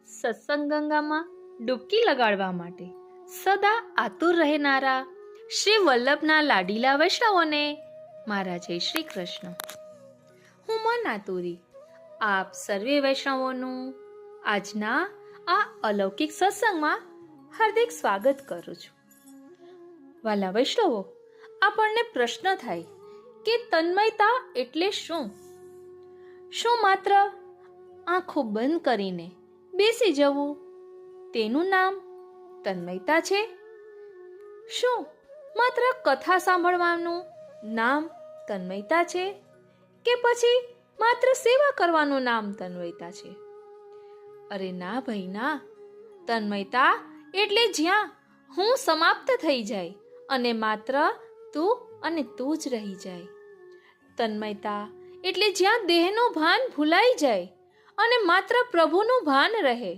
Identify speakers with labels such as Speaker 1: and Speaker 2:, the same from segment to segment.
Speaker 1: સત્સંગ ગંગામાં ડૂબકી લગાડવા માટે સદા આતુર રહેનારા શ્રી વલ્લભના લાડીલા વૈષ્ણવોને મારા જય શ્રી કૃષ્ણ. હું મન આતુરી આપ સર્વે વૈષ્ણવોનું આજના આ અલૌકિક સત્સંગમાં હાર્દિક સ્વાગત કરું છું. વાલા વૈષ્ણવો, આપણને પ્રશ્ન થાય કે તન્મયતા એટલે શું? શું માત્ર આંખો બંધ કરીને બેસી જવું તેનું નામ તન્મયતા છે? શું માત્ર કથા સાંભળવાનું નામ તન્મયતા છે? કે પછી માત્ર સેવા કરવાનું નામ તન્મયતા છે? અરે ના ભાઈ ના, તન્મયતા એટલે જ્યાં હું સમાપ્ત થઈ જાય અને માત્ર તું અને તું જ રહી જાય. તન્મયતા એટલે જ્યાં દેહનું ભાન ભૂલાઈ જાય અને માત્ર પ્રભુનું ભાન રહે.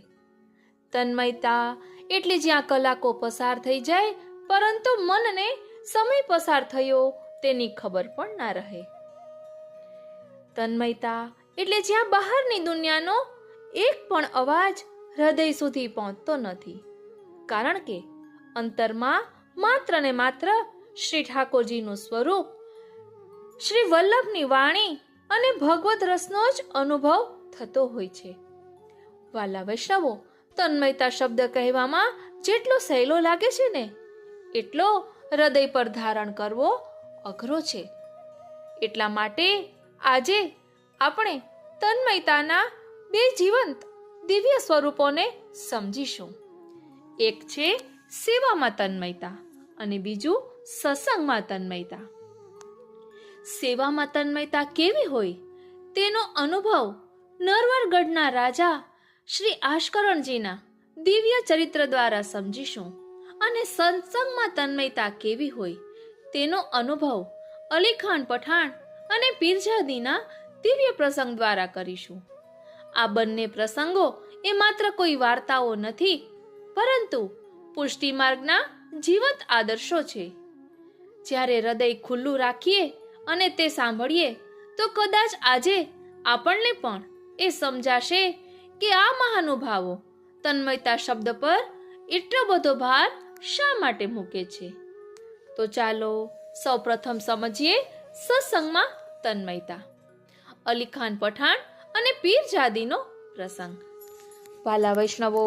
Speaker 1: તન્મયતા એટલે જ્યાં કલાકો પસાર થઈ જાય પરંતુ મનને સમય પસાર થયો તેની ખબર પણ ના રહે. તન્મયતા એટલે જ્યાં બહારની દુનિયાનો એક પણ અવાજ હૃદય સુધી પહોંચતો નથી, કારણ કે અંતરમાં માત્ર ને માત્ર શ્રી ઠાકોરજીનું સ્વરૂપ, શ્રી વલ્લભની વાણી અને ભગવત રસનો જ અનુભવ થતો હોય છે. વાલા વૈષ્ણવો, તન્મયતા શબ્દ કહેવામાં જેટલો સહેલો લાગે છે ને, એટલો હૃદય પર ધારણ કરવો અઘરો છે. એટલા માટે આજે આપણે તન્મયતાના બે જીવંત દિવ્ય સ્વરૂપોને સમજીશું. એક છે સેવામાં તન્મયતા અને બીજું સત્સંગમાં તન્મયતા. સેવામાં તન્મયતા કેવી હોય તેનો અનુભવ નરવરગઢના રાજા શ્રી આશ્કરણજીના દિવ્ય ચરિત્ર દ્વારા સમજીશું અને સત્સંગમાં તન્મયતા કેવી હોય તેનો અનુભવ અલીખાન પઠાણ અને પીરજાદીના દિવ્ય પ્રસંગ દ્વારા કરીશું. આ બંને પ્રસંગો એ માત્ર કોઈ વાર્તાઓ નથી, પરંતુ પુષ્ટિ માર્ગના જીવંત આદર્શો છે. જ્યારે હૃદય ખુલ્લું રાખીએ અને તે સાંભળીએ તો કદાચ આજે આપણને પણ એ સમજાશે કે આ મહાનુભાવો તન્મયતા શબ્દ પર એટલો બધો ભાર શા માટે મૂકે છે. તો ચાલો સૌપ્રથમ સમજીએ સત્સંગમાં તન્મયતા. અલીખાન પઠાણ અને પીરજાદીનો પ્રસંગ. વાલા વૈષ્ણવો,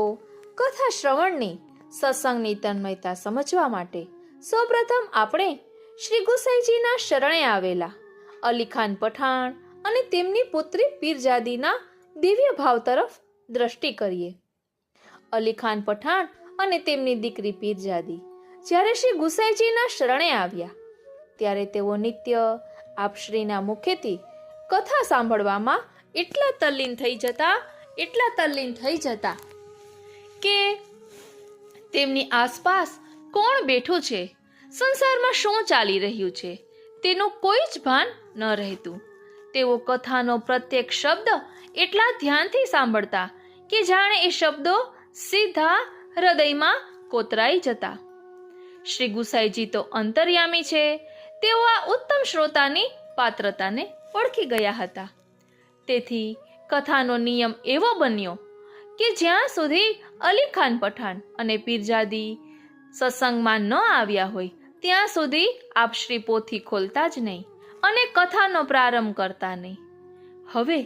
Speaker 1: કથા શ્રવણની સત્સંગની તન્મયતા સમજવા માટે સૌપ્રથમ આપણે શ્રી ગુસાઈજીના શરણે આવેલા અલીખાન પઠાણ અને તેમની પુત્રી પીરજાદીના દિવ્ય ભાવ તરફ દ્રષ્ટિ કરીએ. અલીખાન પઠાણ અને તેમની દીકરી પીરજાદી જ્યારે શ્રી ગુસાઈજીના શરણે આવ્યા ત્યારે તેઓ નિત્ય આપશ્રીના મુખેથી કથા સાંભળવામાં એટલા તલ્લીન થઈ જતા કે તેમની આસપાસ કોણ બેઠું છે, સંસારમાં શું ચાલી રહ્યું છે તેનું કોઈ જ ભાન ન રહેતું. તેઓ કથાનો પ્રત્યેક શબ્દ એટલા ધ્યાનથી સાંભળતા કે જાણે એ શબ્દો સીધા હૃદયમાં કોતરાઈ જતા. શ્રી ગુસાઈજી તો અંતર્યામી છે, તેઓ આ ઉત્તમ શ્રોતાની પાત્રતાને ઓળખી ગયા હતા. તેથી કથાનો નિયમ એવો બન્યો કે જ્યાં સુધી અલીખાન પઠાણ અને પીરજાદી સત્સંગમાં ન આવ્યા હોય ત્યાં સુધી આપ શ્રી પોથી ખોલતા જ નહીં અને કથાનો પ્રારંભ કરતા નહીં. હવે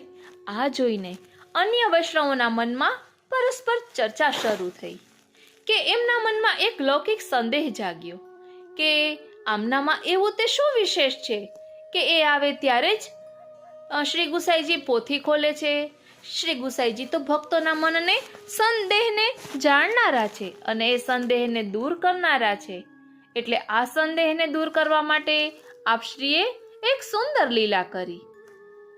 Speaker 1: આ જોઈને અન્ય વૈષ્ણવોના મનમાં પરસ્પર ચર્ચા શરૂ થઈ કે એમના મનમાં એક લૌકિક સંદેહ જાગ્યો કે આમનામાં એવું તે શું વિશેષ છે કે એ આવે ત્યારે જ શ્રી ગુસાઈજી પોથી ખોલે છે. શ્રી ગુસાઈજી તો ભક્તોના મનને સંદેહને જાણનારા છે અને એ સંદેહને દૂર કરનારા છે. એટલે આ સંદેહને દૂર કરવા માટે આપશ્રીએ એક સુંદર લીલા કરી.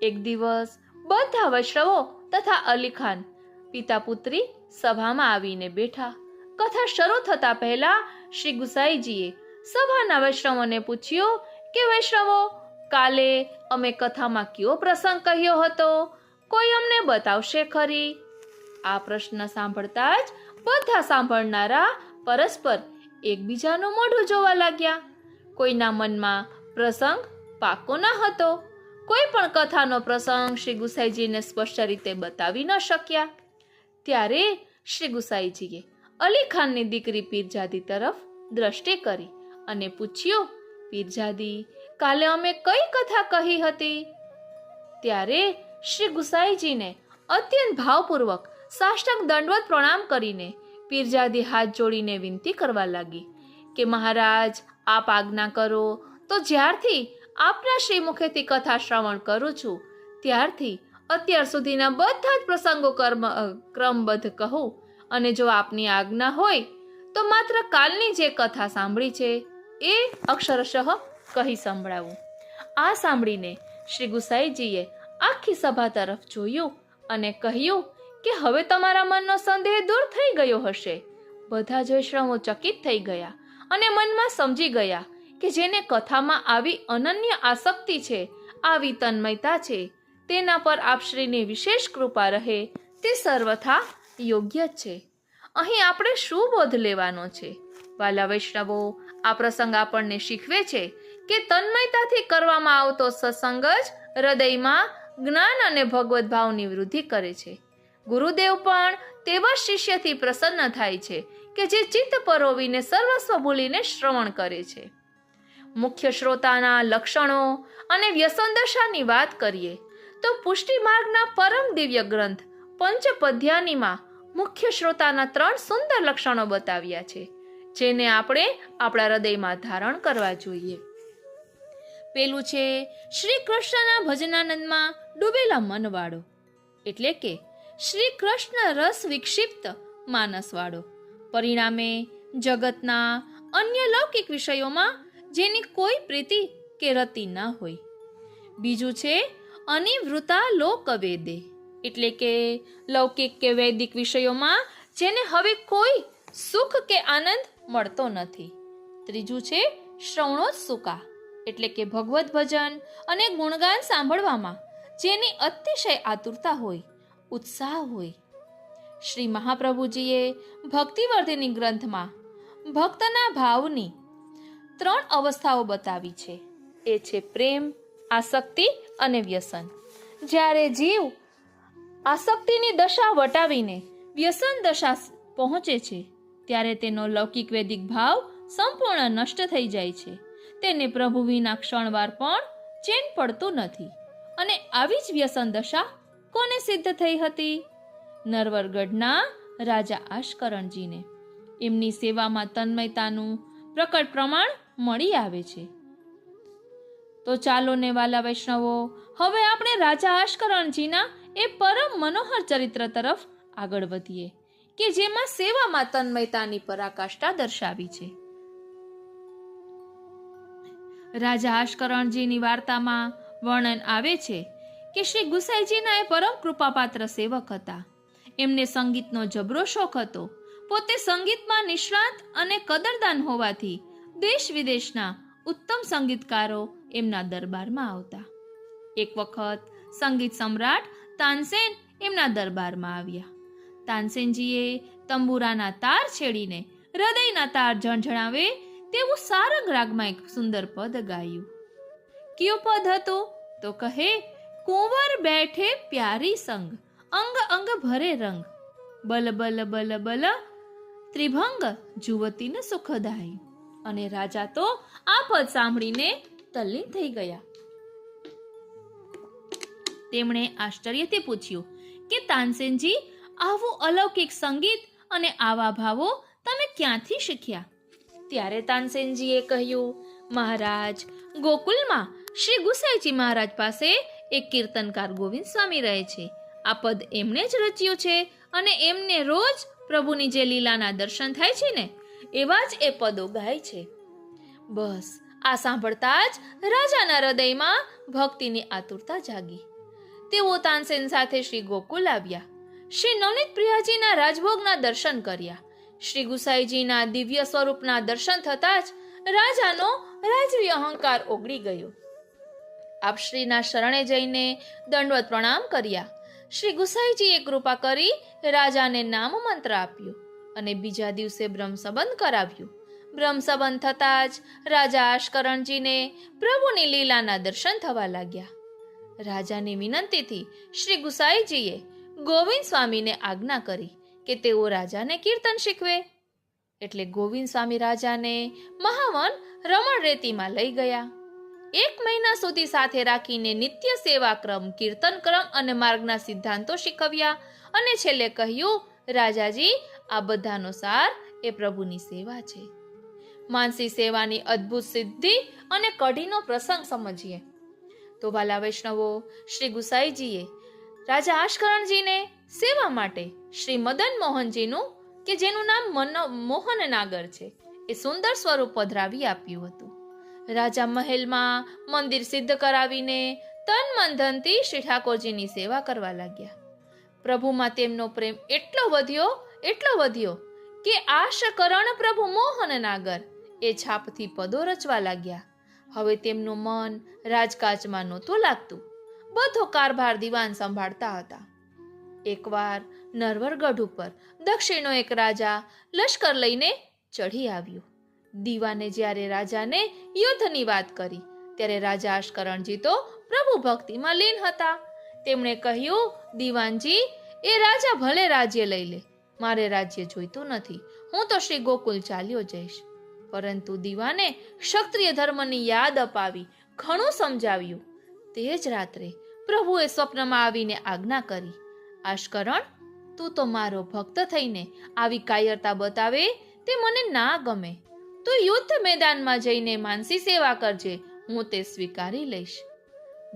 Speaker 1: એક દિવસ બધા વૈષ્ણવો તથા અલીખાન પિતા પુત્રી સભામાં આવીને બેઠા. કથા શરૂ થતા પહેલા શ્રી ગુસાઈજીએ સભાના વૈષ્ણવોને પૂછ્યું કે વૈષ્ણવો, કાલે અમે કથામાં કયો પ્રસંગ કહ્યો હતો? કોઈ અમને બતાવશે ખરી? આ પ્રશ્ન સાંભળતા જ બધા સાંભળનારા પરસ્પર એકબીજાનું મોઢું જોવા લાગ્યા. કોઈના મનમાં પ્રસંગ પાકો ન હતો. કોઈ પણ કથાનો પ્રસંગ શ્રી ગુસાઈજીને સ્પષ્ટ રીતે બતાવી ન શક્યા. ત્યારે શ્રી ગુસાઈજીએ અલી ખાનની દીકરી પીરજાદી તરફ દ્રષ્ટિ કરી અને પૂછ્યું, પીરજાદી, કાલે અમે કઈ કથા કહી હતી? ત્યારે શ્રી ગુસાઈજીને અત્યંત ભાવપૂર્વક સાષ્ટાંગ દંડવત પ્રણામ કરીને પીરજાદી હાથ જોડીને વિનંતી કરવા લાગી કે મહારાજ, આપ આજ્ઞા કરો તો જ્યારથી આપના શ્રી મુખેથી કથા શ્રવણ કરું છું ત્યારથી અત્યાર સુધીના બધા જ પ્રસંગો ક્રમબદ્ધ કહું, અને જો આપની આજ્ઞા હોય તો માત્ર કાલની જે કથા સાંભળી છે એ અક્ષરશઃ કહી સંભળાવું. આ સાંભળીને શ્રી ગુસાઈજીએ આખી સભા તરફ જોયું અને કહ્યું કે હવે તમારા મનનો સંદેહ દૂર થઈ ગયો હશે. બધા જ વૈષ્ણવો ચકિત થઈ ગયા અને મનમાં સમજી ગયા કે જેને કથામાં આવી અનન્ય આસક્તિ છે, આવી તન્મયતા છે, તેના પર આપશ્રીની વિશેષ કૃપા રહે તે સર્વથા યોગ્ય જ છે. અહીં આપણે શું બોધ લેવાનો છે? વાલા વૈષ્ણવો, આ પ્રસંગ આપણને શીખવે છે કે તન્મયતાથી કરવામાં આવતો સત્સંગ જ હૃદયમાં જ્ઞાન અને ભગવત ભાવની વૃદ્ધિ કરે છે. ગુરુદેવ પણ તેવા શિષ્યથી પ્રસન્ન થાય છે કે જે ચિત્ત પરોવીને સર્વસ્વ ભૂલીને શ્રવણ કરે છે. મુખ્ય શ્રોતાના લક્ષણો અને વ્યસન દશાની વાત કરીએ તો પુષ્ટિ માર્ગના પરમ દિવ્ય ગ્રંથ પંચપદ્યાનીમાં મુખ્ય શ્રોતાના 3 સુંદર લક્ષણો બતાવ્યા છે, જેને આપણે આપણા હૃદયમાં ધારણ કરવા જોઈએ. પેલું છે શ્રી કૃષ્ણના ભજનાનંદમાં ડૂબેલા મનવાળો, એટલે કે શ્રી કૃષ્ણ રસ વિક્ષિપ્ત માનસવાળો, પરિણામે જગતના અન્ય લૌકિક વિષયોમાં જેની કોઈ પ્રીતિ કે રતિ ન હોય. બીજું છે અનિવૃતા લોકવેદે, એટલે કે લૌકિક કે વૈદિક વિષયોમાં જેને હવે કોઈ સુખ કે આનંદ મળતો નથી. ત્રીજું છે શ્રવણોત્સુકા, એટલે કે ભગવત ભજન અને ગુણગાન સાંભળવામાં જેની અતિશય આતુરતા હોય, ઉત્સાહ હોય. શ્રી મહાપ્રભુજીએ ભક્તિવર્ધિની ગ્રંથમાં ભક્તના ભાવની 3 અવસ્થાઓ બતાવી છે. એ છે પ્રેમ, આસક્તિ અને વ્યસન. જ્યારે જીવ આસક્તિની દશા વટાવીને વ્યસન દશા પહોંચે છે ત્યારે તેનો લૌકિક વૈદિક ભાવ સંપૂર્ણ નષ્ટ થઈ જાય છે. તેને પ્રભુ વિના ક્ષણવાર પણ ચેન પડતું નથી. અને આવી જ વ્યસન દશા કોને સિદ્ધ થઈ હતી? નરવરગઢના રાજા આશકરણજીને. એમની સેવામાં તન્મયતાનું પ્રકટ પ્રમાણ મળી આવે છે. તો ચાલો ને વાલા વૈષ્ણવો, હવે આપણે રાજા આશકરણજીના એ પરમ મનોહર ચરિત્ર તરફ આગળ વધીએ કે જેમાં સેવામાં તન્મયતાની પરાકાષ્ઠા દર્શાવી છે. રાજા આશકરણજીની વાર્તામાં વર્ણન આવે છે કે શ્રી ગુસાઈજીના એ પરમ કૃપાપાત્ર સેવક હતા. એમને સંગીતનો જબરો શોખ હતો. પોતે સંગીતમાં નિષ્ણાત અને કદરદાન હોવાથી દેશ વિદેશના ઉત્તમ સંગીતકારો એમના દરબારમાં આવતા. એક વખત સંગીત સમ્રાટ તાનસેન એમના દરબારમાં આવ્યા. તાનસેનજીએ તંબુરાના તાર છેડીને હૃદયના તાર ઝણઝણાવે તેવું સારંગ રાગમાં એક સુંદર પદ ગાયું. કયું પદ હતું? તો કહે, કુંવર બેઠે પ્યારી સંગ, અંગ અંગ ભરે રંગ, બલ બલ બલ બલ ત્રિભંગ જુવતીને સુખદાય. અને રાજા તો આ પદ સાંભળીને તલ્લીન થઈ ગયા. તેમણે આશ્ચર્યથી પૂછ્યું કે તાનસેનજી, આવું અલૌકિક સંગીત અને આવા ભાવો તમે ક્યાંથી શીખ્યા? ત્યારે તાનસેનજીએ કહ્યું, મહારાજ, ગોકુલમાં શ્રી ગુસાઈજી મહારાજ પાસે એક કીર્તનકાર ગોવિંદ સ્વામી રહે છે. આ પદ એમણે જ રચ્યું છે અને એમને રોજ પ્રભુની જે લીલાના દર્શન થાય છે ને એવા જ એ પદો ગાય છે. બસ આ સાંભળતા જ રાજાના હૃદયમાં ભક્તિની આતુરતા જાગી. તેઓ તાનસેન સાથે શ્રી ગોકુલ આવ્યા. શ્રી નવનીત પ્રિયાજીના રાજભોગના દર્શન કર્યા. શ્રી ગુસાઈજીના દિવ્ય સ્વરૂપના દર્શન થતાં જ રાજાનો રાજવી અહંકાર ઓગળી ગયો. આપશ્રીના શરણે જઈને દંડવત પ્રણામ કર્યા. શ્રી ગુસાઈજીએ કૃપા કરી રાજાને નામ મંત્ર આપ્યો અને બીજા દિવસે બ્રહ્મ સંબંધ કરાવ્યું. બ્રહ્મ સંબંધ થતાં જ રાજા આશકરણજીને પ્રભુની લીલાના દર્શન થવા લાગ્યા. રાજાની વિનંતીથી શ્રી ગુસાઈજીએ ગોવિંદ સ્વામીને આજ્ઞા કરી કે તેઓ રાજાને કીર્તન શીખવે. એટલે ગોવિંદ સ્વામી રાજાને મહાવન રમણ રેતીમાં લઈ ગયા. 1 મહિના સુધી સાથે રાખીને નિત્ય સેવાક્રમ, કીર્તનક્રમ અને માર્ગના સિદ્ધાંતો શીખવ્યા અને છેલ્લે કહ્યું, રાજાજી, આ બધાનો સાર એ પ્રભુની સેવા છે. માનસી સેવાની અદ્ભુત સિદ્ધિ અને કઢીનો પ્રસંગ સમજીએ તો વાલા વૈષ્ણવો, શ્રી ગુસાઈજીએ રાજા આશકરણજીને સેવા માટે શ્રી મદન મોહનજીનું, કે જેનું નામ મોહન નાગર છે, એ સુંદર સ્વરૂપ પધરાવી આપ્યું હતું. રાજા મહેલમાં મંદિર સિદ્ધ કરાવીને તન મન ધનથી શ્રી ઠાકોરજીની સેવા કરવા લાગ્યા. પ્રભુમાં તેમનો પ્રેમ એટલો વધ્યો કે આશકરણ પ્રભુ મોહન નાગર એ છાપથી પદો રચવા લાગ્યા. હવે તેમનું મન રાજકાજમાં નહોતું લાગતું. બધો કારભાર દિવાન સંભાળતા હતા. એકવાર નરવરગઢ ઉપર દક્ષિણનો એક રાજા લશ્કર લઈને ચઢી આવ્યો. દીવાને જ્યારે રાજાને યુદ્ધની વાત કરી ત્યારે રાજા આશકરણજી તો પ્રભુ ભક્તિમાં લીન હતા. તેમણે કહ્યું, દીવાનજી, એ રાજા ભલે રાજ્ય લઈ લે, મારે રાજ્ય જોઈતું નથી. હું તો શ્રી ગોકુલ ચાલ્યો જઈશ. પરંતુ દીવાને ક્ષત્રિય ધર્મની યાદ અપાવી ઘણું સમજાવ્યું. તે જ રાત્રે પ્રભુએ સ્વપ્નમાં આવીને આજ્ઞા કરી, આશકરણ, તું તો મારો ભક્ત થઈને આવી કાયરતા બતાવે તે મને ના ગમે. તું યુદ્ધ મેદાનમાં જઈને માનસી સેવા કરજે, હું તે સ્વીકારી લઈશ.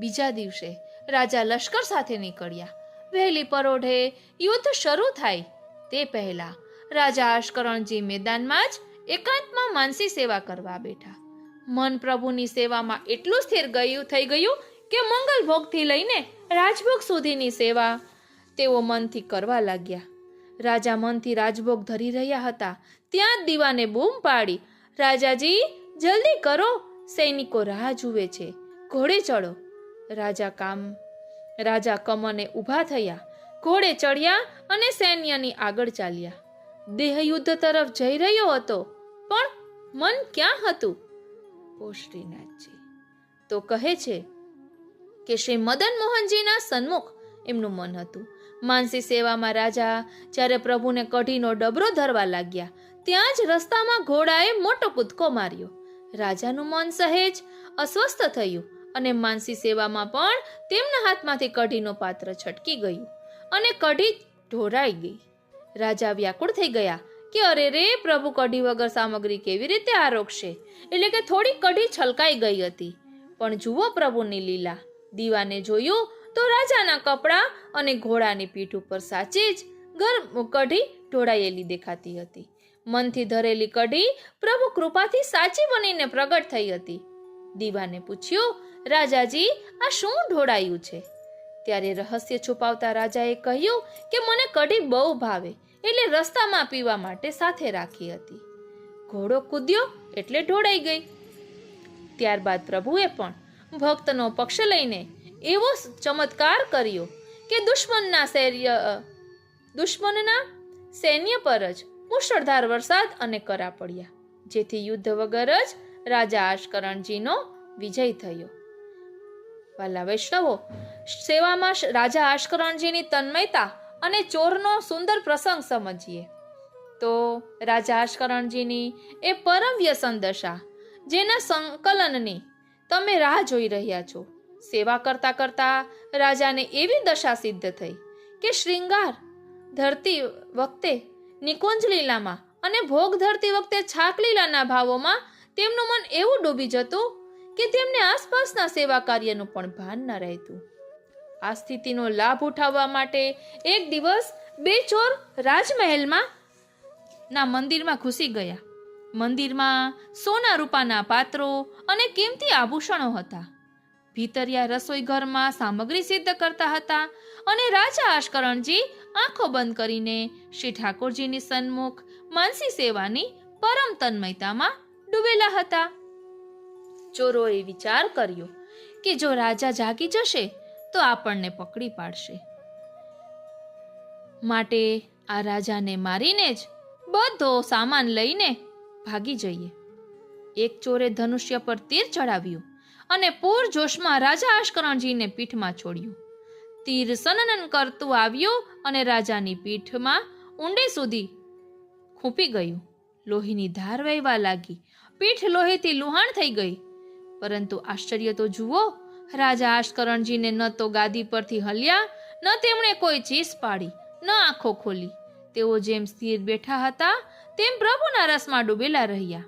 Speaker 1: બીજા દિવસે રાજા લશ્કર સાથે નીકળ્યા. વહેલી પરોઢે યુદ્ધ શરૂ થાય તે પહેલા રાજા આશકરણજી મેદાનમાં જ એકાંતમાં માનસી સેવા કરવા બેઠા. મન પ્રભુની સેવામાં એટલું સ્થિર થઈ ગયું કે મંગલ ભોગથી લઈને રાજભોગ સુધીની સેવા તેઓ મનથી કરવા લાગ્યા. રાજા મનથી રાજભોગ ધરી રહ્યા હતા ત્યાં જ દીવાને બૂમ પાડી, રાજાજી, જલ્દી કરો, સૈનિકો રાહ જુએ છે, ઘોડે ચડો. રાજા કમને ઊભા થયા, ઘોડે ચડ્યા અને સૈન્યની આગળ ચાલ્યા. દેહ યુદ્ધ તરફ જઈ રહ્યો હતો, પણ મન ક્યાં હતું? ઓ શ્રીનાથજી તો કહે છે કે શ્રી મદન મોહનજીના સન્મુખ એમનું મન હતું. માનસી સેવામાં રાજા જ્યારે પ્રભુને કઢીનો ડબરો ધરવા લાગ્યા ત્યાં જ રસ્તામાં ઘોડાએ મોટો કૂદકો માર્યો. રાજાનું મન સહેજ અસ્વસ્થ થયું અને માનસી સેવામાં પણ તેમના હાથમાંથી કઢીનો પાત્ર છટકી ગયું અને કઢી ઢોરાઈ ગઈ. રાજા વ્યાકુળ થઈ ગયા કે અરે રે, પ્રભુ કઢી વગર સામગ્રી કેવી રીતે આરોગશે? એટલે કે થોડી કઢી છલકાઈ ગઈ હતી. પણ જુઓ પ્રભુની લીલા. દીવાને જોયું તો રાજાના કપડા અને ઘોડાની પીઠ ઉપર સાચી જ કઢી ઢોળાયેલી દેખાતી હતી. મનથી ધરેલી કઢી પ્રભુ કૃપાથી સાચી બનીને પ્રગટ થઈ હતી. દીવાને પૂછ્યું, રાજાજી, આ શું ઢોળાયું છે? ત્યારે રહસ્ય છુપાવતા રાજાએ કહ્યું કે મને કઢી બહુ ભાવે, એટલે રસ્તામાં પીવા માટે સાથે રાખી હતી. ઘોડો કૂદ્યો એટલે ઢોળાઈ ગઈ. ત્યારબાદ પ્રભુએ પણ ભક્તનો પક્ષ લઈને એવો ચમત્કાર કર્યો કે દુશ્મનના સૈન્ય પર જ મુશળધાર વરસાદ અને કરા પડ્યા, જેથી યુદ્ધ વગર જ રાજા આશકરણજીનો વિજય થયો. વાલા વૈષ્ણવો, સેવામાં રાજા આશકરણજીની તન્મયતા અને ચોરનો સુંદર પ્રસંગ સમજીએ તો રાજા આશકરણજીની એ પરમ વ્યસન દશા, જેના સંકલનની તમે રાહ જોઈ રહ્યા છો. સેવા કરતા કરતા રાજાને એવી દશા સિદ્ધ થઈ કે શૃંગાર ધરતી વખતે નિકુંજ લીલામાં અને ભોગ ધરતી વખતે છાક લીલાના ભાવોમાં તેમનું મન એવું ડૂબી જતું કે તેમને આસપાસના સેવા કાર્યનું પણ ભાન ન રહેતું. આ સ્થિતિનો લાભ ઉઠાવવા માટે એક દિવસ 2 ચોર રાજમહેલમાં ના મંદિરમાં ઘૂસી ગયા. મંદિરમાં સોના રૂપાના પાત્રો અને કિંમતી આભૂષણો હતા. ભીતરિયા રસોઈ ઘરમાં સામગ્રી સિદ્ધ કરતા હતા અને રાજા આશકરણજી આંખો બંધ કરીને શ્રી ઠાકોરજીની સન્મુખ માનસી સેવાની પરમ તન્મયતામાં ડૂબેલા હતા. ચોરોએ વિચાર કર્યો કે જો રાજા જાગી જશે તો આપણને પકડી પાડશે, માટે આ રાજાને મારીને જ બધો સામાન લઈને ભાગી જઈએ. એક ચોરે ધનુષ્ય પર તીર ચડાવ્યું અને પૂર જોશમાં રાજા આશકરણજીને પીઠમાં છોડ્યું. તીર સનનન કરતું આવ્યું અને રાજાની પીઠમાં ઊંડે સુધી ખૂંપી ગયું. લોહીની ધાર વહેવા લાગી. પીઠ લોહીથી લુહાણ થઈ ગઈ. પરંતુ આશ્ચર્ય તો જુઓ, રાજા આશ્કરણજીને ન તો ગાદી પરથી હલ્યા, ન તેમણે કોઈ ચીસ પાડી, ન આંખો ખોલી. તેઓ જેમ સ્થિર બેઠા હતા તેમ પ્રભુના રસમાં ડૂબેલા રહ્યા.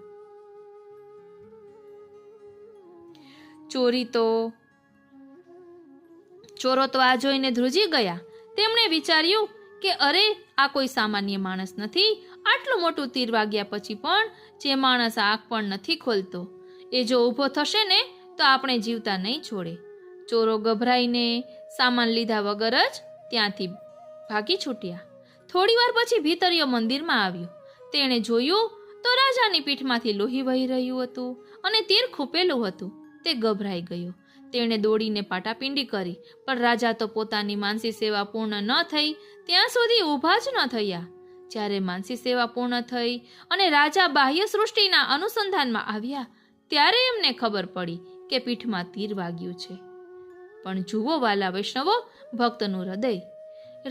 Speaker 1: ચોરો તો આ જોઈને ધ્રુજી ગયા. તેમણે વિચાર્યું કે અરે, આ કોઈ સામાન્ય માણસ નથી. આટલું મોટું તીર વાગ્યા પછી પણ જે માણસ આંખ પણ નથી ખોલતો, એ જો ઊભો થશે ને તો આપણે જીવતા નહીં છોડે. ચોરો ગભરાઈને સામાન લીધા વગર જ ત્યાંથી ભાગી છૂટ્યા. થોડી વાર પછી ભીતરીયો મંદિરમાં આવ્યો. તેણે જોયું તો રાજાની પીઠમાંથી લોહી વહી રહ્યું હતું અને તીર ખૂંપેલું હતું. તે ગભરાઈ ગયો. તેણે દોડીને પાટાપિંડી કરી, પણ રાજા તો પોતાની માનસી સેવા પૂર્ણ ન થઈ ત્યાં સુધી ઊભા જ ન થયા. જ્યારે માનસી સેવા પૂર્ણ થઈ અને રાજા બાહ્ય સૃષ્ટિના અનુસંધાનમાં આવ્યા, ત્યારે એમને ખબર પડી કે પીઠમાં તીર વાગ્યું છે. પણ જુઓ વાલા વૈષ્ણવો, ભક્તનું હૃદય.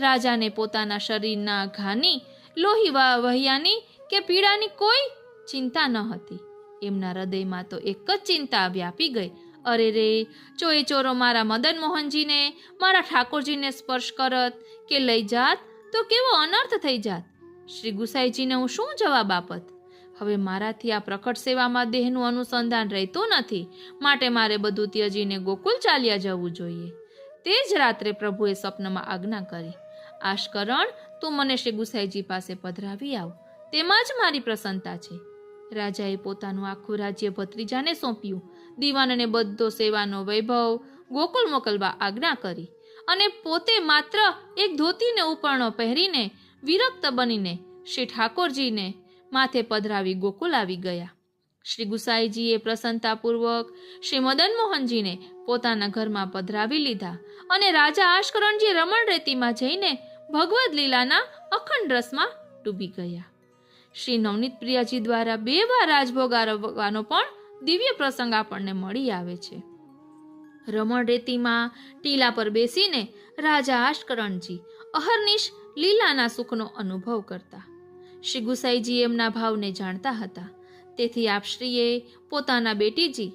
Speaker 1: રાજાને પોતાના શરીરના ઘાની, લોહી વહ્યાની કે પીડાની કોઈ ચિંતા ન હતી. એમના હૃદયમાં તો એક જ ચિંતા વ્યાપી ગઈ. અરે રે, જો એ ચોરો મારા મદન મોહનજીને, મારા ઠાકોરજીને સ્પર્શ કરત કે લઈ જાત તો કેવો અનર્થ થઈ જાત. શ્રી ગુસાઈજીને હું શું જવાબ આપત? હવે મારાથી આ પ્રકટ સેવામાં દેહનું અનુસંધાન રહેતું નથી, માટે મારે બધું ત્યજીને ગોકુલ ચાલ્યા જવું જોઈએ. તે જ રાત્રે પ્રભુએ સ્વપ્નમાં આજ્ઞા કરી, આશ્કરણ, તું મને શ્રી ગુસાઈજી પાસે પધરાવી આવ, તેમાં જ મારી પ્રસન્નતા છે. રાજાએ પોતાનું આખું રાજ્ય ભત્રીજાને સોંપ્યું. દીવાનને બધો સેવાનો વૈભવ ગોકુલ મોકલવા આજ્ઞા કરી અને પોતે માત્ર એક ધોતીને ઉપરણો પહેરીને વિરક્ત બનીને શ્રી ઠાકોરજીને માથે પધરાવી ગોકુલ આવી ગયા. શ્રી ગુસાઈજીએ પ્રસન્નતાપૂર્વક શ્રી મદન મોહનજીને પોતાના ઘરમાં પધરાવી લીધા અને રાજા આશ્કરણજી રમણ રેતીમાં જઈને ભગવદ લીલાના અખંડ રસમાં ડૂબી ગયા. શ્રી નવનીત પ્રિયાજી દ્વારા 2 વાર રાજભોગ આરવવાનો પણ દિવ્ય પ્રસંગ આપણને મળી આવે છે. રમણ રેતીમાં ટીલા પર બેસીને રાજા આશ્કરણજી અહર્નિશ લીલાના સુખનો અનુભવ કરતા. શ્રી ગુસાઈજી એમના ભાવને જાણતા હતા. તેથી આપશ્રીએ પોતાના બેટીજી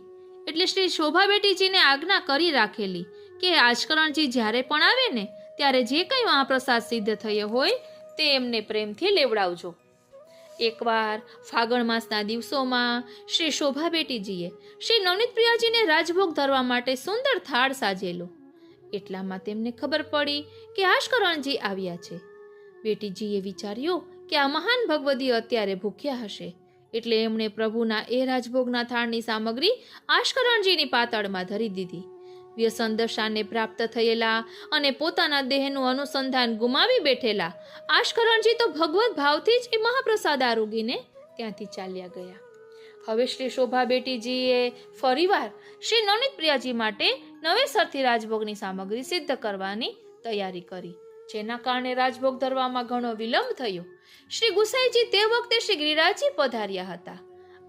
Speaker 1: એટલે શ્રી શોભા બેટીજીને આજ્ઞા કરી રાખેલી કે આશ્કરણજી જ્યારે પણ આવે ને ત્યારે જે કંઈ મહાપ્રસાદ સિદ્ધ થયો હોય તે એમને પ્રેમથી લેવડાવજો. એકવાર ફાગણ માસના દિવસોમાં શ્રી શોભા બેટીજીએ શ્રી નવનીત પ્રિયાજીને રાજભોગ ધરવા માટે સુંદર થાળ સાજેલો. એટલામાં તેમને ખબર પડી કે આશ્કરણજી આવ્યા છે. બેટીજીએ વિચાર્યું કે આ મહાન ભગવદી અત્યારે ભૂખ્યા હશે, એટલે એમણે પ્રભુના એ રાજભોગના થાળની સામગ્રી આશ્કરણજીની પાતળમાં ધરી દીધી. વ્યસન દશાને પ્રાપ્ત થયેલા અને પોતાના દેહનું અનુસંધાન ગુમાવી બેઠેલા આશ્કરણજી તો ભગવત ભાવથી જ એ મહાપ્રસાદ આરોગીને ત્યાંથી ચાલ્યા ગયા. હવે શ્રી શોભા બેટીજીએ ફરીવાર શ્રી નવનીત પ્રિયાજી માટે નવેસરથી રાજભોગની સામગ્રી સિદ્ધ કરવાની તૈયારી કરી, જેના કારણે રાજભોગ ધરવામાં ઘણો વિલંબ થયો. શ્રી ગુસાઈજી તે વખતે શ્રી ગિરિરાજજી પધાર્યા હતા.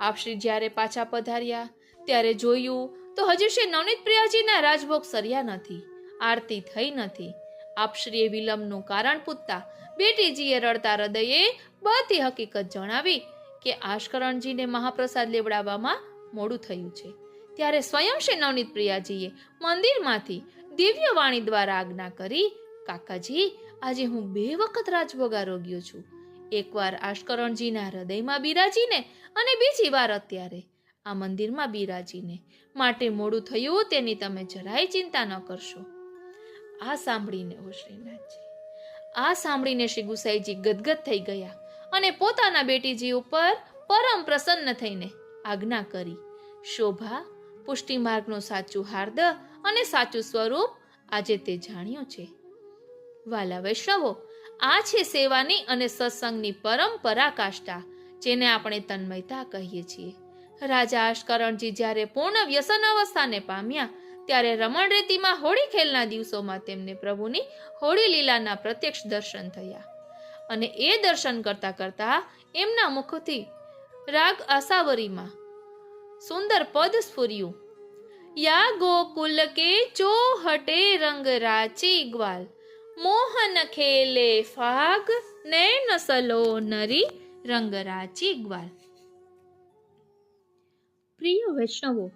Speaker 1: આપ શ્રી જ્યારે પાછા પધાર્યા ત્યારે જોયું તો હજી શ્રી નવનીત પ્રિયાજીના રાજભોગ સર્યા નથી, આરતી થઈ નથી. આપશ્રીએ વિલંબનું કારણ પૂછતા બેટીજીએ રડતા હૃદયે બધી હકીકત જણાવી કે આશ્કરણજીને મહાપ્રસાદ લેવડાવવામાં મોડું થયું છે. ત્યારે સ્વયં શ્રી નવનીત પ્રિયાજીએ મંદિરમાંથી દિવ્ય વાણી દ્વારા આજ્ઞા કરી, કાકાજી, આજે હું 2 વખત રાજભોગ આરોગ્યો છું. એકવાર આશ્કરણજીના હૃદયમાં બિરાજીને અને બીજી વાર અત્યારે આ મંદિરમાં બિરાજીને. માટે મોડું થયું તેની તમે જરાય ચિંતા ન કરશો. આ સાંભળીને શ્રી ગુસાઈજી ગદગદ થઈ ગયા અને પોતાના બેટીજી ઉપર પરમ પ્રસન્ન થઈને આજ્ઞા કરી, શોભા, પુષ્ટિ માર્ગનું સાચું હાર્દ અને સાચું સ્વરૂપ આજે તે જાણ્યું છે. વાલા વૈષ્ણવો, આ છે સેવાની અને સત્સંગની પરમ પરાકાષ્ઠા, જેને આપણે તન્મયતા કહીએ છીએ. રાજા આશ્કરણજી જ્યારે પૂર્ણ વ્યસન અવસ્થાને પામ્યા ત્યારે રમણ રેતીમાં હોળી ખેલના દિવસોમાં તેમને પ્રભુની હોળી લીલાના પ્રત્યક્ષ દર્શન થયા અને એ દર્શન કરતા કરતા એમના મુખથી રાગ આસાવરીમાં સુંદર પદ સ્ફુર્યું, યા ગોકુલ કે ચોહટે રંગ રાચી ગ્વાલ, મોહન ખેલે ફાગ, નૈન સલો નરી, રંગ રાચી ગ્વાલ. પ્રિય વૈષ્ણવો,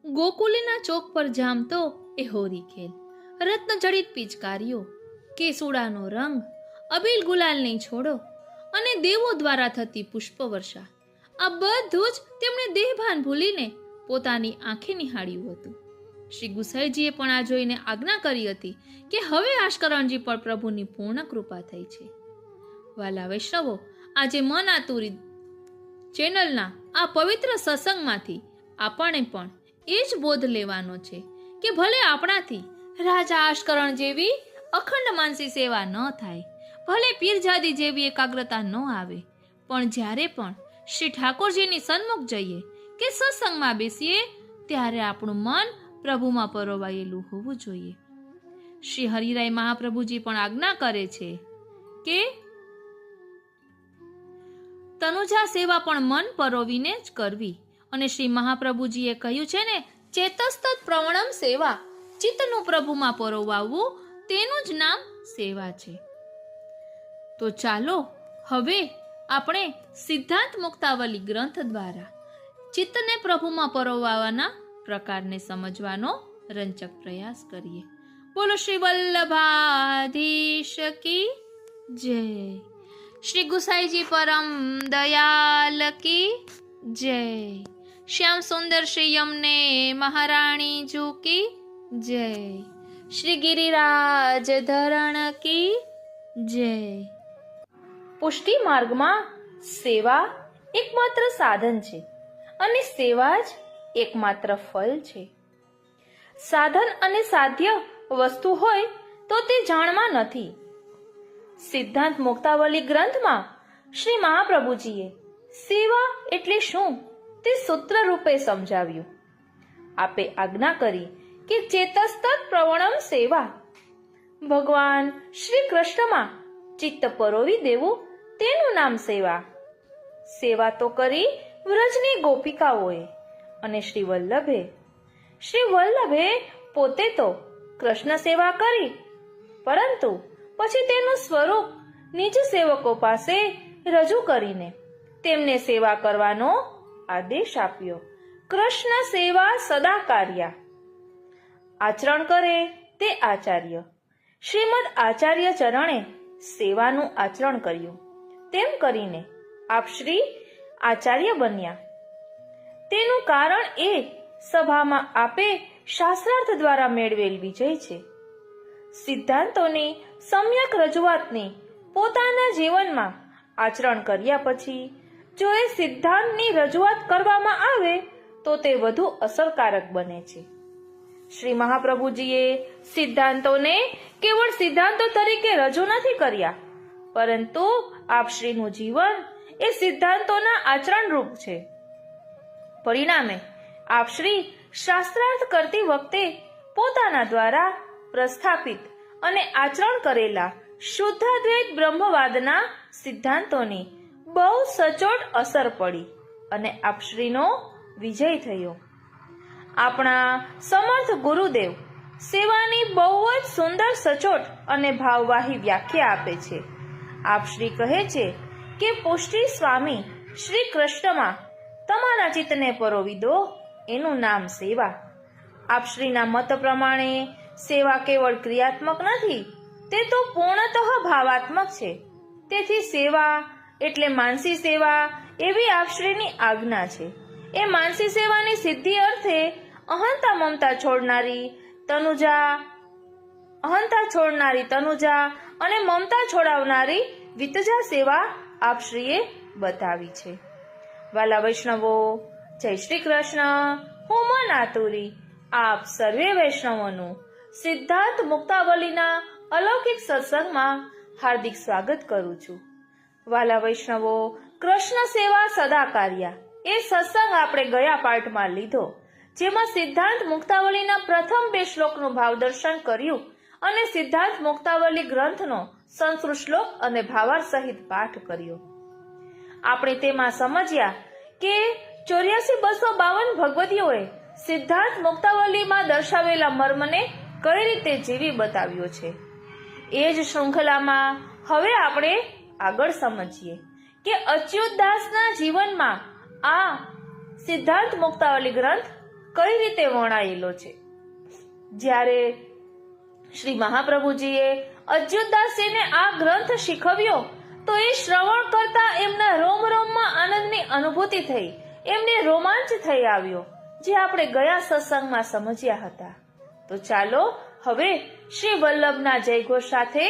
Speaker 1: ગોકુલના ચોક પર જામતો એ હોરી ખેલ, રત્નજડિત પિચકારીઓ, કેસુડાનો રંગ, અબીલ ગુલાલની છોડો અને દેવો દ્વારા થતી પુષ્પવર્ષા, આ બધું જ તેમણે દેહભાન ભૂલીને પોતાની આંખે નિહાળ્યું હતું. શ્રી ગુસાઈજીએ પણ આ જોઈને આજ્ઞા કરી હતી કે હવે આશ્કરણજી પર પ્રભુની પૂર્ણ કૃપા થઈ છે. વાલા વૈષ્ણવો, આજે મન આતુરી ચેનલના આ પવિત્ર સત્સંગમાંથી આપણે પણ એ જ બોધ લેવાનો છે કે ભલે આપણાથી રાજા આશ્કરણ જેવી અખંડ માનસી સેવા ન થાય, ભલે પીરજાદી જેવી એકાગ્રતા ન આવે, પણ જ્યારે પણ શ્રી ઠાકોરજીની સન્મુખ જઈએ કે સત્સંગમાં બેસીએ ત્યારે આપણું મન પ્રભુમાં પરોવાયેલું હોવું જોઈએ. શ્રી હરિરાય મહાપ્રભુજી પણ આજ્ઞા કરે છે કે તનુજા સેવા પણ મન પરોવીને જ કરવી. અને શ્રી મહાપ્રભુજીએ કહ્યું છે ને, ચેતસ્તત પ્રવણમ સેવા, ચિત્તનું પ્રભુમાં પરોવાવવું તેનું જ નામ સેવા છે. તો ચાલો હવે આપણે સિદ્ધાંત મુક્તાવલી ગ્રંથ દ્વારા ચિત્તને પ્રભુમાં પરોવાવાના પ્રકારને સમજવાનો રંચક પ્રયાસ કરીએ. બોલો શ્રી વલ્લભાધીશ કી જય. શ્રી ગુસાઈજી પરમ દયાલ કી જય. શ્યામ સુંદર શ્રી યમને મહારાણી જુ કી જય. શ્રી ગિરિરાજ ધરણ કી જય. પુષ્ટિ માર્ગમાં સેવા એકમાત્ર સાધન છે અને સેવા જ એકમાત્ર ફળ છે. સાધન અને સાધ્ય વસ્તુ હોય તો તે જાણમાં નથી. સિદ્ધાંત મુક્તાવલી ગ્રંથમાં શ્રી મહાપ્રભુજીએ સેવા એટલે શું તે સૂત્ર રૂપે સમજાવ્યું. આપે આજ્ઞા કરી કે ચેતસ્તત પ્રવણમ સેવા, ભગવાન શ્રી કૃષ્ણમાં ચિત્ત પરોવી દેવું તેનું નામ સેવા. સેવા તો કરી વ્રજની ગોપિકાઓએ અને શ્રી વલ્લભે પોતે તો કૃષ્ણ સેવા કરી, પરંતુ પછી તેનું સ્વરૂપ નિજ સેવકો પાસે રજૂ કરીને તેમને સેવા કરવાનો આદેશ આપ્યો. કૃષ્ણ સેવા સદા કાર્યા, આચરણ કરે તે આચાર્ય. શ્રીમદ આચાર્ય ચરણે સેવાનું આચરણ કર્યું. તેમ કરીને આપ શ્રી આચાર્ય બન્યા. તેનું કારણ એ સભામાં આપે શાસ્ત્રાર્થ દ્વારા મેળવેલ વિજય છે. સિદ્ધાંતોની સમ્યક રજૂઆતની પોતાના જીવનમાં આચરણ કર્યા પછી જો એ સિદ્ધાંતની રજૂઆત કરવામાં આવે તો તે વધુ અસરકારક બને છે. શ્રી મહાપ્રભુજીએ સિદ્ધાંતોને કેવળ સિદ્ધાંતો તરીકે રજૂ નથી કર્યા, પરંતુ આપશ્રીનું જીવન એ સિદ્ધાંતોના આચરણ રૂપ છે. પરિણામે આપશ્રી શાસ્ત્રાર્થ કરતી વખતે પોતાના દ્વારા પ્રસ્થાપિત અને આચરણ કરેલા શુદ્ધાદ્વૈત બ્રહ્મવાદના સિદ્ધાંતોની બહુ સચોટ અસર પડી અને આપશ્રીનો વિજય થયો. આપણા સમર્થ ગુરુદેવ સેવાની બહુ જ સુંદર, સચોટ અને ભાવવાહી વ્યાખ્યા આપે છે. આપશ્રી કહે છે કે પુષ્ટિ સ્વામી શ્રી કૃષ્ણમાં તમારા ચિત્તને પરોવી દો, એનું નામ સેવા. આપશ્રીના મત પ્રમાણે સેવા કેવળ ક્રિયાત્મક નથી, તે તો પૂર્ણતઃ ભાવાત્મક છે. તેથી સેવા એટલે માનસી સેવા એવી આપશ્રીની આજ્ઞા છે. એ માનસી સેવાની સિદ્ધિ અર્થે અહંતા છોડનારી તનુજા અને મમતા છોડાવનારી વિતજા સેવા આપશ્રીએ બતાવી છે. વાલા વૈષ્ણવો, જય શ્રી કૃષ્ણ. હું મન આતુરી આપ સર્વે વૈષ્ણવોનું સિદ્ધાંત મુક્તાવલીના અલૌકિક સત્સંગમાં હાર્દિક સ્વાગત કરું છું. વાલા વૈષ્ણવો, કૃષ્ણ સેવા સદા કાર્યા એ સત્સંગ આપણે ગયા પાઠમાં લીધો, જેમાં સિદ્ધાંત મુક્તાવલીના પ્રથમ 2 શ્લોકનું ભાવદર્શન કર્યું અને સિદ્ધાંત મુક્તાવલી ગ્રંથનો સંસ્કૃત શ્લોક અને ભાવાર્થ સહિત પાઠ કર્યો. આપણે તેમાં સમજ્યા કે 84,252 ભગવતીઓએ સિદ્ધાંત મુક્તાવલીમાં દર્શાવેલા મર્મને કઈ રીતે જીવી બતાવ્યો છે. એ જ શૃંખલામાં હવે આપણે આગળ સમજીએ કે અચ્યુતદાસના જીવનમાં આ સિદ્ધાંત મુક્તાવલી ગ્રંથ કઈ રીતે વર્ણાયેલો છે. જ્યારે શ્રી મહાપ્રભુજીએ અચ્યુતદાસજીને આ ગ્રંથ શીખવ્યો તો એ શ્રવણ કરતા એમના રોમ રોમમાં આનંદની અનુભૂતિ થઈ, એમને રોમાંચ થઈ આવ્યો, જે આપણે ગયા સત્સંગમાં સમજ્યા હતા. તો ચાલો હવે શ્રી વલ્લભના જયઘોષ સાથે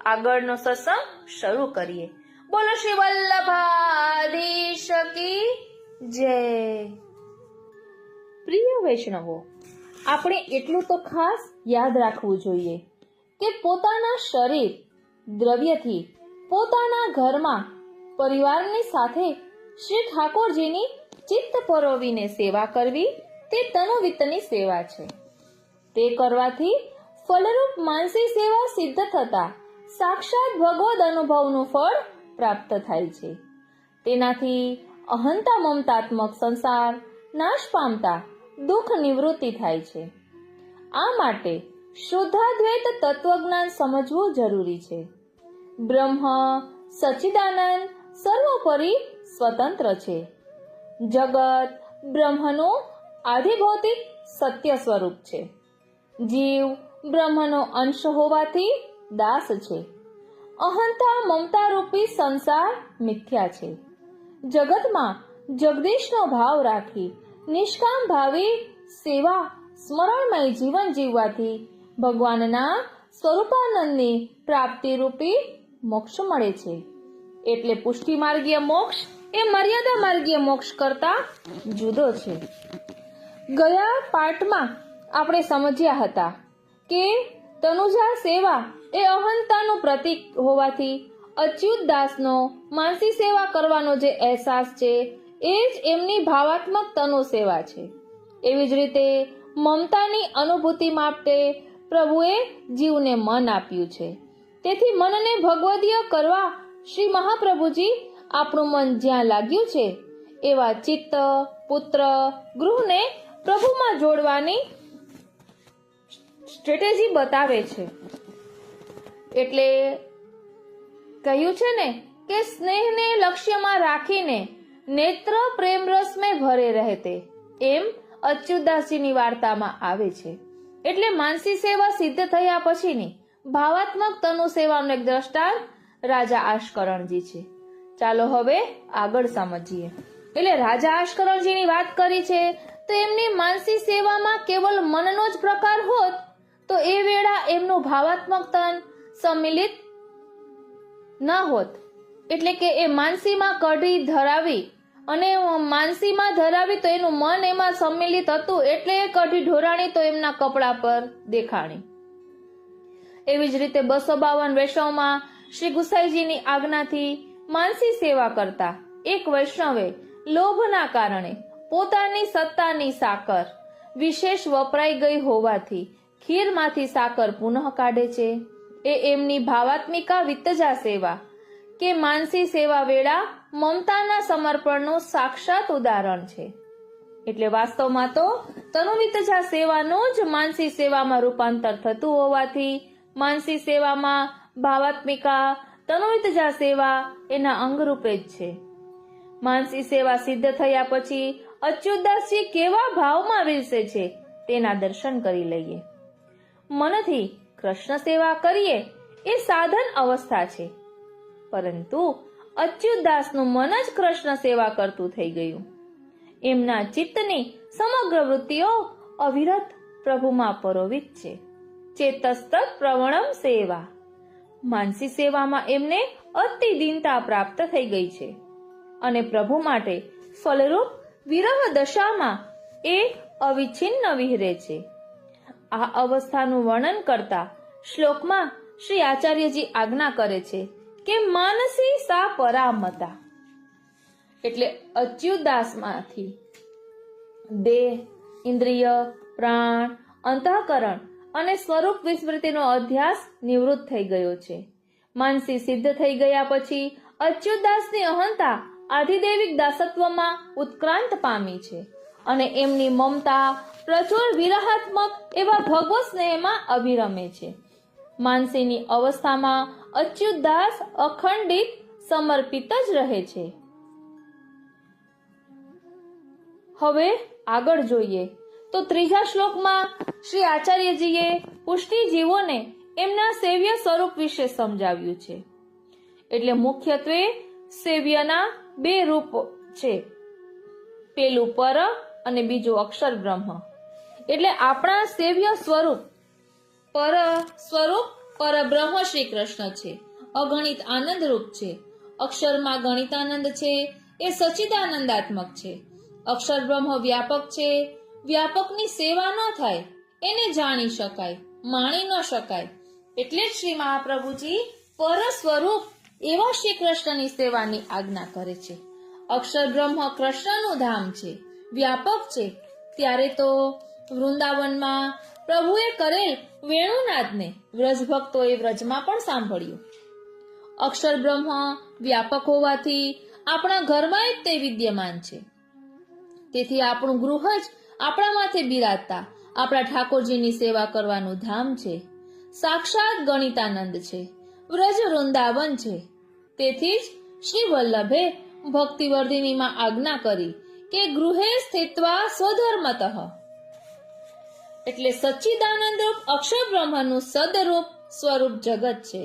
Speaker 1: આગળનો સત્સંગ શરૂ કરીએ. બોલો શ્રી વલ્લભાધીશ કી જય. પ્રિય વૈષ્ણવો, આપણે એટલું તો ખાસ યાદ રાખવું જોઈએ કે પોતાના શરીર દ્રવ્યથી પોતાના ઘરમાં પરિવારની સાથે શ્રી ઠાકોરજીની ચિત્ત પરોવીને સેવા કરવી તે તનુવિત્તની સેવા છે. તે કરવાથી ફલરૂપ માનસી સેવા સિદ્ધ થતા સાક્ષાત ભગવદ અનુભવનું ફળ પ્રાપ્ત થાય છે. તેનાથી અહંતા મમતાત્મક સંસાર નાશ પામતા દુઃખ નિવૃત્તિ થાય છે. આ માટે શુદ્ધાદ્વૈત તત્વજ્ઞાન સમજવું જરૂરી છે. બ્રહ્મ સચ્ચિદાનંદ સર્વોપરી સ્વતંત્ર છે. જગત બ્રહ્મનું આધિભૌતિક સત્ય સ્વરૂપ છે. જીવ બ્રહ્મનો અંશ હોવાથી દાસ છે. અહંતા મમતા રૂપી સંસાર મિથ્યા છે. જગતમાં જગદીશનો ભાવ રાખી નિષ્કામ ભાવી સેવા સ્મરણમય જીવન જીવવાથી ભગવાનના સ્વરૂપાનંદની પ્રાપ્તિ રૂપી મોક્ષ મળે છે. એટલે પુષ્ટિ માર્ગીય મોક્ષ એ મર્યાદા માર્ગીય મોક્ષ કરતા જુદો છે. ગયા પાઠમાં આપણે સમજ્યા હતા કે તનુજા સેવા એ અહંતાનું પ્રતીક હોવાથી અચ્યુતદાસનો માનસી સેવા કરવાનો જે અહેસાસ છે એ જ એમની ભાવાત્મક તનુ સેવા છે. એવી જ રીતે મમતાની અનુભૂતિ માટે પ્રભુએ જીવને મન આપ્યું છે. તેથી મનને ભગવદીય કરવા શ્રી મહાપ્રભુજી આપણું મન જ્યાં લાગ્યું છે એવા ચિત્ત પુત્ર ગૃહને પ્રભુમાં જોડવાની સ્ટ્રેટેજી બતાવે છે. એટલે કહ્યું છે ને કે સ્નેહને લક્ષ્યમાં રાખીને નેત્ર પ્રેમ રસ મેં ભરે રહેતે, એમ અચ્યુતદાસજીની વાર્તામાં આવે છે. એટલે માનસી સેવા સિદ્ધ થયા પછીની ભાવાત્મક તનુ સેવાનું એક દ્રષ્ટાંત રાજા આશકરણજી છે. ચાલો હવે આગળ સમજીએ. એટલે રાજા આશકરણજીની વાત કરી છે તો એમની માનસી સેવામાં કેવલ મનનો જ પ્રકાર હોત તો એ વેળા એમનું ભાવાત્મક તન સંમિલિત ન હોત. એટલે કે એ માનસીમાં કઢી ધરાવી અને માનસીમાં ધરાવી તો એનું મન એમાં સંમિલિત હતું, એટલે એ કઢી ઢોરાણી તો એમના કપડા પર દેખાણી. એવી જ રીતે 252 વૈષ્ણવમાં શ્રી ગુસાઈજીની આજ્ઞાથી માનસી સેવા કરતા એક વૈષ્ણવે લોભના કારણે પોતાની સત્તાની સાકર વિશેષ વપરાઈ ગઈ હોવાથી ખીરમાંથી સાકર પુનઃ કાઢે છે. એ એમની ભાવાત્મિકા વિત્તજા સેવા કે માનસી સેવા વેળા મમતાના સમર્પણનું સાક્ષાત ઉદાહરણ છે. એટલે વાસ્તવમાં તો તનુવિત્તજા સેવાનું જ માનસી સેવામાં રૂપાંતર થતું હોવાથી માનસી સેવામાં ભાવાત્મિકા તનુવિત્તજા સેવા એના અંગરૂપે જ છે. માનસી સેવા સિદ્ધ થયા પછી અચ્યુતદાસજી કેવા ભાવમાં વિલસે છે તેના દર્શન કરી લઈએ. મનથી કૃષ્ણ સેવા કરીએ એ સાધન અવસ્થા છે, પરંતુ અચ્યુતદાસનું મન જ કૃષ્ણ સેવા કરતું થઈ ગયું. એમના ચિત્તની સમગ્ર વૃત્તિઓ અવિરત પ્રભુમાં પરોવિત છે. ચેતસ્તત પ્રવણમ સેવા. માનસી સેવામાં એમને અતિ દીનતા પ્રાપ્ત થઈ ગઈ છે અને પ્રભુ માટે ફલરૂપ વિરહ દશામાં એ અવિચ્છિન્ન વિહરે છે. આ અવસ્થાનું વર્ણન કરતા શ્લોકમાં શ્રી આચાર્યજી આજ્ઞા કરે છે કે માનસી સા પરામતા. એટલે અચ્યુતદાસમાંથી દેહ, ઇન્દ્રિય, પ્રાણ, અંતઃકરણ અને સ્વરૂપ વિસ્મૃતિનો અધ્યાસ નિવૃત્ત થઈ ગયો છે. માનસી સિદ્ધ થઈ ગયા પછી અચ્યુતદાસની અહંતા આધિદેવિક દાસત્વમાં ઉત્ક્રાંત પામી છે અને એમની મમતા પ્રચુર વિરહાત્મક એવા ભગવત સ્નેહમાં અભિરમે છે. માનસીની અવસ્થામાં અચ્યુતદાસ અખંડિત સમર્પિત જ રહે છે. હવે આગળ જોઈએ તો ત્રીજા શ્લોકમાં શ્રી આચાર્યજીએ પુષ્ટિજીવોને એમના સેવ્ય સ્વરૂપ વિશે સમજાવ્યું છે. એટલે મુખ્યત્વે સેવ્યના બે રૂપ છે, પેલું પર અને બીજું અક્ષર બ્રહ્મ. એટલે આપણા સેવ્ય સ્વરૂપ પરબ્રહ્મ શ્રી કૃષ્ણ છે, અગણિત આનંદ રૂપ છે. અક્ષરમાં ગણિતાનંદ છે, એ સચ્ચિદાનંદાત્મક છે. અક્ષર બ્રહ્મ વ્યાપક છે, વ્યાપકની સેવા ન થાય, એને જાણી શકાય, માણી ન શકાય. એટલે જ શ્રી મહાપ્રભુજી પર સ્વરૂપ એવા શ્રી કૃષ્ણની સેવાની આજ્ઞા કરે છે. અક્ષર બ્રહ્મ કૃષ્ણનું ધામ છે, વ્યાપક છે. ત્યારે તો વૃંદાવનમાં પ્રભુએ કરેલ વેણુનાદને વ્રજ ભક્તોએ વ્રજમાં પણ સાંભળ્યું. અક્ષર બ્રહ્મ વ્યાપક હોવાથી આપણા ઘરમાં જ તે વિદ્યમાન છે. તેથી આપણું ગૃહ જ આપણા માથે બિરાજતા આપણા ઠાકોરજીની સેવા કરવાનું ધામ છે. સાક્ષાત ગણિતાનંદ છે, વ્રજ વૃંદાવન છે. તેથી જ શ્રી વલ્લભે ભક્તિવર્ધિનીમાં આજ્ઞા કરી કે ગૃહે સ્થિત્વા સ્વધર્મતઃ. એટલે સચ્ચિદાનંદ રૂપ અક્ષર બ્રહ્મનું સદરૂપ સ્વરૂપ જગત છે.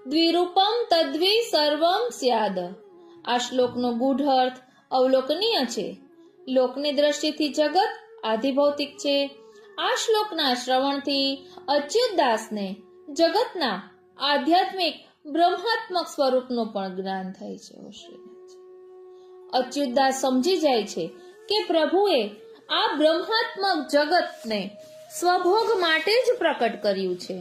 Speaker 1: દ્વિરૂપમ તદ્વી સર્વમ સ્યાદ. આ શ્લોકનો ગૂઢ અર્થ અવલોકનીય છે. લોકની દ્રષ્ટિથી જગત આધિભૌતિક છે. આ શ્લોકના શ્રવણથી અચ્યુતદાસને જગતના આધ્યાત્મિક બ્રહ્માત્મક સ્વરૂપનું પણ જ્ઞાન થાય છે. અચ્યુતદાસ સમજી જાય છે કે પ્રભુએ આ બ્રહ્માત્મક જગતને સ્વભોગ માટે જ પ્રકટ કર્યું છે.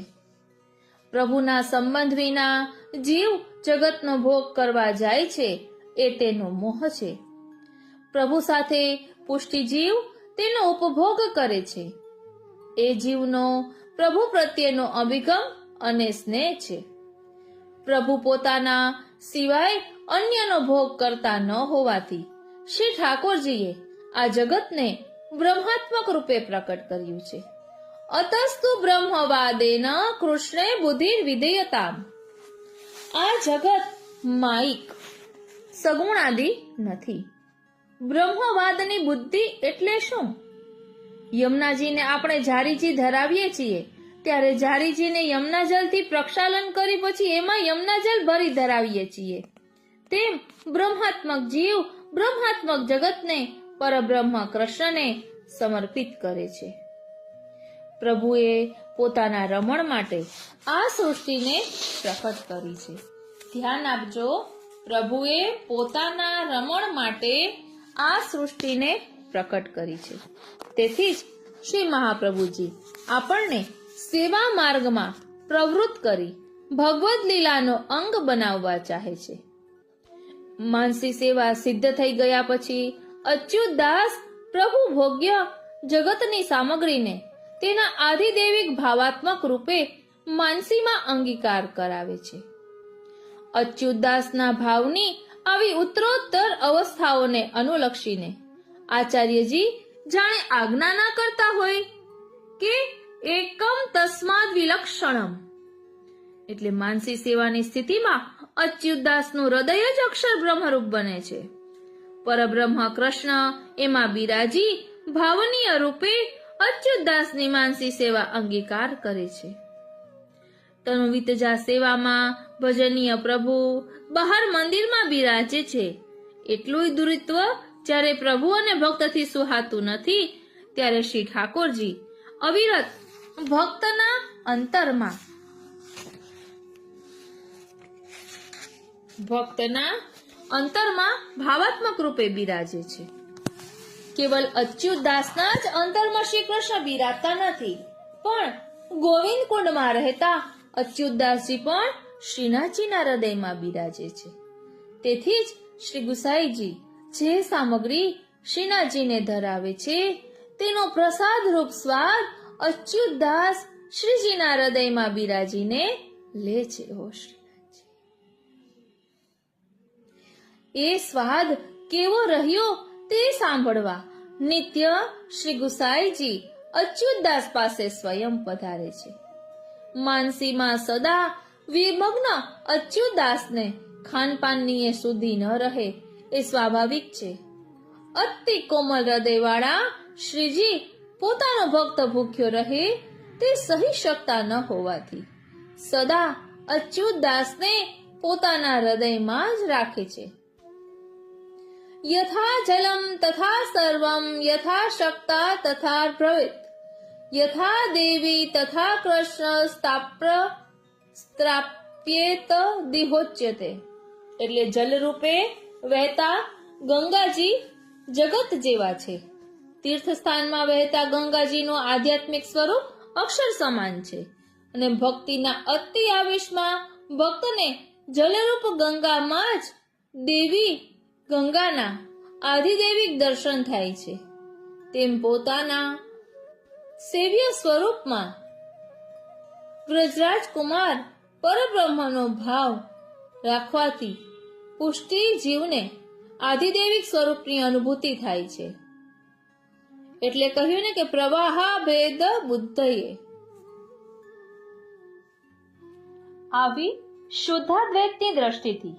Speaker 1: પ્રભુના સંબંધ વિના જીવ જગતનો ભોગ કરવા જાય છે, એ તેનો મોહ છે. પ્રભુ સાથે પુષ્ટિ જીવ તેનો ઉપભોગ કરે છે. એ જીવનો પ્રભુ પ્રત્યેનો અભિગમ અને સ્નેહ છે. પ્રભુ પોતાના સિવાય અન્યનો ભોગ કરતા ન હોવાથી શ્રી ઠાકોરજીએ આ જગતને બ્રહ્માત્મક રૂપે પ્રકટ કર્યું છે. અતસ્તુ બ્રહ્મવાદેન કૃષ્ણે બુદ્ધિર વિધેયતામ. આ જગત માઇક સગુણાદિ નથી. બ્રહ્મવાદની બુદ્ધિ એટલે શું? યમુનાજીને આપણે જારીજી ધરાવીએ છીએ ત્યારે જારીજીને યમુના જલથી પ્રક્ષાલન કરી પછી એમાં યમુના જલ ભરી ધરાવીએ છીએ. તેમ બ્રહ્માત્મક જીવ બ્રહ્માત્મક જગતને પરબ્રહ્મ કૃષ્ણને સમર્પિત કરે છે. પ્રભુએ પોતાના રમણ માટે આ સૃષ્ટિને પ્રકટ કરી છે. ધ્યાન આપજો, પ્રભુએ પોતાના રમણ માટે આ સૃષ્ટિને પ્રકટ કરી છે. તેથી જ શ્રી મહાપ્રભુજી આપણને સેવા માર્ગમાં પ્રવૃત્ત કરી ભગવદ લીલાનો અંગ બનાવવા ચાહે છે. માનસી સેવા સિદ્ધ થઈ ગયા પછી અચ્યુતદાસ પ્રભુ ભોગ્ય જગતની સામગ્રીને તેના આધિદૈવિક ભાવાત્મક રૂપે માનસીમાં અંગીકાર કરાવે છે. અચ્યુતદાસના ભાવની આવી ઉત્તરોત્તર અવસ્થાઓને અનુલક્ષીને આચાર્યજી જાણે આજ્ઞા ના કરતા હોય કે એકમ તસ્માદ વિલક્ષણમ. એટલે માનસી સેવાની સ્થિતિમાં અચ્યુતદાસનું હૃદય જ અક્ષર બ્રહ્મરૂપ બને છે. પરબ્રહ્મ કૃષ્ણ એમાં બિરાજી ભાવનીય રૂપે અચ્યુતદાસની માનસી સેવા અંગીકાર કરે છે. તનુ વિતજા સેવામાં ભજનીય પ્રભુ બહાર મંદિરમાં બિરાજે છે. એટલું દુરિત્વ જ્યારે પ્રભુ અને ભક્તથી સુહાતું નથી ત્યારે શ્રી ઠાકોરજી અવિરત ભક્તના અંતરમાં ભાવાત્મક રૂપે બિરાજે છે. કેવલ અચ્યુતદાસના જ અંતરમાં શ્રી કૃષ્ણ બિરાજતા નથી, પણ ગોવિંદ કુંડમાં રહેતા અચ્યુતદાસજી પણ શ્રીનાથજીના હૃદયમાં બિરાજે છે. તેથી જ શ્રી ગુસાઈજી જે સામગ્રી શ્રીનાથજીને ધરાવે છે તેનો પ્રસાદ રૂપ સ્વાદ અચ્યુતદાસ શ્રીજીના હૃદયમાં બિરાજીને લે છે. એ સ્વાદ કેવો રહ્યો તે સાંભળવા નિત્ય શ્રી ગુસાઈજી અચ્યુતદાસ પાસે સ્વયં પધારે છે. માનસીમાં સદા વિમગ્ન અચ્યુતદાસને ખાનપાનની એ સુધી ન રહે એ સ્વાભાવિક છે. અતિ કોમલ હૃદયવાળા શ્રીજી પોતાનો ભક્ત ભૂખ્યો રહે તે સહી શકતા ન હોવાથી સદા અચ્યુતદાસને પોતાના હૃદયમાં જ રાખે છે. યથા જલમ તથા સર્વમ યથા શક્તા તથા ભ્રવિત યથા દેવી તથા કૃષ્ણ સ્ત્રાપ્યેત દિહોચ્યતે. એટલે જલ રૂપે વહેતા ગંગાજી જગત જેવા છે. તીર્થસ્થાનમાં વહેતા ગંગાજીનું આધ્યાત્મિક સ્વરૂપ અક્ષર સમાન છે અને ભક્તિના અતિ આવેશમાં ભક્તને જલરૂપ ગંગામાં જ દેવી ગંગાના આધિદૈવિક દર્શન થાય છે. તેમ પોતાના સેવ્ય સ્વરૂપમાં વ્રજરાજ કુમાર પરબ્રહ્મનો ભાવ રાખવાથી પુષ્ટિ જીવને આધિદૈવિક સ્વરૂપની અનુભૂતિ થાય છે. એટલે કહ્યું ને કે પ્રવાહા ભેદ બુદ્ધયે. આવી શુદ્ધાદ્વૈતની દ્રષ્ટિથી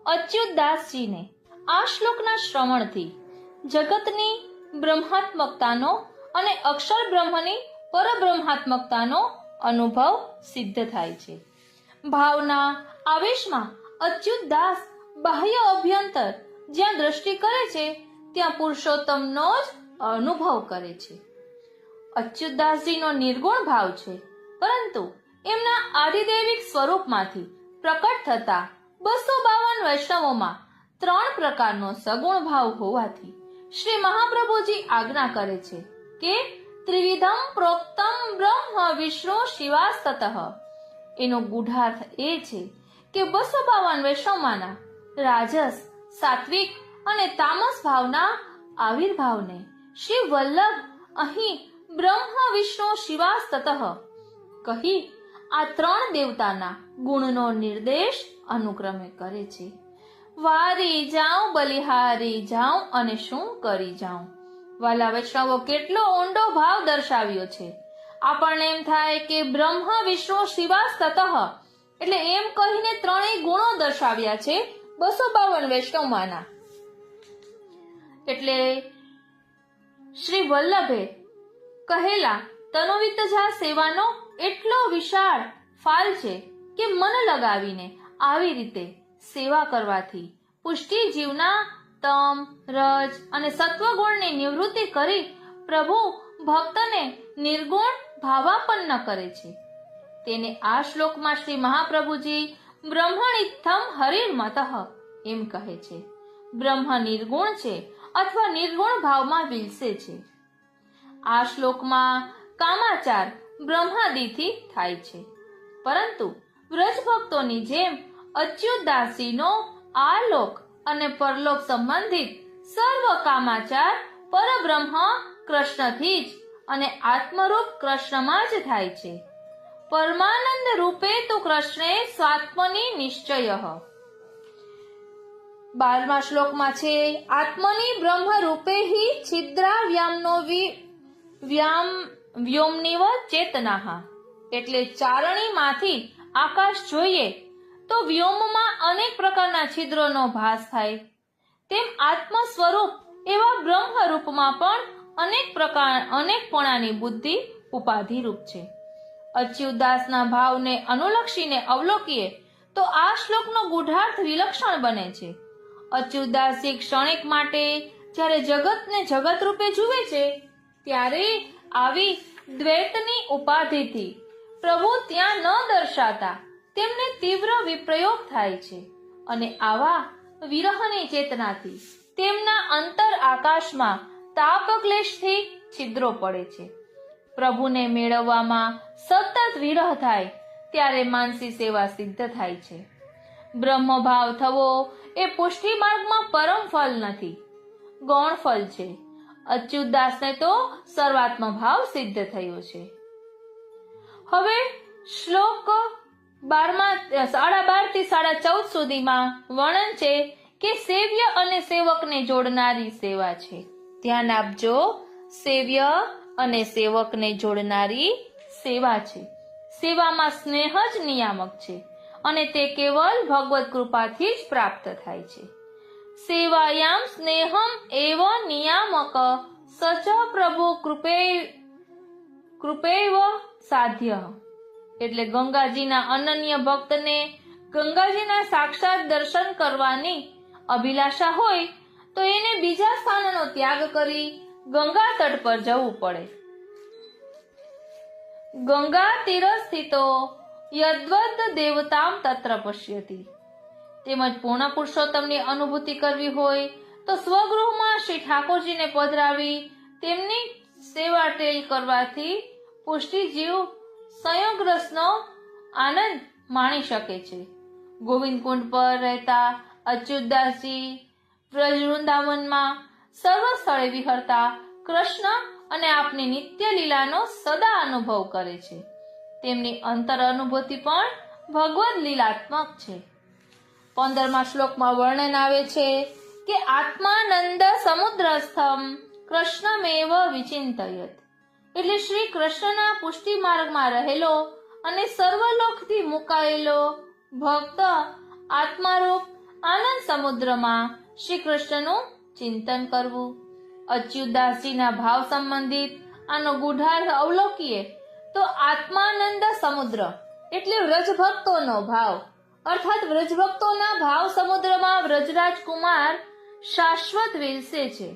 Speaker 1: અચ્યુતદાસજીને આ શ્લોકના શ્રવણથી જગતની બ્રહ્માત્મકતાનો અને અક્ષર બ્રહ્મની પરબ્રહ્માત્મકતાનો અનુભવ સિદ્ધ થાય છે. ભાવના આવેશમાં અચ્યુતદાસ બાહ્ય અભ્યંતર જ્યાં દ્રષ્ટિ કરે છે ત્યાં પુરુષોત્તમનો જ અનુભવ કરે છે. અચ્યુતદાસજીનો નિર્ગુણ ભાવ છે, પરંતુ એમના આધિદૈવિક સ્વરૂપમાંથી પ્રકટ થતા 252 વૈષ્ણવોમાં 3 પ્રકારનો સગુણ ભાવ હોવાથી શ્રી મહાપ્રભુજી આજ્ઞા કરે છે કે ત્રિવિધમ પ્રોક્તમ બ્રહ્મ વિષ્ણુ શિવાસ્તતઃ. એનો ગૂઢાર્થ એ છે કે 252 વૈષ્ણવમાંના રાજસ, સાત્વિક અને તામસ ભાવના આવિર્ભાવને શ્રી વલ્લભ અહીં બ્રહ્મ વિષ્ણુ શિવાસ્તતઃ કહી આ 3 દેવતાના ગુણનો નિર્દેશ અનુક્રમે કરે છે. વારી જાઉં બલિહારી જાઉં અને શું કરી જાઉં. વાલા વૈષ્ણવો, કેટલો ઊંડો ભાવ દર્શાવ્યો છે. આપણને એમ થાય કે બ્રહ્મ વિષ્ણુ શિવાસ્તતઃ એટલે એમ કહીને 3 ગુણો દર્શાવ્યા છે 252 વૈષ્ણવમાંના. એટલે શ્રી વલ્લભે કહેલા તનોવિતજા સેવાનો એટલો વિશાળ ફાલ છે કે મન લગાવીને આવી રીતે સેવા કરવાથી પુષ્ટિ જીવના તમ, રજ અને સત્વગુણની નિવૃત્તિ કરી પ્રભુ ભક્તને નિર્ગુણ ભાવાપન્ન કરે છે. તેને આ શ્લોકમાં શ્રી મહાપ્રભુજી બ્રહ્મણિત્થમ હરિર્મતઃ એમ કહે છે. બ્રહ્મ નિર્ગુણ છે અથવા નિર્ગુણ ભાવમાં વિલસે છે. આ શ્લોકમાં કામાચાર બ્રહ્માદિથી થાય છે, પરંતુ વ્રજ ભક્તોની જેમ અચ્યુતદાસજીનો આ લોક અને પરલોક સંબંધિત સર્વ કામાચાર પરબ્રહ્મ કૃષ્ણથી જ અને આત્મરૂપ કૃષ્ણમાં જ થાય છે. પરમાનંદ રૂપે તો કૃષ્ણે સ્વાત્મની નિશ્ચય. 12મા શ્લોકમાં છે આત્મની બ્રહ્મ રૂપે હિ છિદ્રાવ્યામનો વ્યોમનિવ ચેતનાહ. એટલે ચારણીમાંથી આકાશ જોઈએ તો વ્યોમમાં અનેક પ્રકારના છિદ્રોનો ભાસ થાય, તેમ આત્મ સ્વરૂપ એવા બ્રહ્મ રૂપમાં પણ અનેકપણાની બુદ્ધિ ઉપાધિરૂપ છે. અચ્યુતદાસના ભાવને અનુલક્ષીને અવલોકીએ તો આ શ્લોકનો ગૂઢાર્થ વિલક્ષણ બને છે. અચ્યુતદાસજી ક્ષણિક માટે જ્યારે જગતને જગત રૂપે જુએ છે ત્યારે આવી દ્વૈતની ઉપાધિથી પ્રભુ ત્યાં ન દર્શાતા તેમને તીવ્ર વિપ્રયોગ થાય છે અને આવા વિરહની ચેતનાથી તેમના અંતર આકાશમાં તાપક્લેશથી છિદ્રો પડે છે. પ્રભુને મેળવવામાં સતત વિરહ થાય ત્યારે માનસી સેવા સિદ્ધ થાય છે. બ્રહ્મભાવ થવો એ પુષ્ટિ માર્ગમાં પરમ ફલ નથી, ગૌણ ફલ છે. અચ્યુતદાસને તો સર્વાત્મ ભાવ સિદ્ધ થયો છે. હવે શ્લોક 12 થી 14 સુધીમાં વર્ણન છે કે સેવ્ય અને સેવકને જોડનારી સેવા છે. ધ્યાન આપજો, સેવ્ય અને સેવકને જોડનારી સેવા છે. સેવામાં સ્નેહ જ નિયામક છે અને તે કેવલ ભગવત કૃપાથી જ પ્રાપ્ત થાય છે. સેવાયામ સ્નેહમ એવ નિયામક સચ પ્રભુ કૃપૈવ સાધ્ય. એટલે ગંગાજીના અનન્ય ભક્તને ગંગાજીના સાક્ષાત દર્શન કરવાની અભિલાષા હોય તો એને બીજા સ્થાનનો ત્યાગ કરી ગંગા તટ પર જવું પડે. ગંગા તીર સ્થિતો યદ્વદ દેવતામ તત્ર પશ્યતિ. તેમજ પૂર્ણ પુરુષોત્તમની અનુભૂતિ કરવી હોય તો સ્વગૃહમાં શ્રી ઠાકોરજીને પધરાવી તેમની સેવા ટેલ કરવાથી પુષ્ટિજીવ સંયોગરસનો આનંદ માણી શકે છે. ગોવિંદ કુંડ પર રહેતા અચ્યુતદાસજી વ્રજ વૃંદાવનમાં સર્વ સ્થળે વિહરતા કૃષ્ણ અને આપની નિત્ય લીલાનો સદા અનુભવ કરે છે. તેમની અંતર અનુભૂતિ પણ ભગવદ લીલાત્મક છે. 15મા શ્લોકમાં વર્ણન આવે છે કે આત્માનંદ સમુદ્રસ્થમ કૃષ્ણમેવ વિચિંતયત. એટલે શ્રી કૃષ્ણના પુષ્ટિ માર્ગમાં રહેલો અને સર્વલોકથી મુકાયેલો ભક્ત આત્મારૂપ આનંદ સમુદ્રમાં શ્રી કૃષ્ણનું ચિંતન કરવું. અચ્યુતદાસજીના ભાવ સંબંધિત આનો ગુઢાર્થ અવલોકીએ તો આત્માનંદ સમુદ્ર એટલે વ્રજભક્તોનો ભાવ, અર્થાત વ્રજભક્તોના ભાવ સમુદ્રમાં વ્રજરાજ કુમાર શાશ્વત વિલસે છે.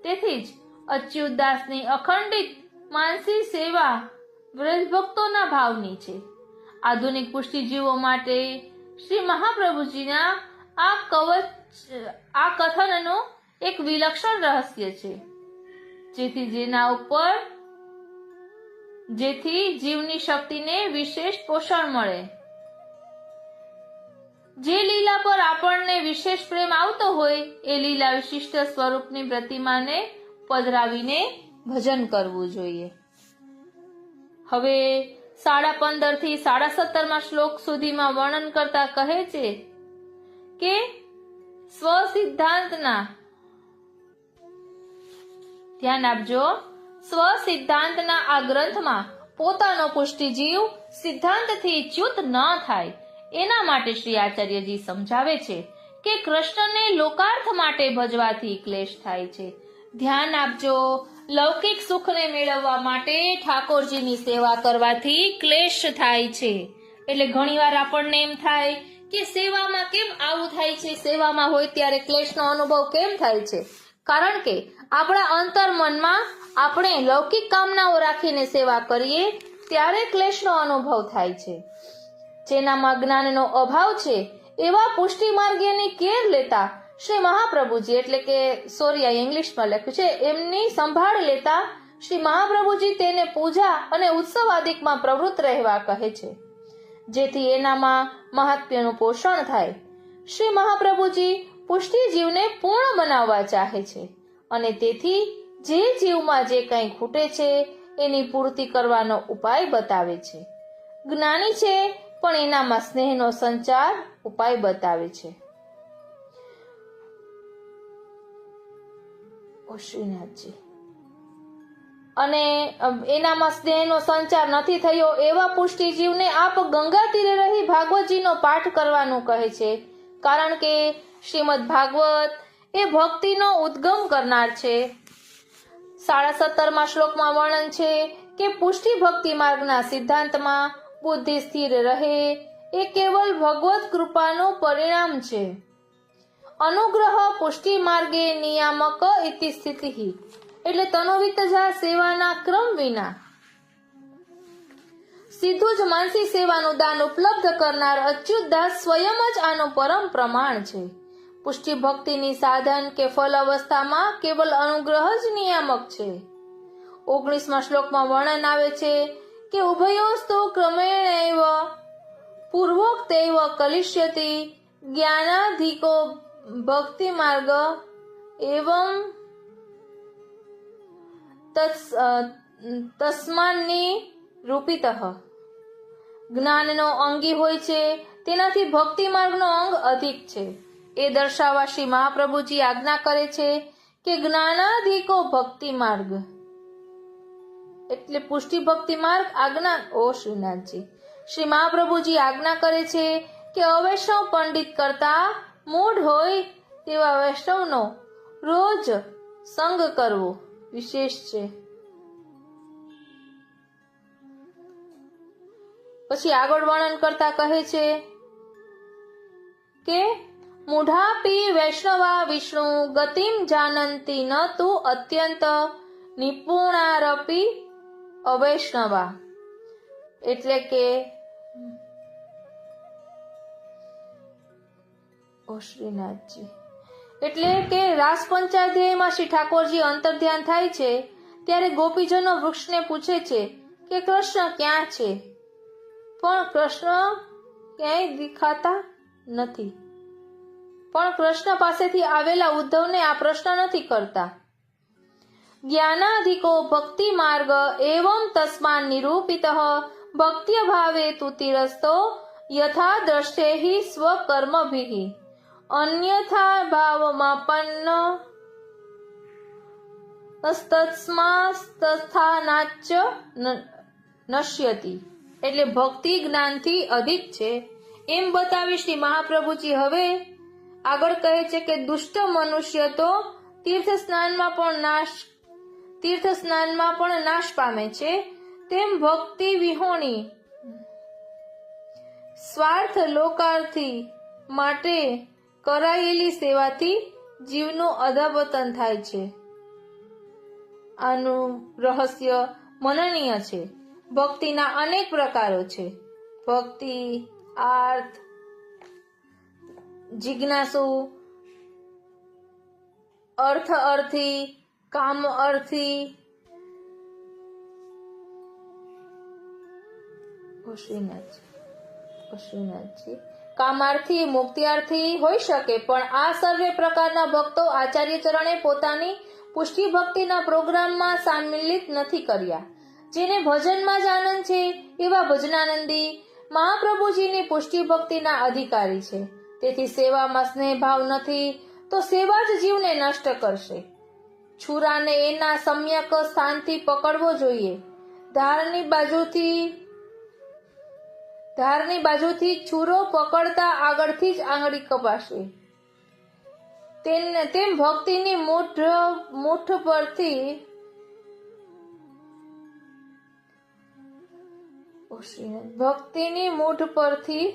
Speaker 1: તેથી જ અચ્યુતદાસની અખંડિત માનસી સેવા વ્રજભક્તોના ભાવની છે. આધુનિક પુષ્ટિજીવો માટે શ્રી મહાપ્રભુજીના આ કથનનું એક વિલક્ષણ રહસ્ય છે, જેથી જીવની શક્તિને વિશેષ પોષણ મળે. જે લીલા પર આપણને વિશેષ પ્રેમ આવતો હોય એ લીલા વિશિષ્ટ સ્વરૂપની પ્રતિમાને પધરાવીને ભજન કરવું જોઈએ. હવે 15.5 થી 17મા શ્લોક સુધીમાં વર્ણન કરતા કહે છે કે સ્વસિદ્ધાંતના ધ્યાન આપજો. સ્વસિદ્ધાંતના આ ગ્રંથમાં પોતાનો પુષ્ટિજીવ સિદ્ધાંતથી ચ્યુત ન થાય એના માટે શ્રી આચાર્યજી સમજાવે છે કે કૃષ્ણને લોકાર્થ માટે ભજવાથી ક્લેશ થાય છે. ધ્યાન આપજો, લૌકિક સુખને મેળવવા માટે ઠાકોરજીની સેવા કરવાથી ક્લેશ થાય છે. એટલે ઘણીવાર આપણને એમ થાય કે સેવામાં કેમ આવું થાય છે, સેવામાં હોય ત્યારે ક્લેશનો અનુભવ કેમ થાય છે? કારણ કે આપણા અંતર મનમાં આપણે લૌકિક કામનાઓ રાખીને સેવા કરીએ ત્યારે ક્લેશનો અનુભવ થાય છે. જેનામાં જ્ઞાનનો અભાવ છે એવા પુષ્ટિ માર્ગીયની કેર લેતા શ્રી મહાપ્રભુજી, એટલે કે ઇંગ્લિશમાં લખ્યું છે, એમની સંભાળ લેતા શ્રી મહાપ્રભુજી તેને પૂજા અને ઉત્સવ આદિકમાં પ્રવૃત્ત રહેવા કહે છે, જેથી એનામાં મહાત્મ્યનું પોષણ થાય. શ્રી મહાપ્રભુજી પુષ્ટિજીવને પૂર્ણ બનાવવા ચાહે છે અને તેથી જે જીવમાં જે કંઈ ખૂટે છે એની પૂર્તિ કરવાનો ઉપાય બતાવે છે. જ્ઞાની છે પણ એનામાં સ્નેહનો સંચાર ઉપાય બતાવે છે. શ્રીનાથજી અને એનામાં સ્નેહનો સંચાર નથી થયો એવા પુષ્ટિજીવને આપ ગંગા તીરે રહી ભાગવતજીનો પાઠ કરવાનું કહે છે. કારણ કે શ્રીમદ ભાગવત એ ભક્તિનો ઉદ્ગમ કરનાર છે. 17મા શ્લોકમાં વર્ણન છે કે પુષ્ટિ ભક્તિ માર્ગના સિદ્ધાંતમાં બુદ્ધિ સ્થિર રહે એ કેવલ ભગવત કૃપાનું પરિણામ છે. અનુગ્રહ પુષ્ટિ માર્ગે નિયામક ઇતિ સ્થિતિ. એટલે તનોવિતજા સેવાના ક્રમ વિના સીધું જ માનસી સેવાનું દાન ઉપલબ્ધ કરનાર અચ્યુતદાસ સ્વયં જ આનું પરમ પ્રમાણ છે. પુષ્ટિ ભક્તિની સાધન કે ફલ અવસ્થામાં કેવલ અનુગ્રહ જ નિયામક છે. 19મા શ્લોકમાં વર્ણન આવે છે કે ઉભયોસ્તુ ક્રમેણૈવ પૂર્વોક્તૈવ કલિષ્યતિ જ્ઞાનાધિકો ભક્તિ માર્ગ એવં તસ્માન્ની રૂપિતઃ. જ્ઞાનનો અંગી હોય છે તેનાથી ભક્તિ માર્ગનો અંગ અધિક છે. એ દર્શાવવા શ્રી મહાપ્રભુજી આજ્ઞા કરે છે કે જ્ઞાનાધિકો ભક્તિ માર્ગ એટલે પુષ્ટિ ભક્તિ માર્ગ આજ્ઞા. શ્રીનાથજી શ્રી મહાપ્રભુજી આજ્ઞા કરે છે કે અવૈષ્ણવ પંડિત કરતા મૂઢ હોય તેવા વૈષ્ણવનો રોજ સંગ કરવો વિશેષ છે. પછી આગળ વર્ણન કરતા કહે છે કે મૂઢાપી વૈષ્ણવા વિષ્ણુ ગતિમ જાનંતી ન તુ અત્યંત નિપુણારપી અવૈષ્ણવા. એટલે કે શ્રીનાથજી એટલે કે રાસ પંચાધ્યાયમાં શ્રી ઠાકોરજી અંતર્ધ્યાન થાય છે ત્યારે ગોપીજનો વૃક્ષને પૂછે છે કે કૃષ્ણ ક્યાં છે, પણ કૃષ્ણ ક્યાંય દેખાતા નથી. પણ કૃષ્ણ પાસેથી આવેલા ઉદ્ધવને આ પ્રશ્ન નથી કરતા. જ્ઞાનાધિકો ભક્તિ માર્ગ એવં તસ્માન નિરૂપિતઃ ભક્ત્ય ભાવે તુતિરસ્તો યથા દ્રષ્ટેહિ સ્વકર્મભિઃ અન્યથા ભાવમાપન્ન તસ્માત્સ્થાનાચ્ચ નશ્યતિ. એટલે ભક્તિ જ્ઞાનથી અધિક છે એમ બતાવી શ્રી મહાપ્રભુજી હવે આગળ કહે છે કે દુષ્ટ મનુષ્ય તો તીર્થ સ્નાનમાં પણ નાશ પામે છે, તેમ ભક્તિ વિહોણી સ્વાર્થ લોકાર્થી માટે કરાયેલી સેવાથી જીવનું અધપતન થાય છે. આનું રહસ્ય મનનીય છે. ભક્તિના અનેક પ્રકારો છે. ભક્તિ, આર્થ, જિજ્ઞાસુ, અર્થ અર્થી, કામ અર્થી, કામાર્થી, મુક્તિયાર્થી હોઈ શકે, પણ આ સર્વે પ્રકારના ભક્તો આચાર્ય ચરણે પોતાની પુષ્ટિ ભક્તિના પ્રોગ્રામમાં સામેલિત નથી કર્યા. જેને ભજનમાં જ આનંદ છે એવા ભજનાનંદી મહાપ્રભુજીની પુષ્ટિ ભક્તિના અધિકારી છે. તેથી સેવામાં સ્નેહ ભાવ નથી તો સેવા જ જીવને નષ્ટ કરશે. છુરાને એના સમ્યક સ્થાનથી પકડવો જોઈએ. ધારની બાજુથી છુરો પકડતા આગળથી જ આંગળી કપાશે. તેમ ભક્તિની મૂઠ પરથી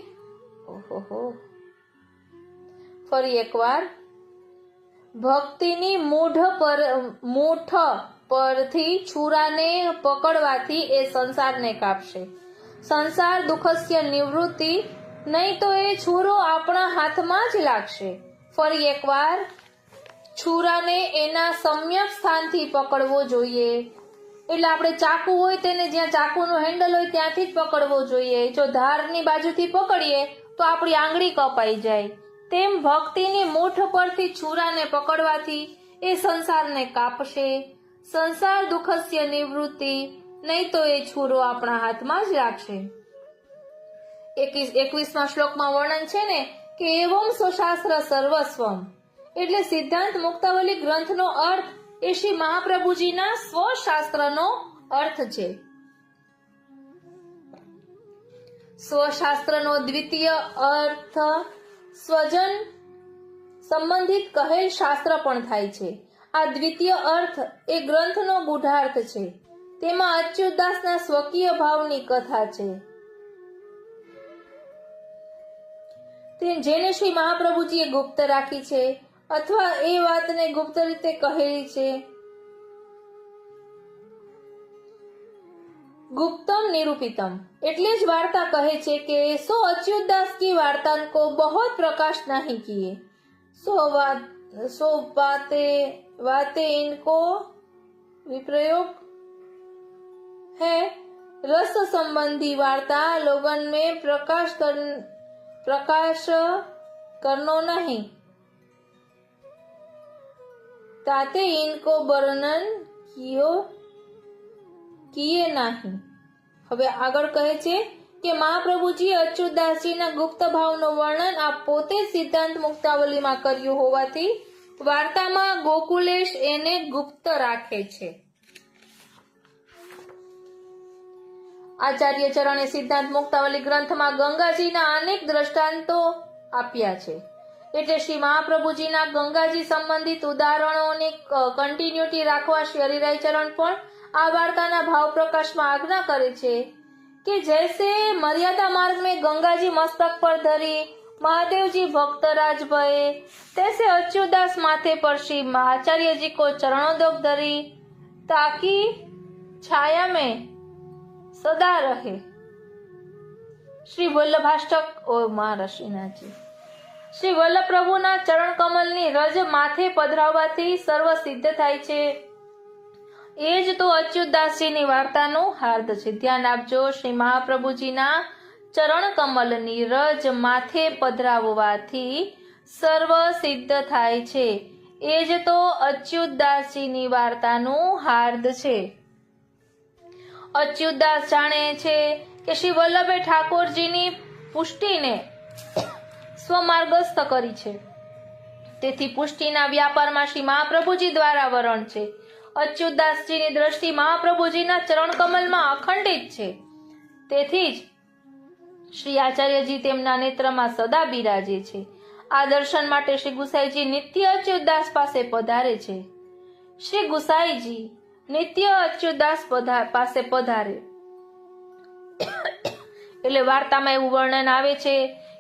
Speaker 1: ફરી એકવાર ભક્તિની મૂઠ પરથી છુરાને પકડવાથી એ સંસારને કાપશે. સંસાર દુઃખસ્ય નિવૃત્તિ, નહીં તો એ છુરો આપણા હાથમાં જ લાગશે. ફરી એકવાર છુરાને એના સમ્યક સ્થાનથી પકડવો જોઈએ. એટલે આપણે ચાકુ હોય તેને જ્યાં ચાકુનું હેન્ડલ હોય ત્યાંથી જ પકડવો જોઈએ. જો ધારની બાજુથી પકડીએ તો આપણી આંગળી કપાઈ જાય. તેમ ભક્તિની મૂઠ પરથી છુરાને પકડવાથી એ સંસારને કાપશે. સંસાર દુઃખસ્ય નિવૃત્તિ, નહીં તો એ છુરો આપણા હાથમાં જ લાગશે. 21મા શ્લોકમાં વર્ણન છે ને કે એવમ સ્વશાસ્ત્ર સર્વસ્વમ. એટલે સિદ્ધાંત મુક્તાવલી ગ્રંથનો અર્થ એ શ્રી મહાપ્રભુજીના સ્વશાસ્ત્રનો અર્થ છે. સ્વશાસ્ત્રનો દ્વિતીય અર્થ સ્વજન સંબંધિત કહેલ શાસ્ત્ર પણ થાય છે. આ દ્વિતીય અર્થ એ ગ્રંથનો ગૂઢાર્થ છે. તેમાં અચ્યુતદાસના સ્વકીય ભાવની કથા છે, જેને શ્રી મહાપ્રભુજીએ ગુપ્ત રાખી છે અથવા એ વાતને ગુપ્ત રીતે કહેલી છે. गुप्तम निरूपितम એટલે જ વાર્તા કહે છે કે सो अच्युतदास की वार्ता को बहुत प्रकाश नहीं किए, सो बातें इनको विप्रयोग है. रस संबंधी वार्ता लोगन में प्रकाश करनो नहीं, ताते इनको वर्णन किए नहीं. હવે આગળ કહે છે કે મહાપ્રભુજી અચ્યુતદાસજીના ગુપ્ત ભાવનું વર્ણન આ પોતે સિદ્ધાંત મુક્તાવલીમાં કર્યું હોવાથી વાર્તામાં ગોકુલેશ એને ગુપ્ત રાખે છે. આચાર્ય ચરણે સિદ્ધાંત મુક્તાવલી ગ્રંથમાં ગંગાજીના અનેક દ્રષ્ટાંતો આપ્યા છે. એટલે શ્રી મહાપ્રભુજીના ગંગાજી સંબંધિત ઉદાહરણોની કન્ટિન્યુટી રાખવા શ્રી હરિરાય ચરણ પણ આ વાર્તાના ભાવ પ્રકાશમાં આજ્ઞા કરે છે કે જૈસે મર્યાદા માર્ગ में गंगाजी मस्तक पर धरी महादेव जी भक्तराज भये, तैसे अच्युतदास माथे पर श्री आचार्य जी को चरणोदक धरी ताकि छाया में सदा रहे. श्री वल्लभाष्टक ओ મહારાષ્ટ્રીનાજી શ્રી વલ્લભ પ્રભુના ચરણ કમલની રજ માથે પધરાવવાથી સર્વ સિદ્ધ થાય છે. એ જ તો અચ્યુતદાસજીની વાર્તાનું હાર્દ છે. ધ્યાન આપજો, શ્રી મહાપ્રભુજીના ચરણ કમલની રજ માથે પધરાવવાથી સર્વ સિદ્ધ થાય છે. એ જ તો અચ્યુતદાસજીની વાર્તાનું હાર્દ છે. અચ્યુતદાસ જાણે છે કે શ્રી વલ્લભે ઠાકોરજીની પુષ્ટિને સ્વમાર્ગસ્થ કરી છે, તેથી પુષ્ટિના વ્યાપારમાં શ્રી મહાપ્રભુજી દ્વારા વરણ છે. અચ્યુતદાસજીની દ્રષ્ટિ મહાપ્રભુજીના ચરણ કમલમાં અખંડિત છે, તેથી જ શ્રી આચાર્યજી તેમના નેત્રમાં સદા બિરાજે છે. આ દર્શન માટે શ્રી ગુસાઈજી નિત્ય અચ્યુતદાસ પાસે પધારે છે. શ્રી ગુસાઈજી નિત્ય અચ્યુતદાસ પાસે પધારે એટલે વાર્તામાં એવું વર્ણન આવે છે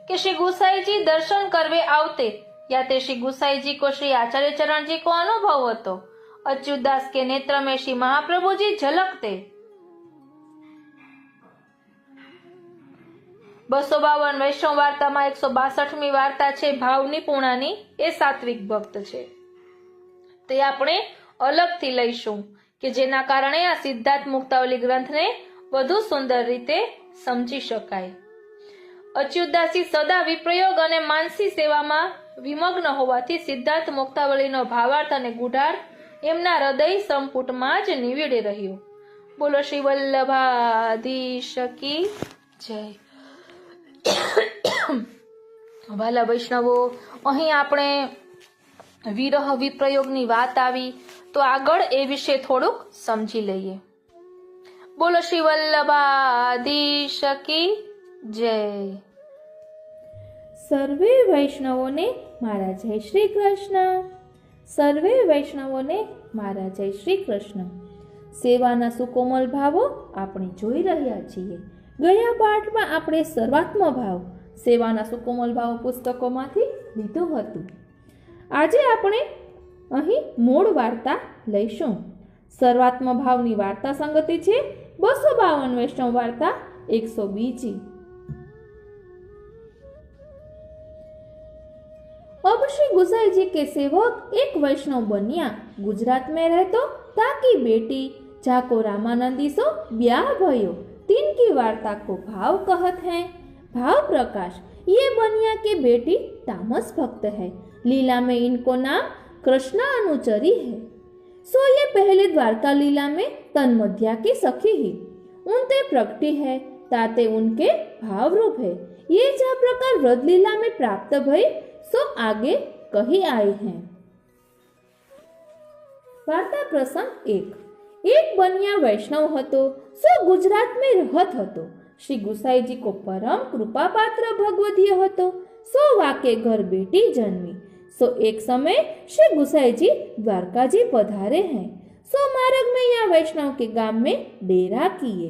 Speaker 1: कि श्री गुसाई जी दर्शन करवे आवते या ते श्री गुसाई जी को श्री आचार्य चरण जी को अनुभव होतो. अच्युतदास के नेत्र में श्री महाप्रभु जी झलकते. 252 વૈષ્ણવ વાર્તામાં 162મી વાર્તા છે ભાવની પૂર્ણાની, એ સાત્વિક ભક્ત છે. તે આપણે અલગથી લઈશું કે જેના કારણે આ સિદ્ધાર્થ મુક્તાવલી ગ્રંથને વધુ સુંદર રીતે સમજી શકાય. અચ્યુતદાસજી સદા વિપ્રયોગ અને માનસી સેવામાં વિમગ્ન હોવાથી સિદ્ધાર્થ મુક્તાવલીનો ભાવાર્થ અને ગુઢાર્થ એમના હૃદય સંપુટમાં જ નિવેડે રહ્યો. બોલો શ્રી વલ્લભાધીશ કી જય. વાલા વૈષ્ણવો, અહીં આપણે વિરહ વિપ્રયોગની વાત આવી તો આગળ એ વિશે થોડુંક સમજી લઈએ. બોલો શ્રી વલ્લભાધીશ કી જય.
Speaker 2: સર્વે વૈષ્ણવોને મારા જય શ્રી કૃષ્ણ. સર્વે વૈષ્ણવોને મારા જય શ્રી કૃષ્ણ. સેવાના સુકોમલ ભાવો આપણે જોઈ રહ્યા છીએ. ગયા પાઠમાં આપણે સર્વાત્મ ભાવ સેવાના સુકોમલ ભાવ પુસ્તકોમાંથી લીધું હતું. આજે આપણે અહીં મૂળ વાર્તા લઈશું. સર્વાત્મ ભાવની વાર્તા સંગતિ છે 252 વૈષ્ણવ વાર્તા 102. अब श्री गुसाई जी के सेवक एक वैष्णव बनिया गुजरात में रहतो ताकि बेटी जाको रामानंदी सो ब्याह भयो. तिनकी वार्ता को भाव कहत हैं. भाव प्रकाश. ये बनिया के बेटी तामस भक्त है. लीला में इनको नाम कृष्ण अनुचरी है. सो ये पहले द्वारका लीला में तन्मध्या की सखी ही उनते प्रगटी है, ताते उनके भाव रूप है. ये जा प्रकार व्रत लीला में प्राप्त भई सो आगे कही आए हैं. वार्ता प्रसंग 1. एक बनिया वैष्णव हतो, सो गुजरात में रहत हतो. श्री गुसाई जी को परम कृपा पात्र भगवदीय हतो. सो वाके घर बेटी जन्मी. सो एक समय श्री गुसाई जी द्वारका जी पधारे हैं. सो मार्ग में यह वैष्णव के गांव में डेरा किए.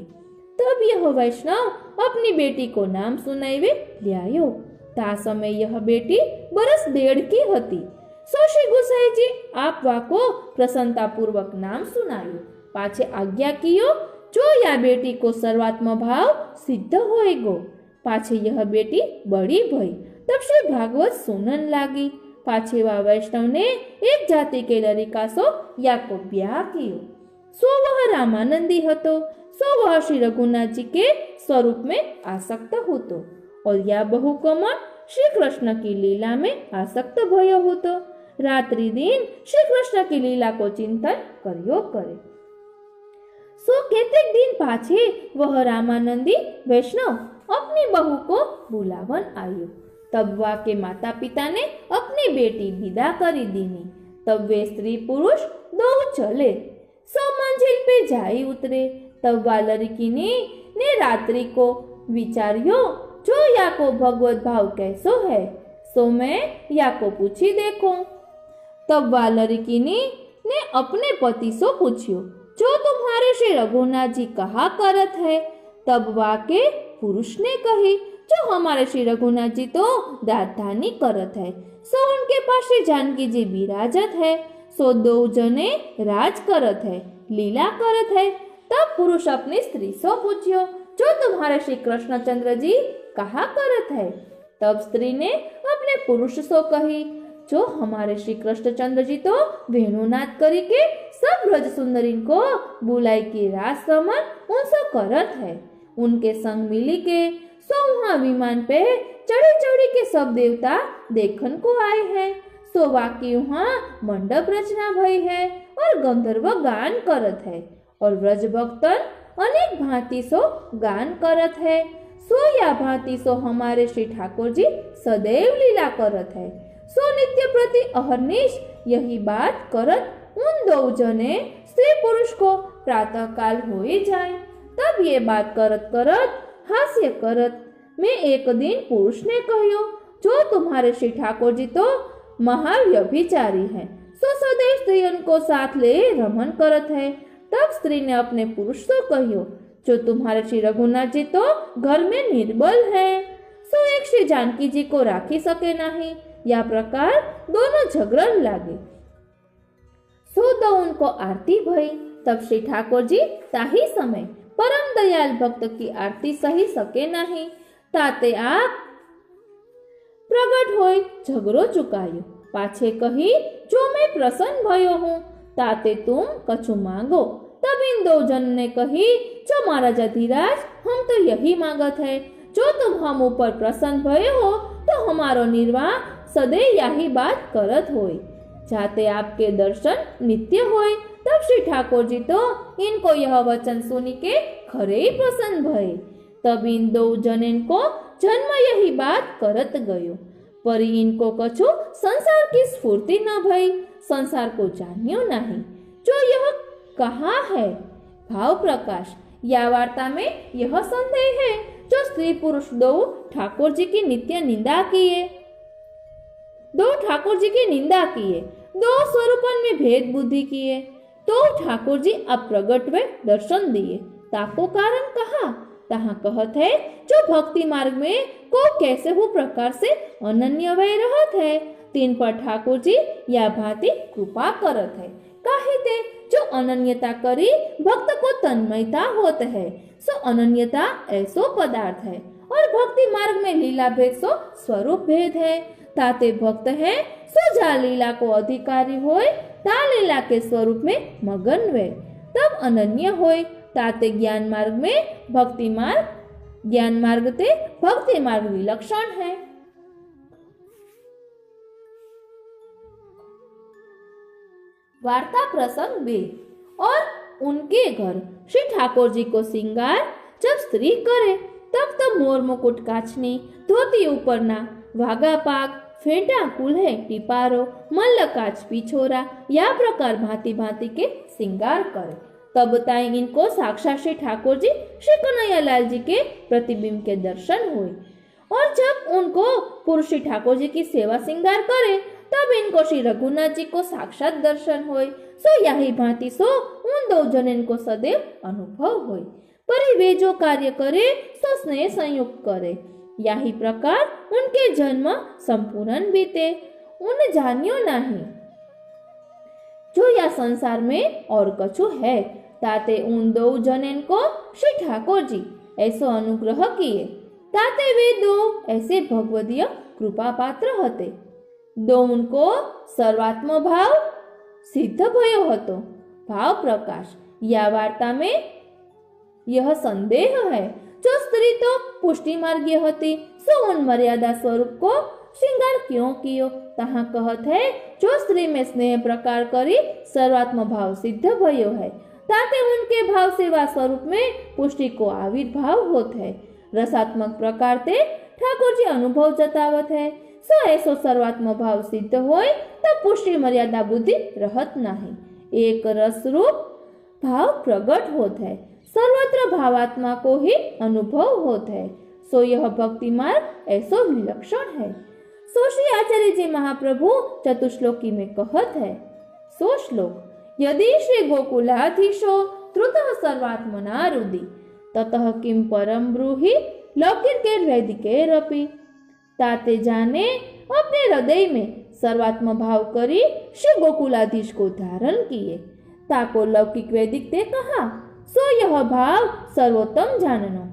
Speaker 2: तब यह वैष्णव अपनी बेटी को नाम सुनावे ल्यायो. ता समय यह बेटी बरस 1.5 की हती. सो श्री गुसाई जी आप वाको प्रसन्नता पूर्वक नाम सुनायो. पाछे आज्ञा कियो जो या बेटी को सर्वात्म भाव सिद्ध होएगो. पाछे यह बेटी बड़ी भई. तब श्री भागवत सुनन लागी. पाछे वा वैष्णव ने एक जाति के लड़का सो या को ब्याह कियो. सो वह रामानंदी हतो. सो वह श्री रघुनाथ जी के स्वरूप में आसक्त होतो और या बहु कमल श्री कृष्ण की लीला में आसक्त भयो होतो. रात्रि दिन श्री कृष्ण की लीला को चिंतन करियो करे. सो केतेक दिन पाछे वह रामानंदी वैष्णव अपनी बहू को बुलावन आयो. तब वा के माता पिता ने अपनी बेटी विदा करी दीनी. तब वे स्त्री पुरुष दो चले. सो मंजिल पे जाई उतरे. तब वा लड़की ने ने रात्रि को विचार्यो जो या को भगवत भाव कैसो है, सो मैं या को पूछी देखो। तब वह लड़की ने अपने पति से पूछ्यो जो तुम्हारे श्री रघुनाथ जी कहा करत है। तब वह के पुरुष ने कही जो हमारे श्री रघुनाथ जी तो दातानी करत है, सो उनके पास श्री जानकी जी विराजत है, सो दो जने राज करत है, लीला करत है। तब पुरुष अपनी स्त्री से पूछ्यो जो तुम्हारे श्री कृष्णचंद्र जी कहा करत है। तब स्त्री ने अपने पुरुष से कही जो हमारे श्री कृष्णचंद्र जी तो वेणुनाथ करी के सब ब्रज सुंदरी को बुलाई की रास रमन उनसे करत है। उनके संग मिली के सो वहाँ विमान पे चढ़ी चढ़ी के सब देवता देखन को आए हैं। सो वाकी वहाँ मंडप रचना भई है और गंधर्व गान करत है और ब्रज भक्तन अनेक भांति सो गान करत है। सो या भांति सो हमारे श्री ठाकुर जी सदैव लीला करत है। सो नित्य प्रति अहर्निश यही बात करत उन दो जने स्त्री पुरुष को प्रातः काल हो ही जाए। तब ये बात करत करत हास्य करत में एक दिन पुरुष ने कहियो जो तुम्हारे श्री ठाकुर जी तो महाव्यभिचारी है, सो सदैव स्त्रियों को साथ ले रमन करत है। तब स्त्री ने अपने पुरुष से कहियो जो तुम्हारे श्री रघुनाथ जी तो घर में निर्बल है, सो एक श्री जानकी जी को राखी सके नहीं। या प्रकार दोनों झगड़न लागे। सो दो उनको आरती भई। तब श्री ठाकुर जी ताही समय परम दयाल भक्त की आरती सही सके नहीं, ताते आप प्रगट होय झगड़ो चुकायो। पाछे कही जो मैं प्रसन्न भयो हूँ, ताते तुम कछु मांगो। तब इन दो जन ने कही जो महाराजा धीराज हम तो यही मांगत है, जो तुम हम ऊपर प्रसन्न भये हो तो हमारो निर्वाह सदैव यही बात करत होय। जाते आपके दर्शन नित्य होय। तब श्री ठाकुर जी तो इनको यह वचन सुनी के खरे ही प्रसन्न भये। तब इन दो जन को जन्म यही बात करत गयो, पर इनको कछु संसार की स्फूर्ति न भई, संसार को जानियो नहीं जो यह कहा है। भाव प्रकाश या वार्ता में यह संदेह है जो स्त्री पुरुष दो ठाकुर जी की नित्य निंदा किए, दो ठाकुर जी की निंदा किए, दो स्वरूपन में भेद बुद्धि किए, तो ठाकुर जी अब प्रगट वे दर्शन दिए। ताको कारण कहा तहाँ कहत है जो भक्ति मार्ग में को कैसे हो प्रकार से अनन्य वै रहत है, तीन पर ठाकुर जी या भांति कृपा करत है। काहे ते जो अनन्यता करी भक्त को तन्मयता होत है, सो अनन्यता ऐसो पदार्थ है और भक्ति मार्ग में लीला भेद सो स्वरूप भेद है। ताते भक्त है सो जा लीला को अधिकारी होय, ता लीला के स्वरूप में मगन वे, तब अनन्य होय। ताते ज्ञान मार्ग में भक्ति मार्ग, ज्ञान मार्ग ते भक्ति मार्ग विलक्षण है। वार्ता प्रसंग 2 और उनके घर श्री ठाकुर जी को श्रृंगार जब स्त्री करे तब तो मोर मुकुट काचनी धोती ऊपरना वागा पाक फेंटा कुल्हे टिपारो मल्ल काच पिछोरा या प्रकार भांति भांति के श्रृंगार करे। तब ताई इनको साक्षात श्री ठाकुर जी श्री कन्हैयालाल जी के प्रतिबिंब के दर्शन हुए। और जब उनको पुरुष श्री ठाकुर जी की सेवा श्रृंगार करे तब इनको श्री रघुनाथ जी को साक्षात दर्शन होय। सो यही भांति सो उन दो जनन को सदैव अनुभव होय। पर वे जो कार्य करे सो स्नेह संयुक्त करे, यही प्रकार उनके जन्म संपूर्ण बीते। उन जानियो नहीं जो या संसार में और कछु है, ताते उन दो जनन को श्री ठाकुर जी ऐसो अनुग्रह किए, ताते वे दो ऐसे भगवदीय कृपा पात्र हते। दो उनको सर्वात्म भाव सिद्ध भयो हतो। भाव प्रकाश या वार्ता में यह संदेह है जो स्त्री तो पुष्टि मार्गीय हती, सो उन मर्यादा स्वरूप को श्रृंगार क्यों कियो, तहाँ कहत है जो स्त्री में स्नेह प्रकार करी सर्वात्म भाव सिद्ध भयो है, ताते उनके भाव सेवा स्वरूप में पुष्टि को आविर्भाव होत है। रसात्मक प्रकार ते ठाकुर जी अनुभव जतावत है, सो ऐसो सर्वात्म भाव सिद्ध होय तब पुष्टि मर्यादा बुद्धि रहत नहीं, एक रस रूप भाव प्रगट होत है। सर्वत्र भावात्मा को ही अनुभव होत है, सो यह भक्ति मार्ग ऐसो विलक्षण है। सो श्री आचार्य जी महाप्रभु चतुश्लोकी में कहत है। सो श्लोक यदि श्री गोकुलाधीशो त्रुतः सर्वात्मना रुदि ततः किम परम ब्रूहि लौकिकेर वैदिकेरपि। ताते जाने अपने हृदय में सर्वात्म भाव करी श्री गोकुलाधीश को धारण किए, ताको लौकिक वैदिक ते कहा, सो यह भाव सर्वोत्तम जाननो।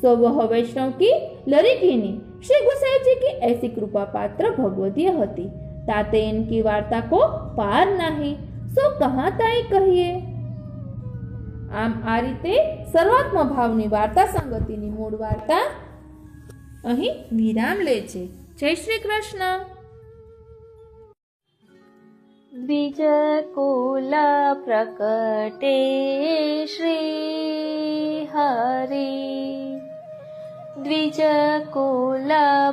Speaker 2: सो वह वैष्णव की लड़कीनी श्री गुसाई जी की ऐसी कृपा पात्र भगवतीय हती, ताते इनकी वार्ता को पार नहीं, सो कहाँ ताई कहिए। आम आ रीते सर्वात्म भावनी वार्ता संगतिनी मूળ વાર્તા અહીં વિરામ લે છે। જય શ્રી કૃષ્ણ।
Speaker 1: द्विजकुल प्रकटे श्री हरि, द्विजकुल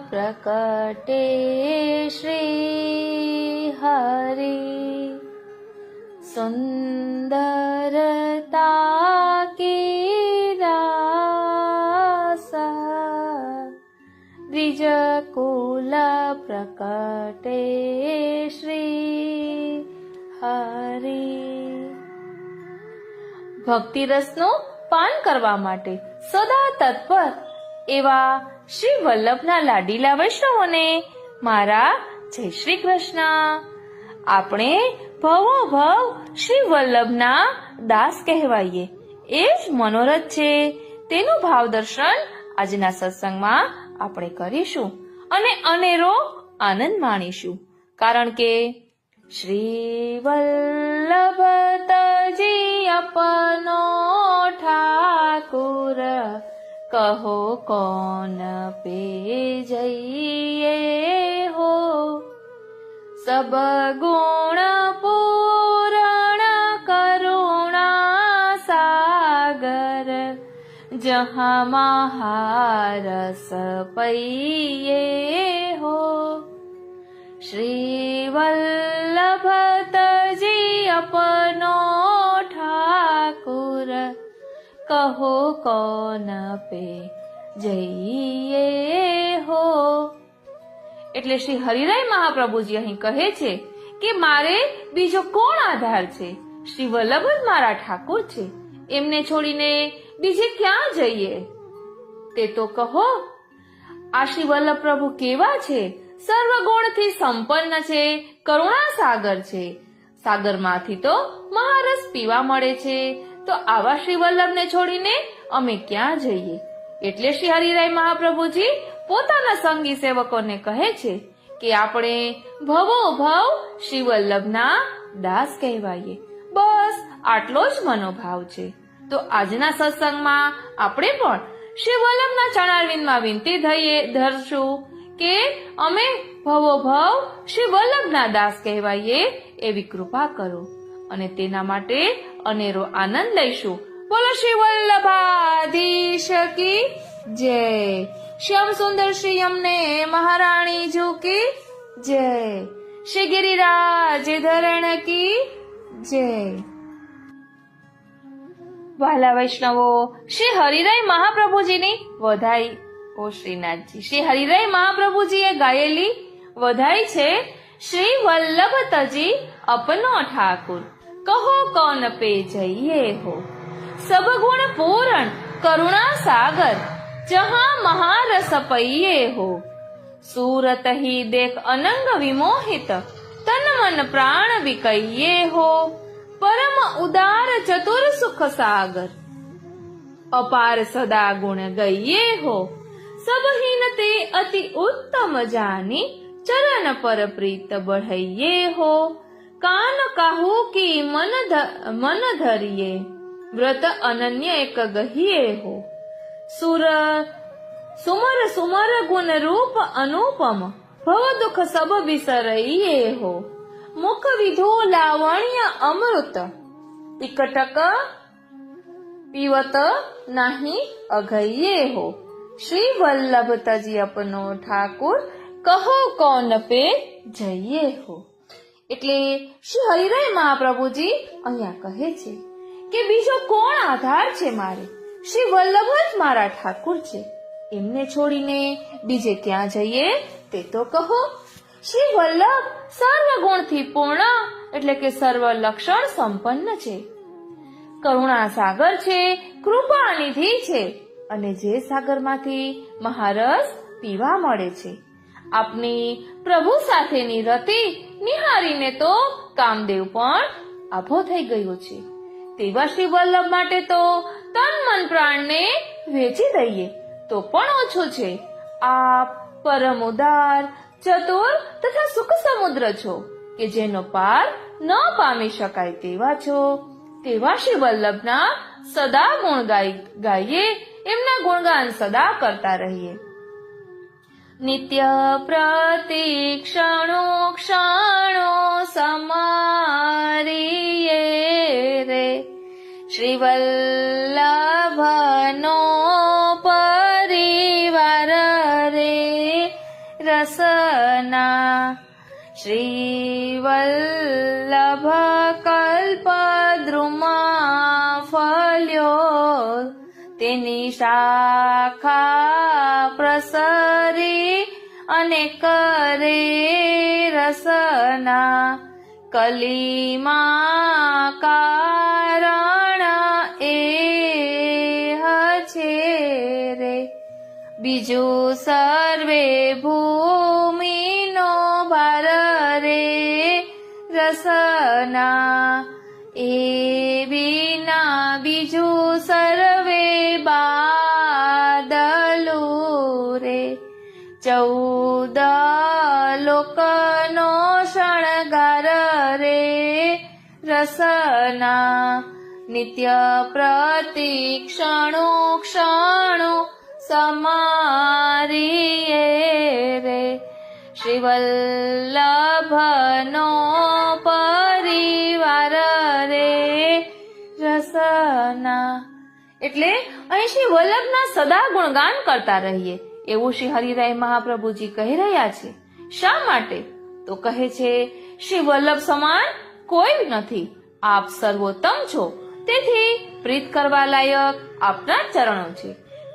Speaker 1: प्रकटे श्री हरि, सुंदरता की रासा, द्विजकुल प्रकटे श्री हरि। ભક્તિ રસનો પાન કરવા માટે સદા તત્પર એવા શ્રી વલ્લભના લાડીલા વૈષ્ણવોને મારા જય શ્રી કૃષ્ણ। આપણે ભવોભવ શ્રી વલ્લભના દાસ કહેવાઈએ એ જ મનોરથ છે, તેનું ભાવ દર્શન આજના સત્સંગમાં આપણે કરીશું અને અનેરો આનંદ માણીશું, કારણ કે श्री वल्लभ तजी अपनो ठाकुर, कहो कौन पे जइए हो। सब गुण पूर्ण करुणा सागर, जहाँ महारस पइए हो। श्री वल्लभ तजी अपनो ठाकुर, कहो कौन पे जइए हो। એટલે શ્રી હરિરાય મહાપ્રભુજી અહીં કહે છે કે મારે બીજો કોણ આધાર છે, શ્રી વલ્લભ જ મારા ઠાકુર છે, એમને છોડીને બીજે ક્યાં જઈએ। તે તો કહો, આ શ્રી વલ્લભ પ્રભુ કેવા છે, સર્વગુણથી સંપન્ન છે, કરુણા સાગર છે, સાગરમાંથી તો મહારસ પીવા મળે છે, તો આવા શ્રી વલ્લભને છોડીને અમે ક્યાં જઈએ। એટલે શ્રી હરિરાય મહાપ્રભુજી પોતાના સંગી સેવકોને કહે છે કે આપણે ભવોભવ શ્રી વલ્લભના દાસ કહેવાઈએ, બસ આટલો જ મનોભાવ છે। તો આજના સત્સંગમાં આપણે પણ શ્રી વલ્લભના ચરણારવિંદમાં વિનંતી ધરશું કે અમે ભવોભવ શ્રી વલ્લભના દાસ કહેવાઈએ એવી કૃપા કરો, અને તેના માટે અનેરો આનંદ લઈશું। બોલો શ્રી વલ્લભાધીશ की जय। श्याम सुंदर श्री यमुने महारानी जी की जय। श्री गिरिराज धरण की जय। वाला वैष्णवो, श्री हरिराय महाप्रभुजीनी वधाई। ओ श्रीनाथजी, श्री हरिराय महाप्रभुजीए गायेली वधाई छे, श्री वल्लभ तजी अपनो ठाकुर, कहो कौन पे जइए हो। सब गुण पूर्ण करुणा सागर, जहाँ महारस पइए हो। सूरत ही देख अनंग विमोहित, तन मन प्राण विकइए हो। परम उदार चतुर सुख सागर, अपार सदा गुण गइए हो। सब हीन ते अति उत्तम जानी, चरण पर प्रीत बढ़इए हो। कान काहू की मन धरिए, व्रत अनन्य एक गहिए हो। सुमर सुमर गुण रूप अनुपम, भव दुख सब बिसरइए हो। मुख विधो लावण्य अमृत, इकटक पीवत नहीं अघइए हो। श्री वल्लभ तजी अपनो ठाकुर, कहो कौन पे जइए हो। એટલે શ્રી હરિરાય મહાપ્રભુજી અહીંયા કહે છે કે બીજો કોણ આધાર છે મારે? શ્રી વલ્લભ જ મારા ઠાકુર છે. એમને છોડીને બીજે ક્યાં જઈએ તે તો કહો. શ્રી વલ્લભ સર્વ ગુણથી પૂર્ણ એટલે કે સર્વ લક્ષણ સંપન્ન છે. કરુણા સાગર છે, કૃપા નિધિ છે, અને જે સાગરમાંથી મહારસ પીવા મળે છે. આપની પ્રભુ સાથેની રતિ નિહારીને તો કામદેવ પણ આભો થઈ ગયો છે. તેવા શ્રી વલ્લભ માટે તો તન મન પ્રાણને વેચી દઈએ તો પણ ઓછું છે. આપ પરમ ઉદાર, ચતુર તથા સુખ સમુદ્ર છો કે જેનો પાર ન પામી શકાય તેવા છો. તેવા શ્રી વલ્લભના સદા ગુણ ગાઈએ, એમના ગુણગાન સદા કરતા રહીએ. નિત્ય પ્રતિક્ષણો ક્ષણો સમારીએ રે શ્રી વલ્લભનો પરિવાર રે રસના. શ્રી વલ્લભ કલ્પદ્રુમા ફલ્યો તેની શાખા પ્રસરી અને કરે રસના. કલીમાં કારણ એ છે રે બીજું સર્વે ભૂમિનો ભાર રે રસના. એ વિના બીજું સર્વે બાદલું રે. 14 લોકનો શણગાર રે રસના. નિત્ય પ્રતિક્ષણો ક્ષણો સમારીએ રે શ્રી વલ્લભનો પરિવાર રે રસના. એટલે અહીં શ્રી વલ્લભના સદા ગુણગાન કરતા રહીએ એવું શ્રી હરિરાય મહાપ્રભુજી કહી રહ્યા છે. શા માટે? તો કહે છે શ્રી વલ્લભ સમાન કોઈ નથી. આપ સર્વોત્તમ છો, તેથી પ્રીત કરવા લાયક આપના ચરણો છે.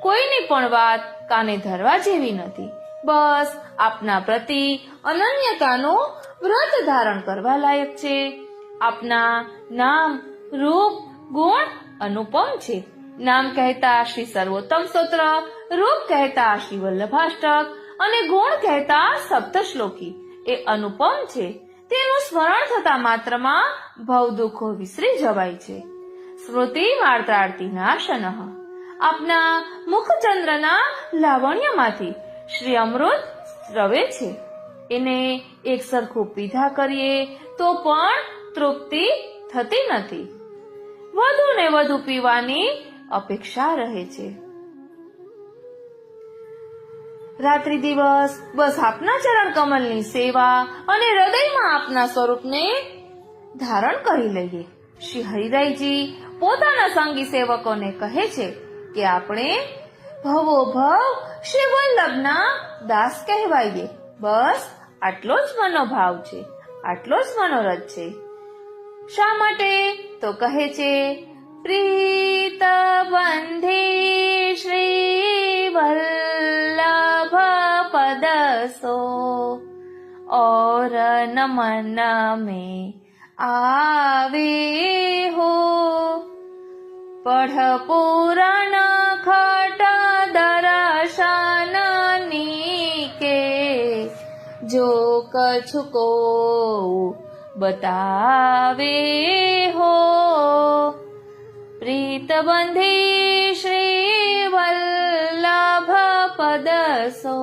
Speaker 1: કોઈની પણ વાત કાને ધરવા જેવી નથી. બસ આપના પ્રતિ અનન્યતાનો વ્રત ધારણ કરવા લાયક છે. આપના નામ, રૂપ, ગુણ અનુપમ છે. નામ કહેતા શ્રી સર્વોત્તમ સ્તોત્ર, રૂપ કહેતા શ્રી વલ્લભાષ્ટક અને ગુણ કહેતા સપ્તશ્લોકી એ અનુપમ છે. તેનું સ્મરણ થતા માત્રમાં ભવ દુઃખો વિસરી જવાય છે. સ્મૃતિ માર્તાર્થી નાશનઃ. આપના મુખચંદ્રના લાવણ્યમાંથી શ્રી અમૃત સ્રવે છે. એને એક સરખું પીધા કરીએ તો પણ તૃપ્તિ થતી નથી. વધુ ને વધુ પીવાની અપેક્ષા રહે છે. રાત્રિ દિવસ બસ આપના ચરણ કમલની સેવા અને હૃદયમાં આપના સ્વરૂપને ધારણ કરી લઈએ. શ્રી હરિરાયજી પોતાના સંગી સેવકોને કહે છે કે આપણે ભવો ભવ શ્રી વલ્લભના દાસ કહેવાઈએ. બસ આટલો જ મનોભાવ છે, આટલો જ મનોરથ છે. શા માટે? તો કહે છે પ્રીત બંધી શ્રી વલ્લભ પદસો और नमन में आवे हो पढ़ पुराण खट दर्शननी के जो कछु को बतावे हो प्रीत बंधी श्री वल्लभ पदसो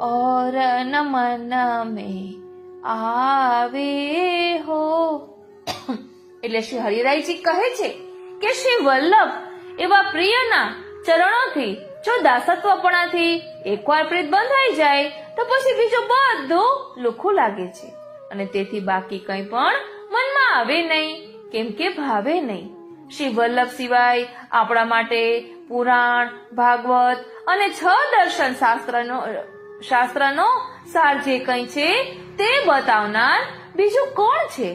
Speaker 1: और नमन में आवे हो. એટલે શ્રી હરિરાયજી કહે છે કે શ્રી વલ્લભ એવા પ્રિયના ચરણોથી જો દાસત્વપણાથી એકવાર પ્રીત બંધાઈ જાય તો પછી બીજું બધું લુખું લાગે છે અને તેથી બાકી કંઈ પણ મનમાં આવે નહીં, કેમ કે ભાવે નહીં. શ્રી વલ્લભ સિવાય આપણા માટે પુરાણ, ભાગવત અને 6 દર્શન શાસ્ત્રનો સાર જે કંઈ છે તે બતાવનાર બીજું કોણ છે?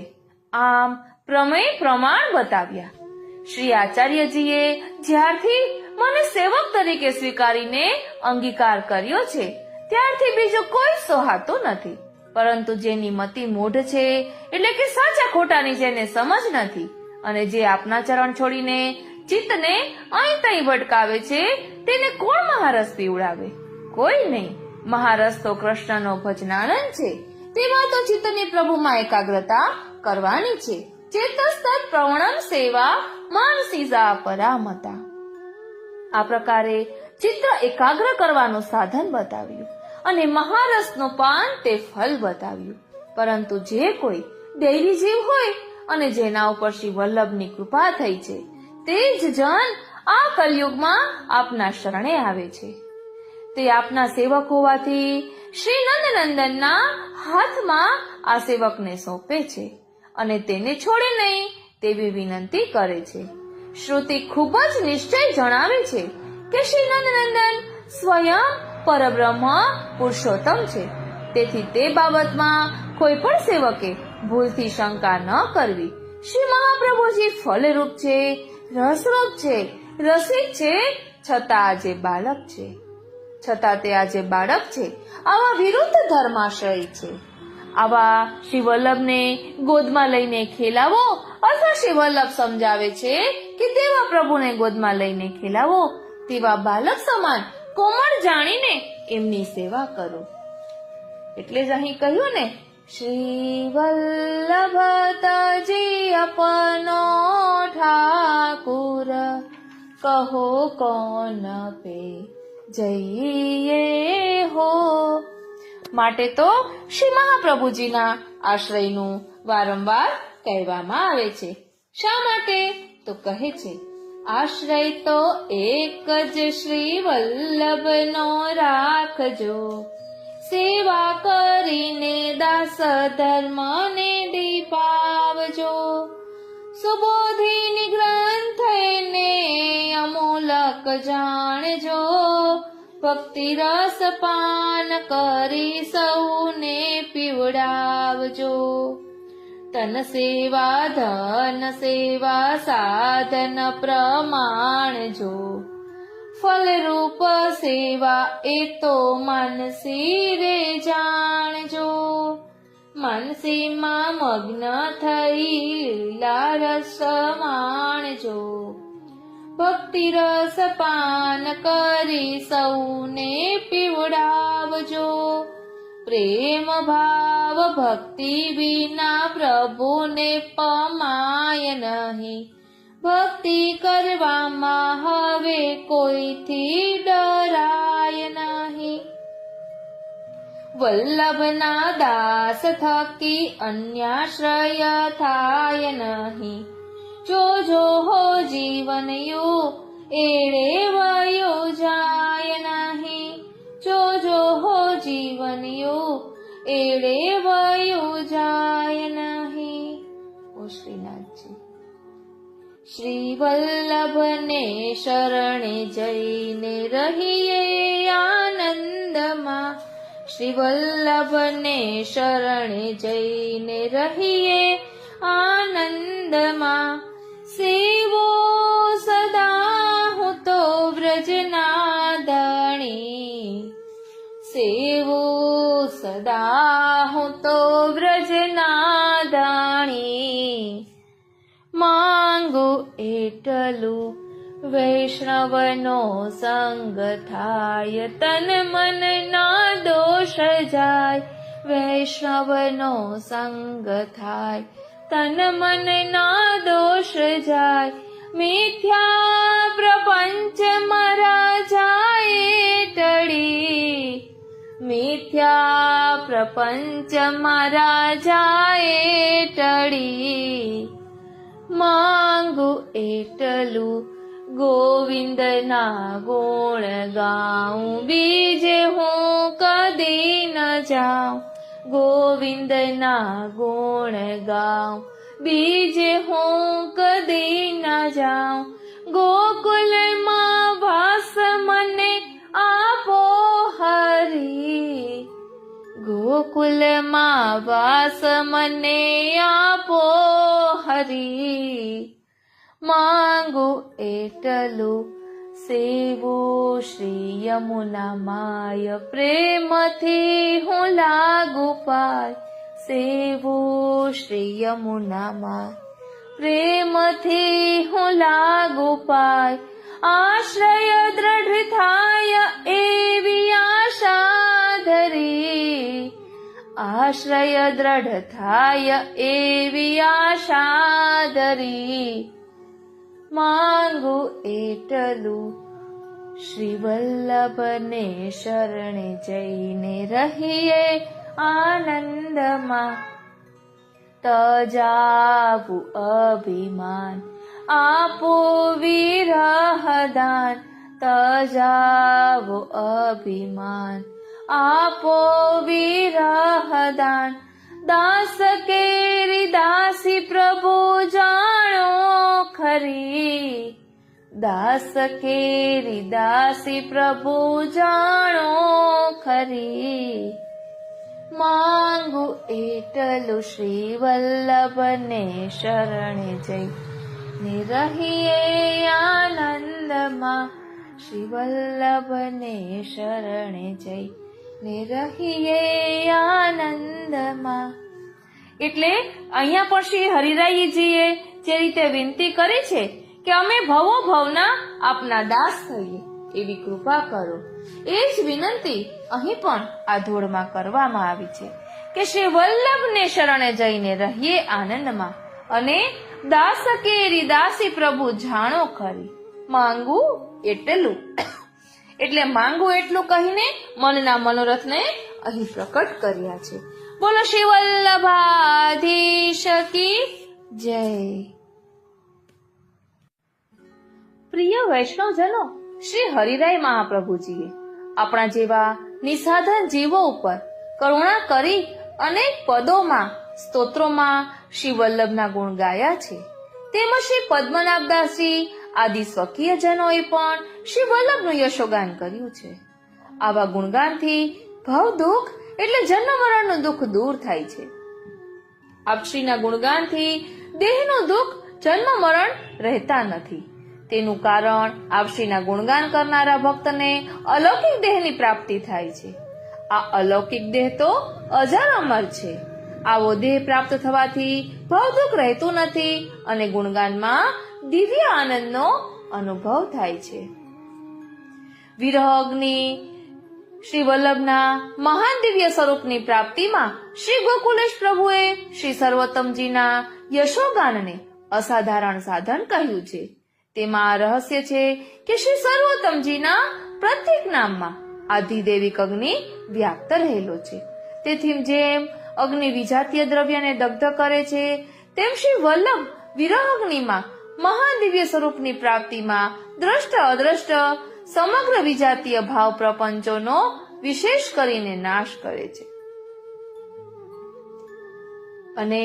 Speaker 1: આમ પ્રમેય પ્રમાણ બતાવ્યા. શ્રી આચાર્યજીએ જ્યારથી મને સેવક તરીકે સ્વીકારીને અંગીકાર કર્યો છે ત્યારથી બીજો કોઈ સોહાતો નથી. પરંતુ જેની મતિ મૂઢ છે, એટલે કે સાચા ખોટાની જેને સમજ નથી અને જે આપના ચરણ છોડીને ચિત્તને અહીં તહીં ભટકાવે છે, તેને કોણ મહારસ પીવડાવે? કોઈ નહીં. મહારસ તો કૃષ્ણનો ભજનાનંદ છે. તેમાં તો ચિત્તની પ્રભુમાં એકાગ્રતા કરવાની છે. ચેતસ્તત પ્રવણમ સેવા માનસીજા પરામતા. આ પ્રકારે ચિત્ત એકાગ્ર કરવાનું સાધન બતાવ્યું અને મહારસનું પાન તે ફલ બતાવ્યું. પરંતુ જે કોઈ દૈવી જીવ હોય અને જેના ઉપર શ્રી વલ્લભની કૃપા થઈ છે, તે જ જન આ કલયુગમાં આપના શરણે આવે છે. તે આપના સેવક હોવાથી શ્રી નંદનંદનના હાથમાં આ સેવકને સોંપે છે અને તેને છોડે નહીં તેવી વિનંતી કરે છે. શ્રુતિ ખૂબ જ નિશ્ચય જણાવે છે કે શ્રી નંદનંદન સ્વયં પરબ્રહ્મ પુરુષોત્તમ છે. તેથી તે બાબતમાં કોઈ પણ સેવકે ભૂલથી શંકા ન કરવી. શ્રી મહાપ્રભુજી ફલરૂપ છે, રસરૂપ છે, રસિક છે, છતાં આજે બાળક છે. છતાં તે આજે બાળક છે. આવા વિરુદ્ધ ધર્માશ્રય છે. આવા શ્રી વલ્લભને ગોદમાં લઈને ખેલાવો અથવા શ્રી વલ્લભ સમજાવે છે કે તેવા પ્રભુને ગોદમાં લઈને ખેલાવો, તેવા બાલક સમાન કોમળ જાણીને એમની સેવા કરો. એટલે જ અહીં કહ્યું ને, શ્રી વલ્લભ તજી અપનો ઠાકુર, કહો કોન પે જઈએ હો. માટે તો શ્રી મહાપ્રભુજીના આશ્રયનું વારંવાર કહેવામાં આવે છે. શા માટે? તો કહે છે, આશ્રય તો એક જ શ્રી વલ્લભનો રાખજો, સેવા કરીને દાસ ધર્મને દીપાવજો. સુબોધિની ગ્રંથને અમૂલક જાણજો, ભક્તિ રસ પાન કરી સૌને પીવડાવજો. તન સેવા ધન સેવા સાધન પ્રમાણજો, ફલરૂપ સેવા એ તો માનસી રે જાણજો. માનસીમાં મગ્ન થઈ લીલા રસ માણજો, ભક્તિ રસ પાન કરી સૌને પીવડાવજો. પ્રેમ ભાવ ભક્તિ વિના પ્રભુને પમાય નહીં, ભક્તિ કરવામાં હવે કોઈથી ડરાય નહીં. વલ્લભના દાસ થકી અન્યાશ્રય થાય નહીં, જોજો હો જીવનયો એળે વયો જાય નહીં. જોજો હો જીવનયો એળે વયો જાય નહીં. ઓ શ્રીનાથજી, શ્રી વલ્લભને શરણે જઈને રહીએ આનંદમાં. શ્રી વલ્લભને શરણે જઈને રહીએ આનંદમાં. સેવો સદા હું તો વ્રજના ધણી, સેવો સદા હું તો વ્રજના ધણી. માંગુ એટલું વૈષ્ણવનો સંગ થાય, તન મન ના દોષ જાય. વૈષ્ણવનો સંગ થાય, તન મન ના દોષ જાય. મિથ્યા પ્રપંચ મારા જાય ટળી, મિથ્યા પ્રપંચ મારા જાય ટળી. માંગુ એટલું ગોવિંદના ગુણ ગાઉં, બીજે હું કદી ન જાઉં. ગોવિંદના ગુણ ગાઉં, બીજે હું કદી ન જાઉં. ગોકુલમાં વાસ મને આપો હરી, ગોકુલમાં વાસ મને આપો હરી. માંગુ એટલું સેવું શ્રી યમુના માય પ્રેમથી હું લાગુ પાય સેવું શ્રી યમુના માય પ્રેમથી હું લાગુ પાય આશ્રય દ્રઢ થાય એવી આશા ધરી આશ્રય દ્રઢ થાય એવી આશા ધરી માંગુ એટલું શ્રી વલ્લભને શરણે જઈને રહીએ આનંદમાં તજાવું અભિમાન આપો વિરહદાન તજાવો અભિમાન આપો વિરહદાન દાસ કેરી દાસી પ્રભુ જાણો ખરી દાસ કેરી દાસી પ્રભુ જાણો ખરી માંગુ એટલું શ્રી વલ્લભને શરણે જઈ ને રહીએ આનંદમાં શ્રી વલ્લભને શરણે જઈ ને રહીએ આનંદમાં. એટલે અહીંયા પણ શ્રી હરિરાયજીએ જે રીતે વિનંતી કરી છે કે અમે ભવો ભવના આપના દાસ થઈએ એવી કૃપા કરો, એ જ વિનંતી અહીં પણ આ ધોળમાં કરવામાં આવી છે કે શ્રી વલ્લભને શરણે જઈને રહીએ આનંદમાં અને દાસ કેરી દાસી પ્રભુ જાણો ખરી. માંગુ એટલું એટલે માંગુ એટલું કહીને મનના મનોરથને અહીં પ્રકટ કર્યા છે. બોલો શ્રી વલ્લભાધીશ કી જય. પ્રિય વૈષ્ણવજનો, શ્રી હરિરાય મહાપ્રભુજીએ આપણા જેવા નિસાધન જીવો ઉપર કરુણા કરી અનેક પદોમાં સ્તોત્રોમાં શ્રી વલ્લભના ગુણ ગાયા છે. તેમજ શ્રી પદ્મનાભદાસજી આદિ સ્વકીય જનોએ પણ શ્રી વલ્લભનું યશોગાન કર્યું છે. આવા ગુણગાનથી ભવ દુઃખ એટલે જન્મ મરણનું દુઃખ દૂર થાય છે. આપશ્રીના ગુણગાનથી દેહનું દુઃખ જન્મ મરણ રહેતા નથી. તેનું કારણ આપશ્રીના ગુણગાન કરનારા ભક્તને અલૌકિક દેહની પ્રાપ્તિ થાય છે. આ અલૌકિક દેહ તો અજર અમર છે. આવો દેહ પ્રાપ્ત થવાથી ભવ દુઃખ રહેતું નથી અને ગુણગાનમાં દિવ્ય આનંદનો અનુભવ થાય છે. વિરહ અગ્નિ શ્રી વલ્લભના મહાન દિવ્ય સ્વરૂપની પ્રાપ્તિમાં શ્રી ગોકુલેશ પ્રભુએ શ્રી સર્વોત્તમજીના યશોગાનને અસાધારણ સાધન કહ્યું છે. તેમાં આ રહસ્ય છે કે શ્રી સર્વોત્તમજીના પ્રત્યેક નામમાં આધિદૈવિક અગ્નિ વ્યાપ્ત રહેલો છે. તેથી જેમ અગ્નિ વિજાતીય દ્રવ્યને દગ્ધ કરે છે, તેમ શ્રી વલ્લભ વિરહ અગ્નિમાં મહાન દિવ્ય સ્વરૂપની પ્રાપ્તિમાં દ્રષ્ટ અદ્રષ્ટ સમગ્ર વિજાતીય ભાવ પ્રપંચોનો વિશેષ કરીને નાશ કરે છે. અને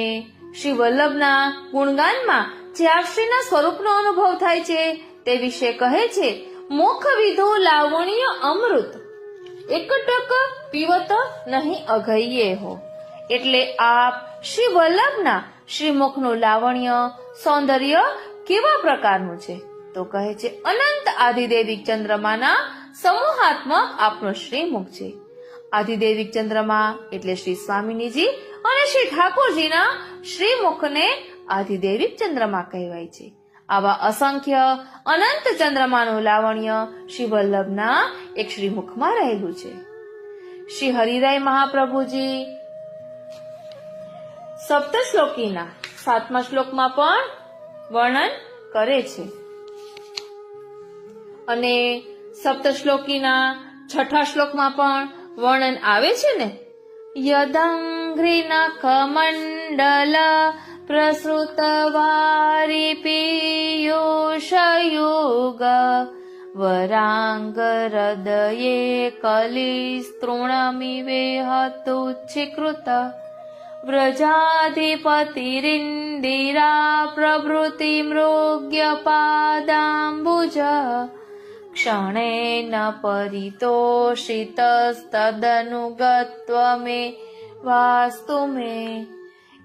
Speaker 1: શ્રી વલ્લભના ગુણગાનમાં જે આપશ્રીના સ્વરૂપનો અનુભવ થાય છે તે વિશે કહે છે, મુખ વિધો લાવણ્ય અમૃત એકટક પીવત નહીં અઘૈયે હો. એટલે આપ શ્રી વલ્લભના શ્રીમુખનું લાવણ્ય સૌંદર્ય કેવા પ્રકારનું છે? તો કહે છે, અનંત આધિદૈવિક ચંદ્રમાના સમૂહાત્મક આપનું શ્રીમુખ છે. આધિદૈવિક ચંદ્રમા એટલે શ્રી સ્વામિનીજી અને શ્રી ઠાકોરજીના શ્રીમુખને આધિદૈવિક ચંદ્રમા કહેવાય છે. આવા અસંખ્ય અનંત ચંદ્રમાનું લાવણ્ય શ્રી વલ્લભના એક શ્રીમુખમાં રહેલું છે. શ્રી હરિરાય મહાપ્રભુજી સપ્તશ્લોકીના 7મા શ્લોકમાં પણ વર્ણન કરે છે અને સપ્તશ્લોકીના 6ઠા શ્લોકમાં પણ વર્ણન આવે છે ને, યદંઘ્રિના કમંડલ પ્રસૃત વારી પીયુષયુગ વરાંગ હૃદયે કલિસ્તૃણમિવે હતુચ્છીકૃત વ્રજાધિપતિરિન્દિરા પ્રભૃતિ મૃગ્ય પાદાંબુજ ક્ષણેન પરિતોષિતસ્તદનુગત્વ મે વાસ્તુ મે.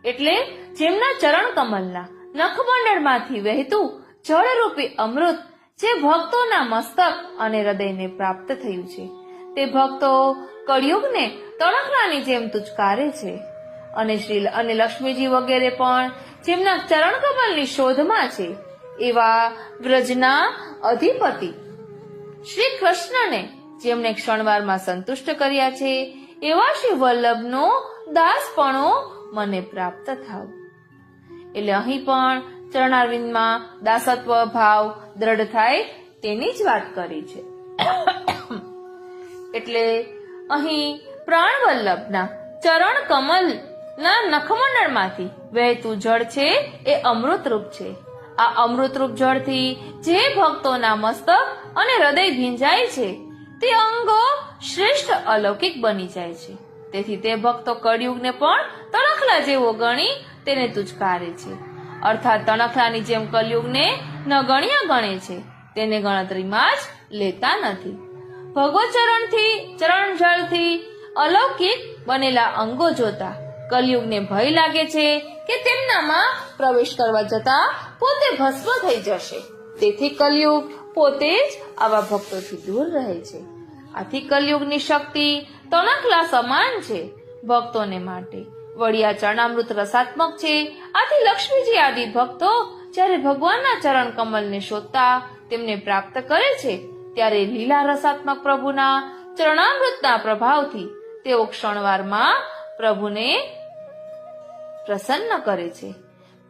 Speaker 1: એટલે જેમના ચરણ કમલના નખમંડળમાંથી વહેતું જળરૂપી અમૃત જે ભક્તોના મસ્તક અને હૃદયને પ્રાપ્ત થયું છે. તે ભક્તો કળિયુગને તણખલાની જેમ તુચકારે છે અને લક્ષ્મીજી વગેરે પણ જેમના ચરણ કમલની શોધમાં છે એવા વ્રજના અધિપતિ શ્રી કૃષ્ણને જેમણે ક્ષણવારમાં સંતુષ્ટ કર્યા છે એવા શ્રી વલ્લભનો દાસપણો મને પ્રાપ્ત થાવ. એટલે અહીં પણ ચરણારવિંદમાં દાસત્વ ભાવ દ્રઢ થાય તેની જ વાત કરી છે. એટલે અહીં પ્રાણવલ્લભના ચરણ કમલના નખમંડળમાંથી વહેતું જળ છે એ અમૃતરૂપ છે. આ અમૃતરૂપ જળથી જે ભક્તોના મસ્તક અને હૃદય ભીંજાય છે તે અંગો શ્રેષ્ઠ અલૌકિક બની જાય છે. તેથી તે ભક્તો કળિયુગને પણ તણખલા જેવો ગણી તેને તુચકારે છે. અર્થાત તણખલાની જેમ કળિયુગને ન ગણ્યા ગણે છે, તેને ગણતરીમાં જ લેતા નથી. ભગવત ચરણ જળથી અલૌકિક બનેલા અંગો જોતા કળિયુગને ભય લાગે છે કે તેમનામાં પ્રવેશ કરવા જતા પોતે ભસ્મ થઈ જશે. તેથી કળિયુગ પોતે જ આવા ભક્તોથી દૂર રહે છે. આથી કળિયુગની શક્તિ તણખલા સમાન છે ભક્તોને માટે. વળી આ ચરણામૃત રસાત્મક છે. આથી લક્ષ્મીજી આદિ ભક્તો જ્યારે ભગવાનના ચરણ કમલને શોધતા તેમને પ્રાપ્ત કરે છે ત્યારે લીલા રસાત્મક પ્રભુના ચરણામૃતના પ્રભાવથી તેઓ ક્ષણવારમાં પ્રભુને પ્રસન્ન કરે છે.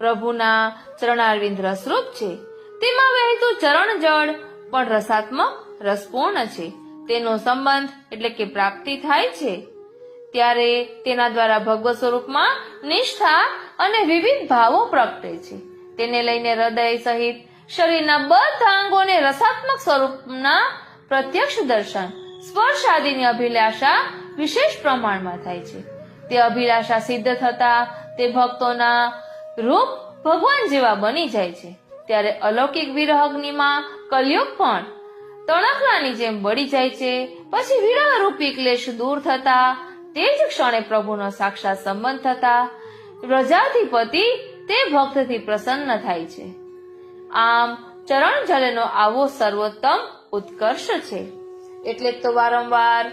Speaker 1: પ્રભુના ચરણારવિંદ રસરૂપ છે. તેમાં વહેતું ચરણ જળ પણ રસાત્મક રસપૂર્ણ છે. તેનો સંબંધ એટલે કે પ્રાપ્તિ થાય છે ત્યારે તેના દ્વારા ભગવત સ્વરૂપમાં નિષ્ઠા અને વિવિધ ભાવો પ્રગટે છે. તેને લઈને હૃદય સહિત શરીરના બધા અંગોને રસાત્મક સ્વરૂપના પ્રત્યક્ષ દર્શન, સ્પર્શ આદિની અભિલાષા વિશેષ પ્રમાણમાં થાય છે. તે અભિલાષા સિદ્ધ થતા તે ભક્તોના રૂપ ભગવાન જેવા બની જાય છે. ત્યારે અલૌકિક વિરહગ્નિમાં કલયુગ પણ તણખલાની જેમ બળી જાય છે. પછી વિરહ રૂપી ક્લેશ દૂર થતા તે જ ક્ષણે પ્રભુનો સાક્ષાત સંબંધ થતા વ્રજાધિપતિ તે ભક્તથી પ્રસન્ન થાય છે. આમ ચરણ જલનો આવો સર્વોત્તમ ઉત્કર્ષ છે. એટલે તો વારંવાર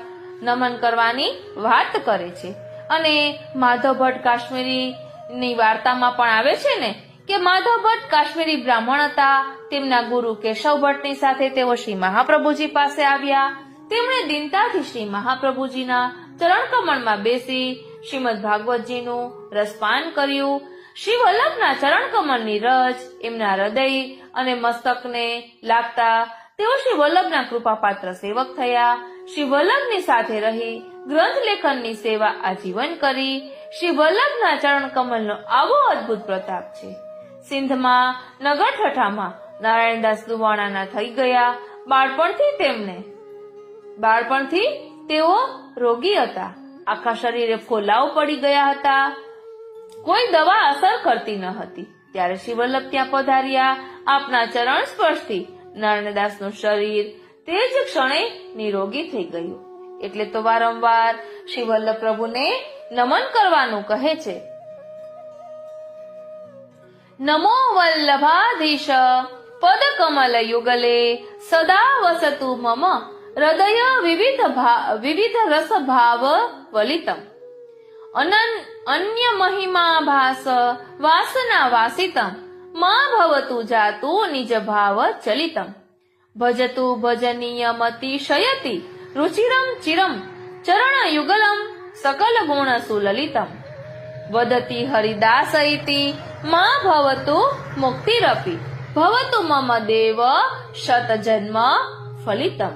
Speaker 1: નમન કરવાની વાત કરે છે. અને માધવ ભટ્ટ કાશ્મીરીની વાર્તામાં પણ આવે છે ને કે માધવ ભટ્ટ કાશ્મીરી બ્રાહ્મણ હતા. તેમના ગુરુ કેશવ ભટ્ટની સાથે તેઓ શ્રી મહાપ્રભુજી પાસે આવ્યા. તેમણે દિનતાથી શ્રી મહાપ્રભુજીના ચરણ કમળમાં બેસી શ્રીમદ ભાગવતજીનું રસપાન કર્યું. શ્રી વલ્લભના ચરણ કમળની રજ એમના હૃદય અને મસ્તકને લાગતા તેઓ શ્રી વલ્લભના કૃપાપાત્ર સેવક થયા. શ્રી વલ્લભની સાથે રહી ગ્રંથ લેખનની સેવા આજીવન કરી. શ્રી વલ્લભના ચરણ કમલનો આવો અદ્ભુત પ્રતાપ છે. સિંધમાં નગરઠઠામાં નારાયણદાસ દુવાણાના થઈ ગયા. બાળપણથી તેઓ રોગી હતા. આખા શરીરે ફોલાવ પડી ગયા હતા. કોઈ દવા અસર કરતી ન હતી. ત્યારે શ્રી વલ્લભ ત્યાં પધાર્યા. આપના ચરણ સ્પર્શથી નારાયણદાસનું શરીર તે જ ક્ષણે નિરોગી થઈ ગયું. એટલે તો વારંવાર શ્રી વલ્લભ પ્રભુને નમન કરવાનું કહે છે. નમો વલ્લભાધીશ પદ કમલ યુગલે સદા વસતુ મમ હૃદય વિવિધ રસ ભાવ વલિતમ અન્ય મહિમા ભાસ વાસના વાસિતમ મા ભવતુ જાતુ નિજ ભાવ ચલિતમ ભજતુ ભજનીય મતિ શયતિ રુચિરમ ચિરમ ચરણ યુગલમ સકલ ગુણ સુલલિતમ વદતિ હરિદાસ ઇતિ મા ભવતુ મુક્તિરપી ભવતુ મમ દેવ શત જન્મ ફલિતમ.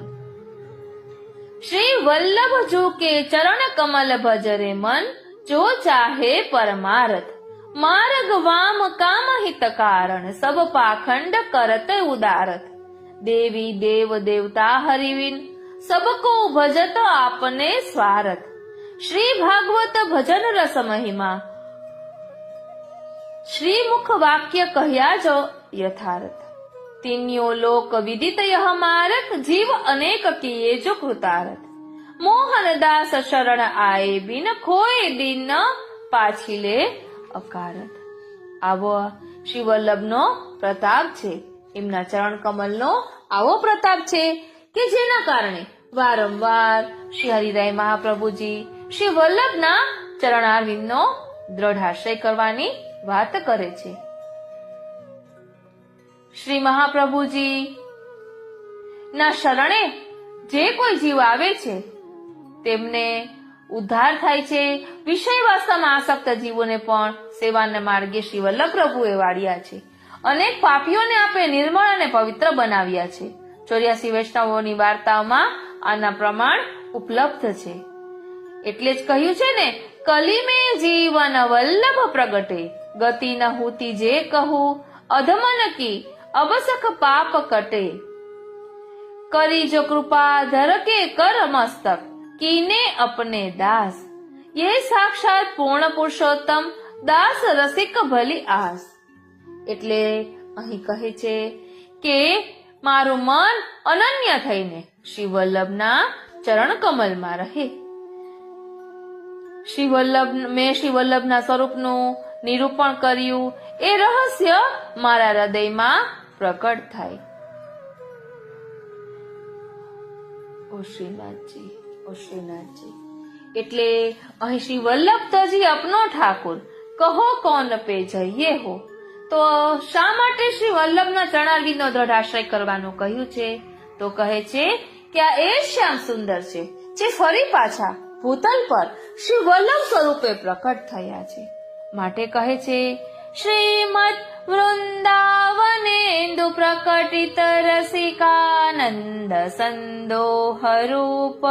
Speaker 1: શ્રી વલ્લભ જો કે ચરણ કમલ ભજરે મન જો ચાહે પરમારથ માર્ગ વામ કામ હિત કારણ સબ પાખંડ કરત ઉદારથ દેવી દેવ દેવતા હરિવિન સબકો ભજત આપને સ્વારથ શ્રી ભાગવત ભજન રસ મહિમા શ્રી મુખ વાક્ય કહ્યા જો યથાર્થ તીન્યો લોક વિદિત યહ મારત જીવ અનેક કિયે જો કૃતારથ મોહનદાસ શરણ આયે બિન ખોય દિન પાછીલે અકારથ. આવો શ્રી વલ્લભનો પ્રતાપ છે. એમના ચરણ કમલનો આવો પ્રતાપ છે કે જેના કારણે વારંવાર શ્રી હરિરાય મહાપ્રભુજી શ્રી વલ્લભના ચરણારવિંદનો દ્રઢ આશ્રય કરવાની વાત કરે છે. શ્રી મહાપ્રભુજી ના શરણે જે કોઈ જીવ આવે છે તેમને ઉદ્ધાર થાય છે. વિષય વાસનામાં આસક્ત જીવોને પણ સેવાના માર્ગે શ્રી વલ્લભ પ્રભુએ વાળ્યા છે. અનેક પાપીઓને આપણે નિર્મળ અને પવિત્ર બનાવ્યા છે. 84 વૈષ્ણવોની વાર્તાઓમાં આના પ્રમાણ ઉપલબ્ધ છે. એટલે જ કહ્યું છે ને, કલી મેં જીવન વલ્લભ પ્રગટે, ગતિ ન હોતી જે કહું, અધમન કી અબસખ પાપ કટે. કરી જો કૃપા ધર કે કર મસ્તક, કીને અપને દાસ, ये સાક્ષાત પૂર્ણ પુરુષોત્તમ દાસ રસિક ભલી આસ. એટલે અહીં કહે છે કે મારું મન અનન્ય થઈને શ્રી વલ્લભના ચરણ કમલમાં રહે. મેં શ્રી વલ્લભના સ્વરૂપનું નિરૂપણ કર્યું, એ રહસ્ય મારા હૃદયમાં પ્રકટ થાય. ઓ શ્રીનાથજી, ઓ શ્રીનાથજી. એટલે અહીં શ્રી વલ્લભ તજી અપનો ઠાકોર, કહો કોન પે જઈએ હો. તો શા માટે શ્રી વલ્લભના ચરણારવિંદનો દ્રઢ આશ્રય કરવાનું કહ્યું છે? તો કહે છે કે આ એ શ્યામ સુંદર છે જે ફરી પાછા ભૂતલ પર શ્રી વલ્લભ સ્વરૂપે પ્રકટ થયા છે. માટે કહે છે, શ્રીમદ વૃંદાવનેન્દુ પ્રકટિત રસિકાનંદ સંદોહ રૂપ,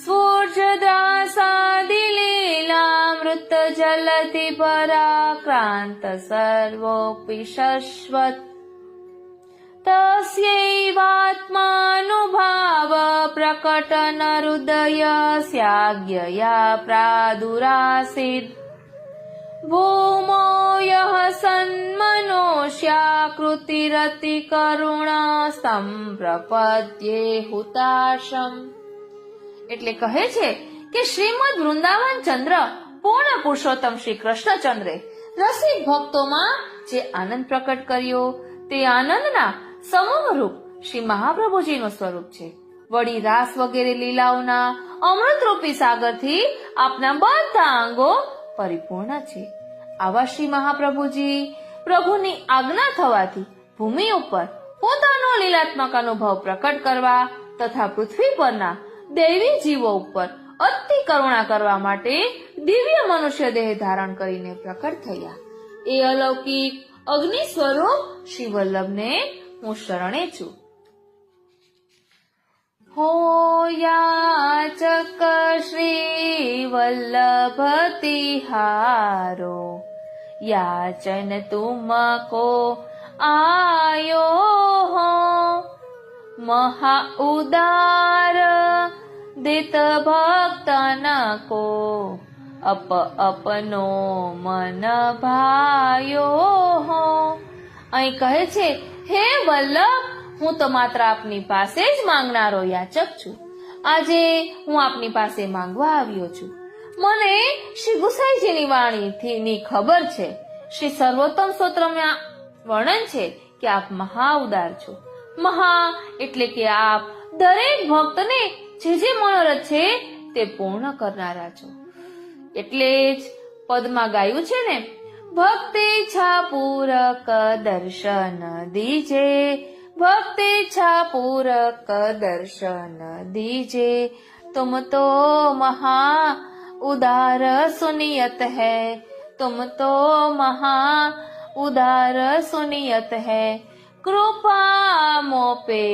Speaker 1: સ્ફૂર્જદ્રાસાદિલીલામૃત જલતિ પરાક્રાંત સર્વોપી શશ્વત, તસ્યૈવાત્માનુભાવ પ્રકટન હૃદય સ્યાજ્ઞયા પ્રાદુરાસીદ, ભૂમો યઃ સન્મનોષ્યાકૃતિરતિ કરુણા સંપ્રપદ્યે હુતાશમ. એટલે કહે છે કે શ્રીમદ વૃંદાવન ચંદ્ર પૂર્ણ પુરુષોત્તમ શ્રી કૃષ્ણચંદ્રે રસિક ભક્તોમાં જે આનંદ પ્રકટ કર્યો તે આનંદના સમૂહ રૂપ શ્રી મહાપ્રભુજીનું સ્વરૂપ છે. વળી રાસ વગેરે લીલાઓના અમૃતરૂપી સાગરથી આપના બધા અંગો પરિપૂર્ણ છે. આવા શ્રી મહાપ્રભુજી પ્રભુની આજ્ઞા થવાથી ભૂમિ ઉપર પોતાનો લીલાત્મક અનુભવ પ્રકટ કરવા તથા પૃથ્વી પરના દૈવી જીવો ઉપર અતિ કરુણા કરવા માટે દિવ્ય મનુષ્ય દેહ ધારણ કરીને પ્રકટ થયા. એ અલૌકિક અગ્નિ સ્વરૂપ શ્રી વલ્લભને હું શરણે છું. હો યાચક શ્રી વલ્લભ તિહારો, याचन तुमको आयो हो, महा उदार दित भक्तन को अपनो मन भायो हो. અહીં કહે છે, હે વલ્લભ, હું તો માત્ર આપની પાસે જ માંગનારો યાચક છું. આજે હું આપની પાસે માંગવા આવ્યો છું. મને શ્રી ગુસાઈજીની વાણીની ખબર છે. શ્રી સર્વોત્તમ સ્તોત્રમાં વર્ણન છે કે આપ મહા ઉદાર છો. મહા એટલે કે આપ દરેક ભક્તને જે મનોરથ છે તે પૂર્ણ કરનારા છો. એટલે જ પદમાં ગાયું છે ને, ભક્તિ છા પૂરક દર્શન દીજે, ભક્તિ છા પૂરક દર્શન દીજે, तुम तो महा उदार सुनियत है, तुम तो महा उदार सुनियत है, कृपा मोपे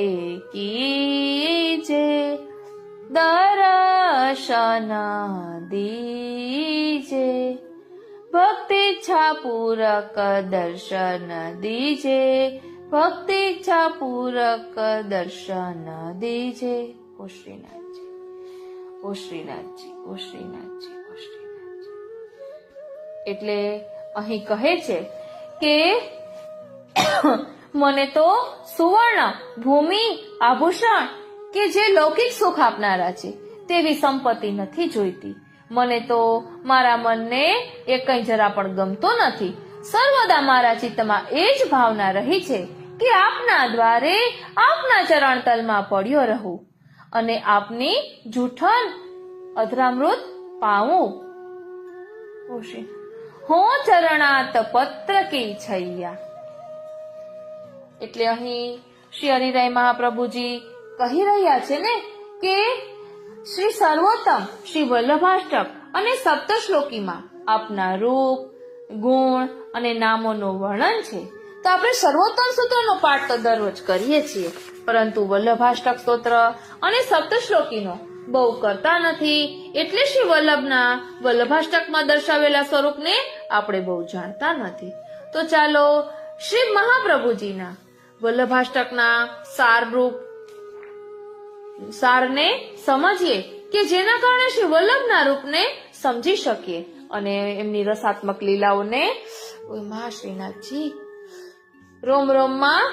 Speaker 1: कीजे, दर्शन दीजे, भक्ति इच्छा पूरक दर्शन दीजे, भक्ति इच्छा पूरक दर्शन दीजे. ओ श्रीनाथजी, ओ श्रीनाथजी, ओ श्रीनाथजी, ओ श्रीनाथજી. એટલે અહીં કહે છે કે મને તો સુવર્ણ, ભૂમિ, આભૂષણ કે જે લૌકિક સુખ આપનારા છે તેવી સંપત્તિ નથી જોઈતી. મને તો મારા મનને એ કંઈ જરા પણ ગમતો નથી. સર્વદા મારા ચિત્તમાં એ જ ભાવના રહી છે કે આપના દ્વારે આપના ચરણતલમાં પડ્યો રહું અને આપની જૂઠન અધરામૃત પાઉં. હો ચરણાત પત્ર કી છૈયા. એટલે અહીં શ્રી હરિરાય મહાપ્રભુજી કહી રહ્યા છે ને કે શ્રી સર્વોત્તમ શ્રી વલ્લભાષ્ટક અને સપ્તશ્લોકીમાં આપના રૂપ, ગુણ અને નામોનું વર્ણન છે. તો આપણે સર્વોત્તમ સૂત્રનો પાઠ તો દરરોજ કરીએ છીએ, પરંતુ વલ્લભાષ્ટક સ્તોત્ર અને સપ્તશ્લોકીનો બહુ કરતા નથી. એટલે શ્રી વલ્લભના વલ્લભાષ્ટકમાં દર્શાવેલા સ્વરૂપને આપણે બહુ જાણતા નથી. તો ચાલો શ્રી મહાપ્રભુજીના વલ્લભાષ્ટકના સારને સમજીએ કે જેના કારણે શ્રી વલ્લભના રૂપને સમજી શકીએ અને એમની રસાત્મક લીલાઓને મહાશ્રીનાથજી રોમ રોમમાં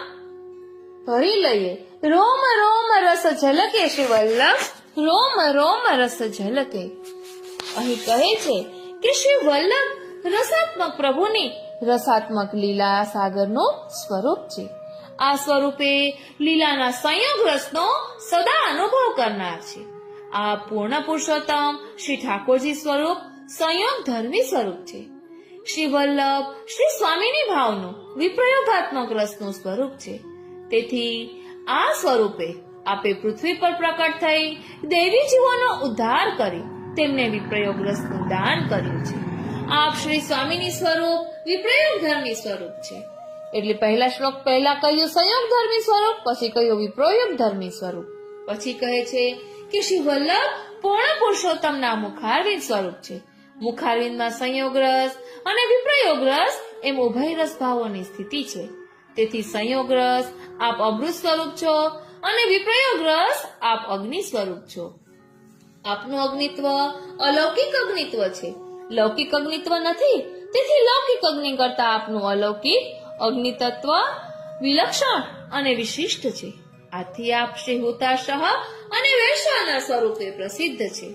Speaker 1: ભરી લઈએ. રોમ રોમ રસ ઝલકે શ્રી વલ્લભ, રોમ રોમ રસ ઝલકે. અહીં કહે છે કે શ્રી વલ્લભ રસાત્મક પ્રભુની રસાત્મક લીલા સાગરનું સ્વરૂપ છે. આ સ્વરૂપે લીલાના સંયોગ રસનો સદા અનુભવ કરનાર છે. આ પૂર્ણ પુરુષોત્તમ શ્રી ઠાકોરજી સ્વરૂપ સંયોગ ધર્મી સ્વરૂપ છે. શ્રી વલ્લભ શ્રી સ્વામીની ભાવનું વિપ્રયોગાત્મક રસનું સ્વરૂપ છે. તેથી આ સ્વરૂપે આપે પૃથ્વી પર પ્રકટ થઈ દેવી જીવોનો ઉદ્ધાર કરી તેમને વિપ્રયોગ રસનું દાન કર્યું છે. આપ શ્રી સ્વામીની સ્વરૂપ વિપ્રયોગ ધર્મી સ્વરૂપ છે. એટલે પહેલા શ્લોક પહેલા કહ્યું સંયોગ ધર્મી સ્વરૂપ, પછી કહ્યું વિપ્રયોગ ધર્મી સ્વરૂપ. પછી કહે છે કે શ્રી વલ્લભ પૂર્ણ પુરુષોત્તમના મુખારવિંદ સ્વરૂપ છે. મુખારવિંદમાં સંયોગ રસ અને વિપ્રયોગ રસ એમ ઉભય રસ ભાવોની સ્થિતિ છે. તેથી સંયોગ રસ આપ અમૃત સ્વરૂપ છો અને વિપ્રયોગ રસ આપ અગ્નિ સ્વરૂપ છો. આપનું અગ્નિત્વ અલૌકિક અગ્નિત્વ છે, લૌકિક અગ્નિત્વ નથી. તેથી લૌકિક અગ્નિ કરતા આપનું અલૌકિક અગ્નિ તત્વ વિલક્ષણ અને વિશિષ્ટ છે. આથી આપ શ્રી હુતાશહ અને વૈશ્વાનર સ્વરૂપે પ્રસિદ્ધ છે.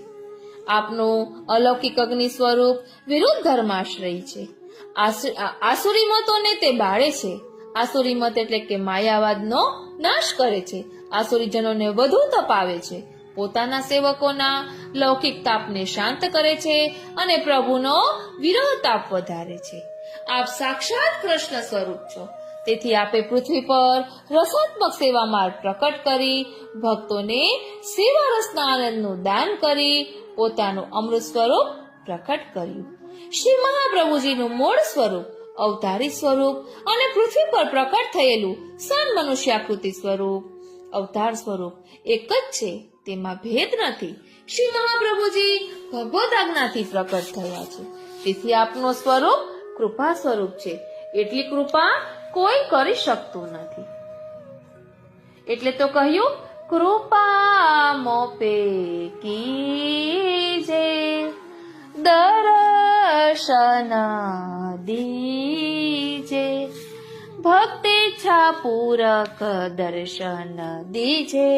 Speaker 1: આપનું અલૌકિક અગ્નિ સ્વરૂપ વિરુદ્ધ ધર્માશ્રય છે. આસુરી મતોને તે બાળે છે. આસુરી મત એટલે કે માયાવાદનો નાશ કરે છે. આસુરીજનોને વધુ તપાવે છે. પોતાના સેવકોના લૌકિક તાપને શાંત કરે છે અને પ્રભુનો વિરહ તાપ વધારે છે. આપ સાક્ષાત કૃષ્ણ સ્વરૂપ છો. તેથી આપે પૃથ્વી પર રસાત્મક સેવા માર્ગ પ્રકટ કરી ભક્તોને સેવા રસના આનંદનું દાન કરી પોતાનું અમૃત સ્વરૂપ પ્રકટ કર્યું. શ્રી મહાપ્રભુજીનું મૂળ સ્વરૂપ, અવતારી સ્વરૂપ અને પૃથ્વી પર પ્રકટ થયેલું સન મનુષ્યાકૃતિ સ્વરૂપ, અવતાર સ્વરૂપ એક જ છે, તેમાં ભેદ નથી. શ્રી મહાપ્રભુજી ભગવદ આજ્ઞાથી પ્રકટ થયા છે. તેથી આપનું સ્વરૂપ કૃપા સ્વરૂપ છે. એટલી કૃપા કોઈ કરી શકતું નથી. એટલે તો કહ્યું કૃપા મોપે કીજે દર્શન દીજે ભક્તિચ્છા પૂરક દર્શન દીજે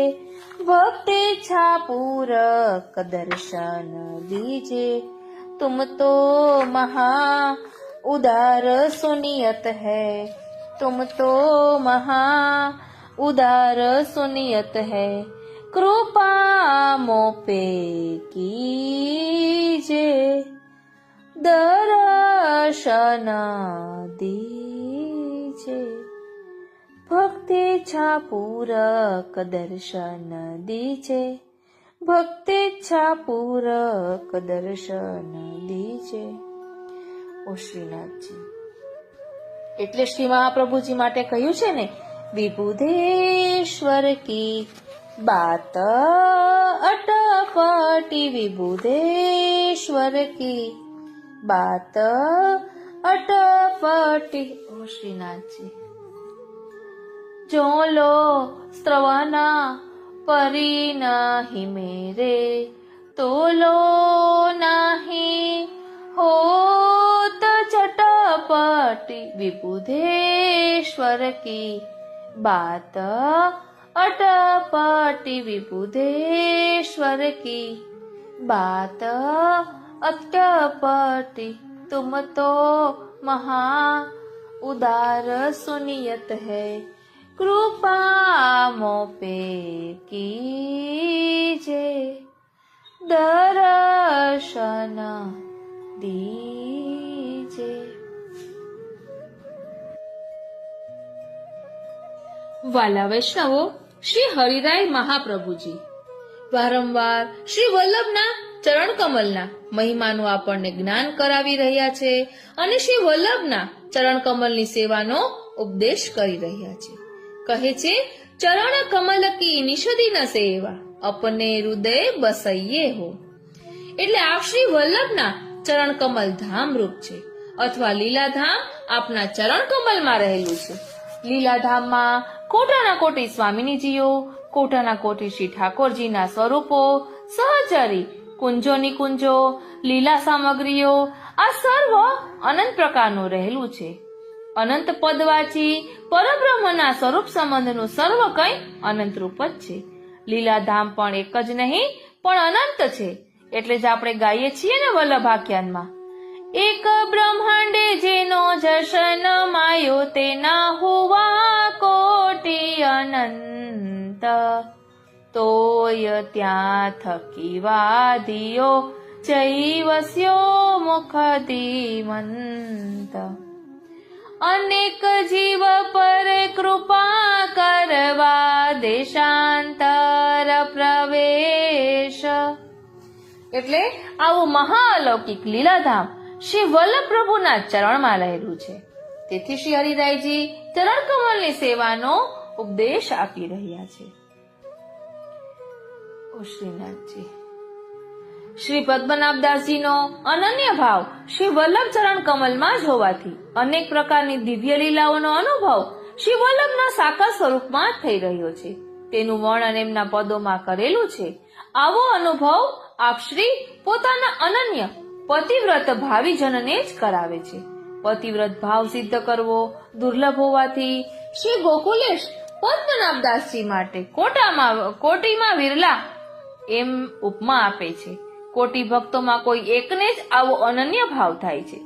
Speaker 1: ભક્તિચ્છા પૂરક દર્શન દીજે तुम तो महा उदार सुनियत है तुम तो महा उदार सुनियत है कृपा मोपे कीजे दर्शन दीजे भक्तिच्छा पूरक दर्शन दीजे ભક્તિચ્છા પૂરક દર્શન દીજે. ઓ શ્રીનાથજી, એટલે શ્રી મહાપ્રભુજી માટે કહ્યું છે ને, વિબુધેશ્વર કી બાત અટપટી, વિબુધેશ્વર કી બાત અટપટી. ઓ શ્રીનાથજી, જો લો સ્ત્રવના परी नाही मेरे तोलो नाही होत चटपटी विबुधेश्वर की बात अटपटी विबुधेश्वर की बात अटपटी तुम तो महा उदार सुनियत है કૃપા મોપે કીજે, દર્શન દીજે. વાલા વૈષ્ણવો, શ્રી હરિરાય મહાપ્રભુજી વારંવાર શ્રી વલ્લભના ચરણ કમલના મહિમાનું આપણને જ્ઞાન કરાવી રહ્યા છે અને શ્રી વલ્લભના ચરણ કમલની સેવાનો ઉપદેશ કરી રહ્યા છે. કહે છે, ચરણ કમલ કી નિષદી ન સેવા, અપને હૃદય બસૈયે હો. એટલે આપ શ્રી વલ્લભના ચરણ કમલ ધામ રૂપ છે અથવા લીલાધામ આપના ચરણ કમલમાં રહેલું છે. લીલાધામમાં કોટાના કોટી સ્વામિનીજીઓ, કોટાના કોટી શ્રી ઠાકોરજીના સ્વરૂપો, સહચરી, કુંજોની કુંજો, લીલા સામગ્રીઓ, આ સર્વ અનંત પ્રકારનું રહેલું છે. અનંત પદવાચી પરબ્રહ્મના સ્વરૂપ સંબંધનું સર્વ કંઈ અનંત રૂપ જ છે. લીલાધામ પણ એક જ નહીં પણ અનંત છે. એટલે જ આપણે ગાઈએ છીએ ને વલ્લભાખ્યાનમાં, એક બ્રહ્માંડે જેનો જશન માયો તેના હોવા કોટી અનંત, તોય ત્યાં થકી વાદિયો જૈવસ્યો મુખધીમંત. અનેક જીવ પર કૃપા કરવા દેશાંતર પ્રવેશ. એટલે આવું મહાઅલૌકિક લીલાધામ શ્રી વલ્લભ પ્રભુના ચરણમાં રહેલું છે. તેથી શ્રી હરિરાયજી ચરણ કમલની સેવાનો ઉપદેશ આપી રહ્યા છે. ઓ શ્રીનાથજી, શ્રી પદ્મનાભદાસજીનો અનન્ય ભાવ શ્રી વલ્લભ ચરણ કમલમાં જ હોવાથી અનેક પ્રકારની દિવ્ય લીલાઓનો અનુભવ શ્રી વલ્લભના સાકાર સ્વરૂપમાં જ થઈ રહ્યો છે. તેનું વર્ણન એમના પદોમાં કરેલું છે. આવો અનુભવ આપ શ્રી પોતાના અનન્ય પતિવ્રત ભાવીજનને જ કરાવે છે. પતિવ્રત ભાવ સિદ્ધ કરવો દુર્લભ હોવાથી શ્રી ગોકુલેશ પદ્મનાભદાસજી માટે કોટીમાં વિરલા એમ ઉપમા આપે છે. કોટી ભક્તોમાં કોઈ એકને જ આવો અનન્ય ભાવ થાય છે.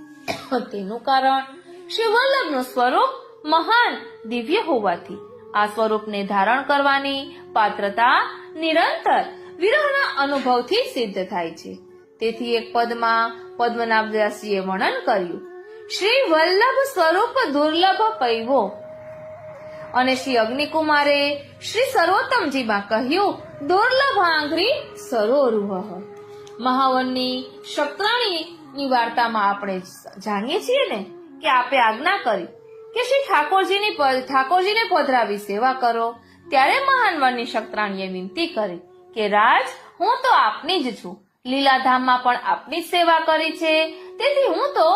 Speaker 1: તેનું કારણ શ્રી વલ્લભનું સ્વરૂપ મહાન દિવ્ય હોવાથી આ સ્વરૂપને ધારણ કરવાની પાત્રતા નિરંતર વિરહના અનુભવથી સિદ્ધ થાય છે. તેથી એક પદમાં પદ્મનાભદાસજીએ વર્ણન કર્યું, શ્રી વલ્લભ સ્વરૂપ દુર્લભ પૈવો. અને શ્રી અગ્નિકુમારે શ્રી સર્વોત્તમજીમાં કહ્યું, દુર્લભ આંઘ્રી સરોરુહ. મહાવનની શક્રાણીની વાર્તામાં આપણે જાણીએ છીએ ને કે આપે આજ્ઞા કરી કે શ્રી ઠાકોરજીને પધરાવી સેવા કરો. ત્યારે મહાન વનની શક્રાણીએ વિનંતી કરી કે રાજ, હું તો આપની જ છું. લીલાધામમાં પણ આપની જ સેવા કરી છે, તેથી હું તો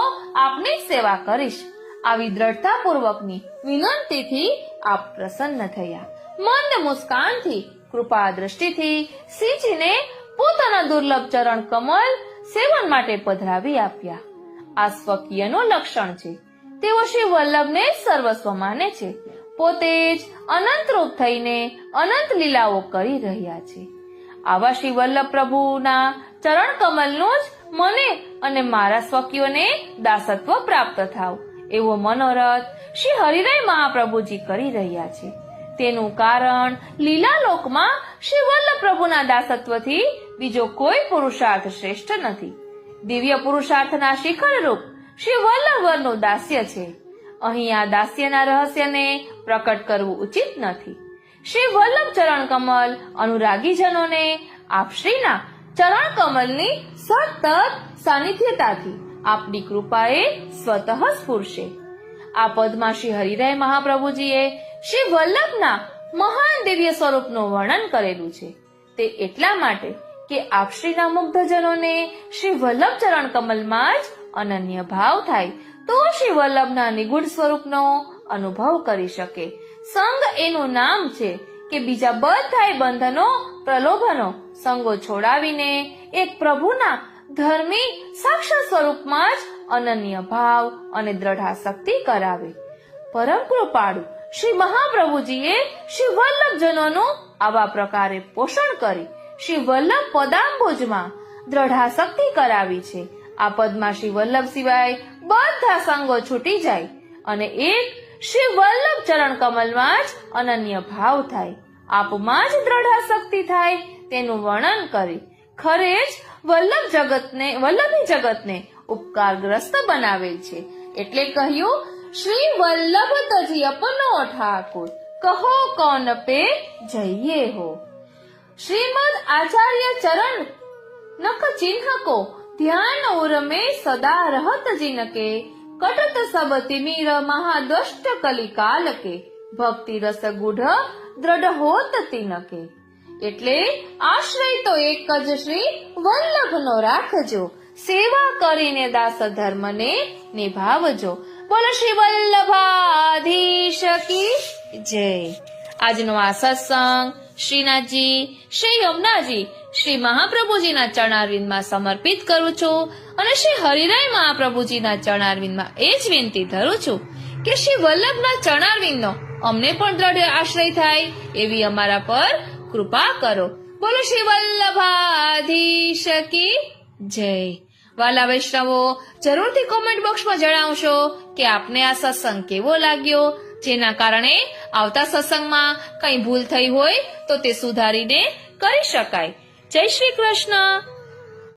Speaker 1: આપની જ સેવા કરીશ. આવી દ્રઢતાપૂર્વકની વિનંતીથી આપ પ્રસન્ન થયા. મંદ મુસ્કાનથી કૃપા દ્રષ્ટિથી સિંચીને પોતાના દુર્લભ ચરણ કમલ સેવન માટે પધરાવી આપ્યા. આ સ્વકીયનું લક્ષણ છે. તેઓ શ્રી વલ્લભને સર્વસ્વ માને છે. પોતે જ અનંત રૂપ થઈને અનંત લીલાઓ કરી રહ્યા છે. આવા શ્રી વલ્લભ પ્રભુના ચરણ કમલનું જ મને અને મારા સ્વકીયોને દાસત્વ પ્રાપ્ત થાવ એવો મનોરથ શ્રી હરિરાય મહાપ્રભુજી કરી રહ્યા છે. તેનું કારણ લીલાલોકમાં શ્રી વલ્લભ પ્રભુના દાસત્વથી બીજો કોઈ પુરુષાર્થ શ્રેષ્ઠ નથી. દિવ્ય પુરુષાર્થના શિખર રૂપ શ્રી વલ્લભવરનું દાસ્ય છે. અહીં આ દાસ્યના રહસ્યને પ્રકટ કરવું ઉચિત નથી. શ્રી વલ્લભ ચરણ કમલ અનુરાગીજનોને આપશ્રીના ચરણ કમલની સતત સાનિધ્યતાથી આપની કૃપાએ સ્વતઃ સ્ફુરશે. આ પદમાં શ્રી હરિરાય મહાપ્રભુજીએ શ્રી વલ્લભના મહાન દિવ્ય સ્વરૂપનું વર્ણન કરેલું છે. તે એટલા માટે કે આપશ્રીના મુગ્ધજનોને શ્રી વલ્લભ ચરણ કમલમાં જ અનન્ય ભાવ થાય તો શ્રી વલ્લભના નિગૂઢ સ્વરૂપનો અનુભવ કરી શકે. સંગ એનું નામ છે કે બીજા બધાય બંધનો પ્રલોભનો સંગો છોડાવીને એક પ્રભુના ધર્મી સાક્ષાત સ્વરૂપમાં જ અનન્ય ભાવ અને દ્રઢાશક્તિ કરાવે. પરમ કૃપાળુ શ્રી મહાપ્રભુજીએ શ્રી વલ્લભજનોનું આવા પ્રકારે પોષણ કરી શ્રી વલ્લભ પદાંબુજમાં દ્રઢાશક્તિ કરાવી છે. આ પદમાં શ્રી વલ્લભ સિવાય બધા સંગો છૂટી જાય અને એક શ્રી વલ્લભ ચરણ કમલમાં જ અનન્ય ભાવ થાય, આપમાં જ દ્રઢાશક્તિ થાય તેનું વર્ણન કરી ખરે જ વલ્લભી જગતને ઉપકારગ્રસ્ત બનાવેલ છે. એટલે કહ્યું, શ્રી વલ્લભ તજી અપનો ઠાકોર, કહો કોન પે જઈએ હો. શ્રીમદ આચાર્ય ચરણ નખ ચિન્હ કો ધ્યાન ઉર में सदा रहत जिनके कटत सब तिमिर महादुष्ट कलिकाल के भक्ति रस गुढ़ દ્રઢ હોત તિનકે. એટલે આશ્રય તો એક જ શ્રી વલ્લભનો રાખજો, સેવા કરીને દાસ ધર્મને નિભાવજો. બોલો શ્રી વલ્લભાધીશ કી જય. આજનો આ સત્સંગ શ્રીનાથજી, શ્રી યમુનાજી, શ્રી મહાપ્રભુજીના ચરણારવિંદમાં સમર્પિત કરું છું અને શ્રી હરિરાય મહાપ્રભુજીના ચરણારવિંદમાં એ જ વિનંતી ધરું છું કે શ્રી વલ્લભના ચરણારવિંદનો અમને પણ દ્રઢ આશ્રય થાય એવી અમારા પર કૃપા કરો. બોલો શ્રી વલ્લભાધીશ કી જય. વાલા વૈષ્ણવો, જરૂરથી કોમેન્ટ બોક્સમાં જણાવશો કે આપને આ સત્સંગ કેવો લાગ્યો, જેના કારણે આવતા સત્સંગમાં કંઈ ભૂલ થઈ હોય તો તે સુધારીને કરી શકાય. જય શ્રી કૃષ્ણ.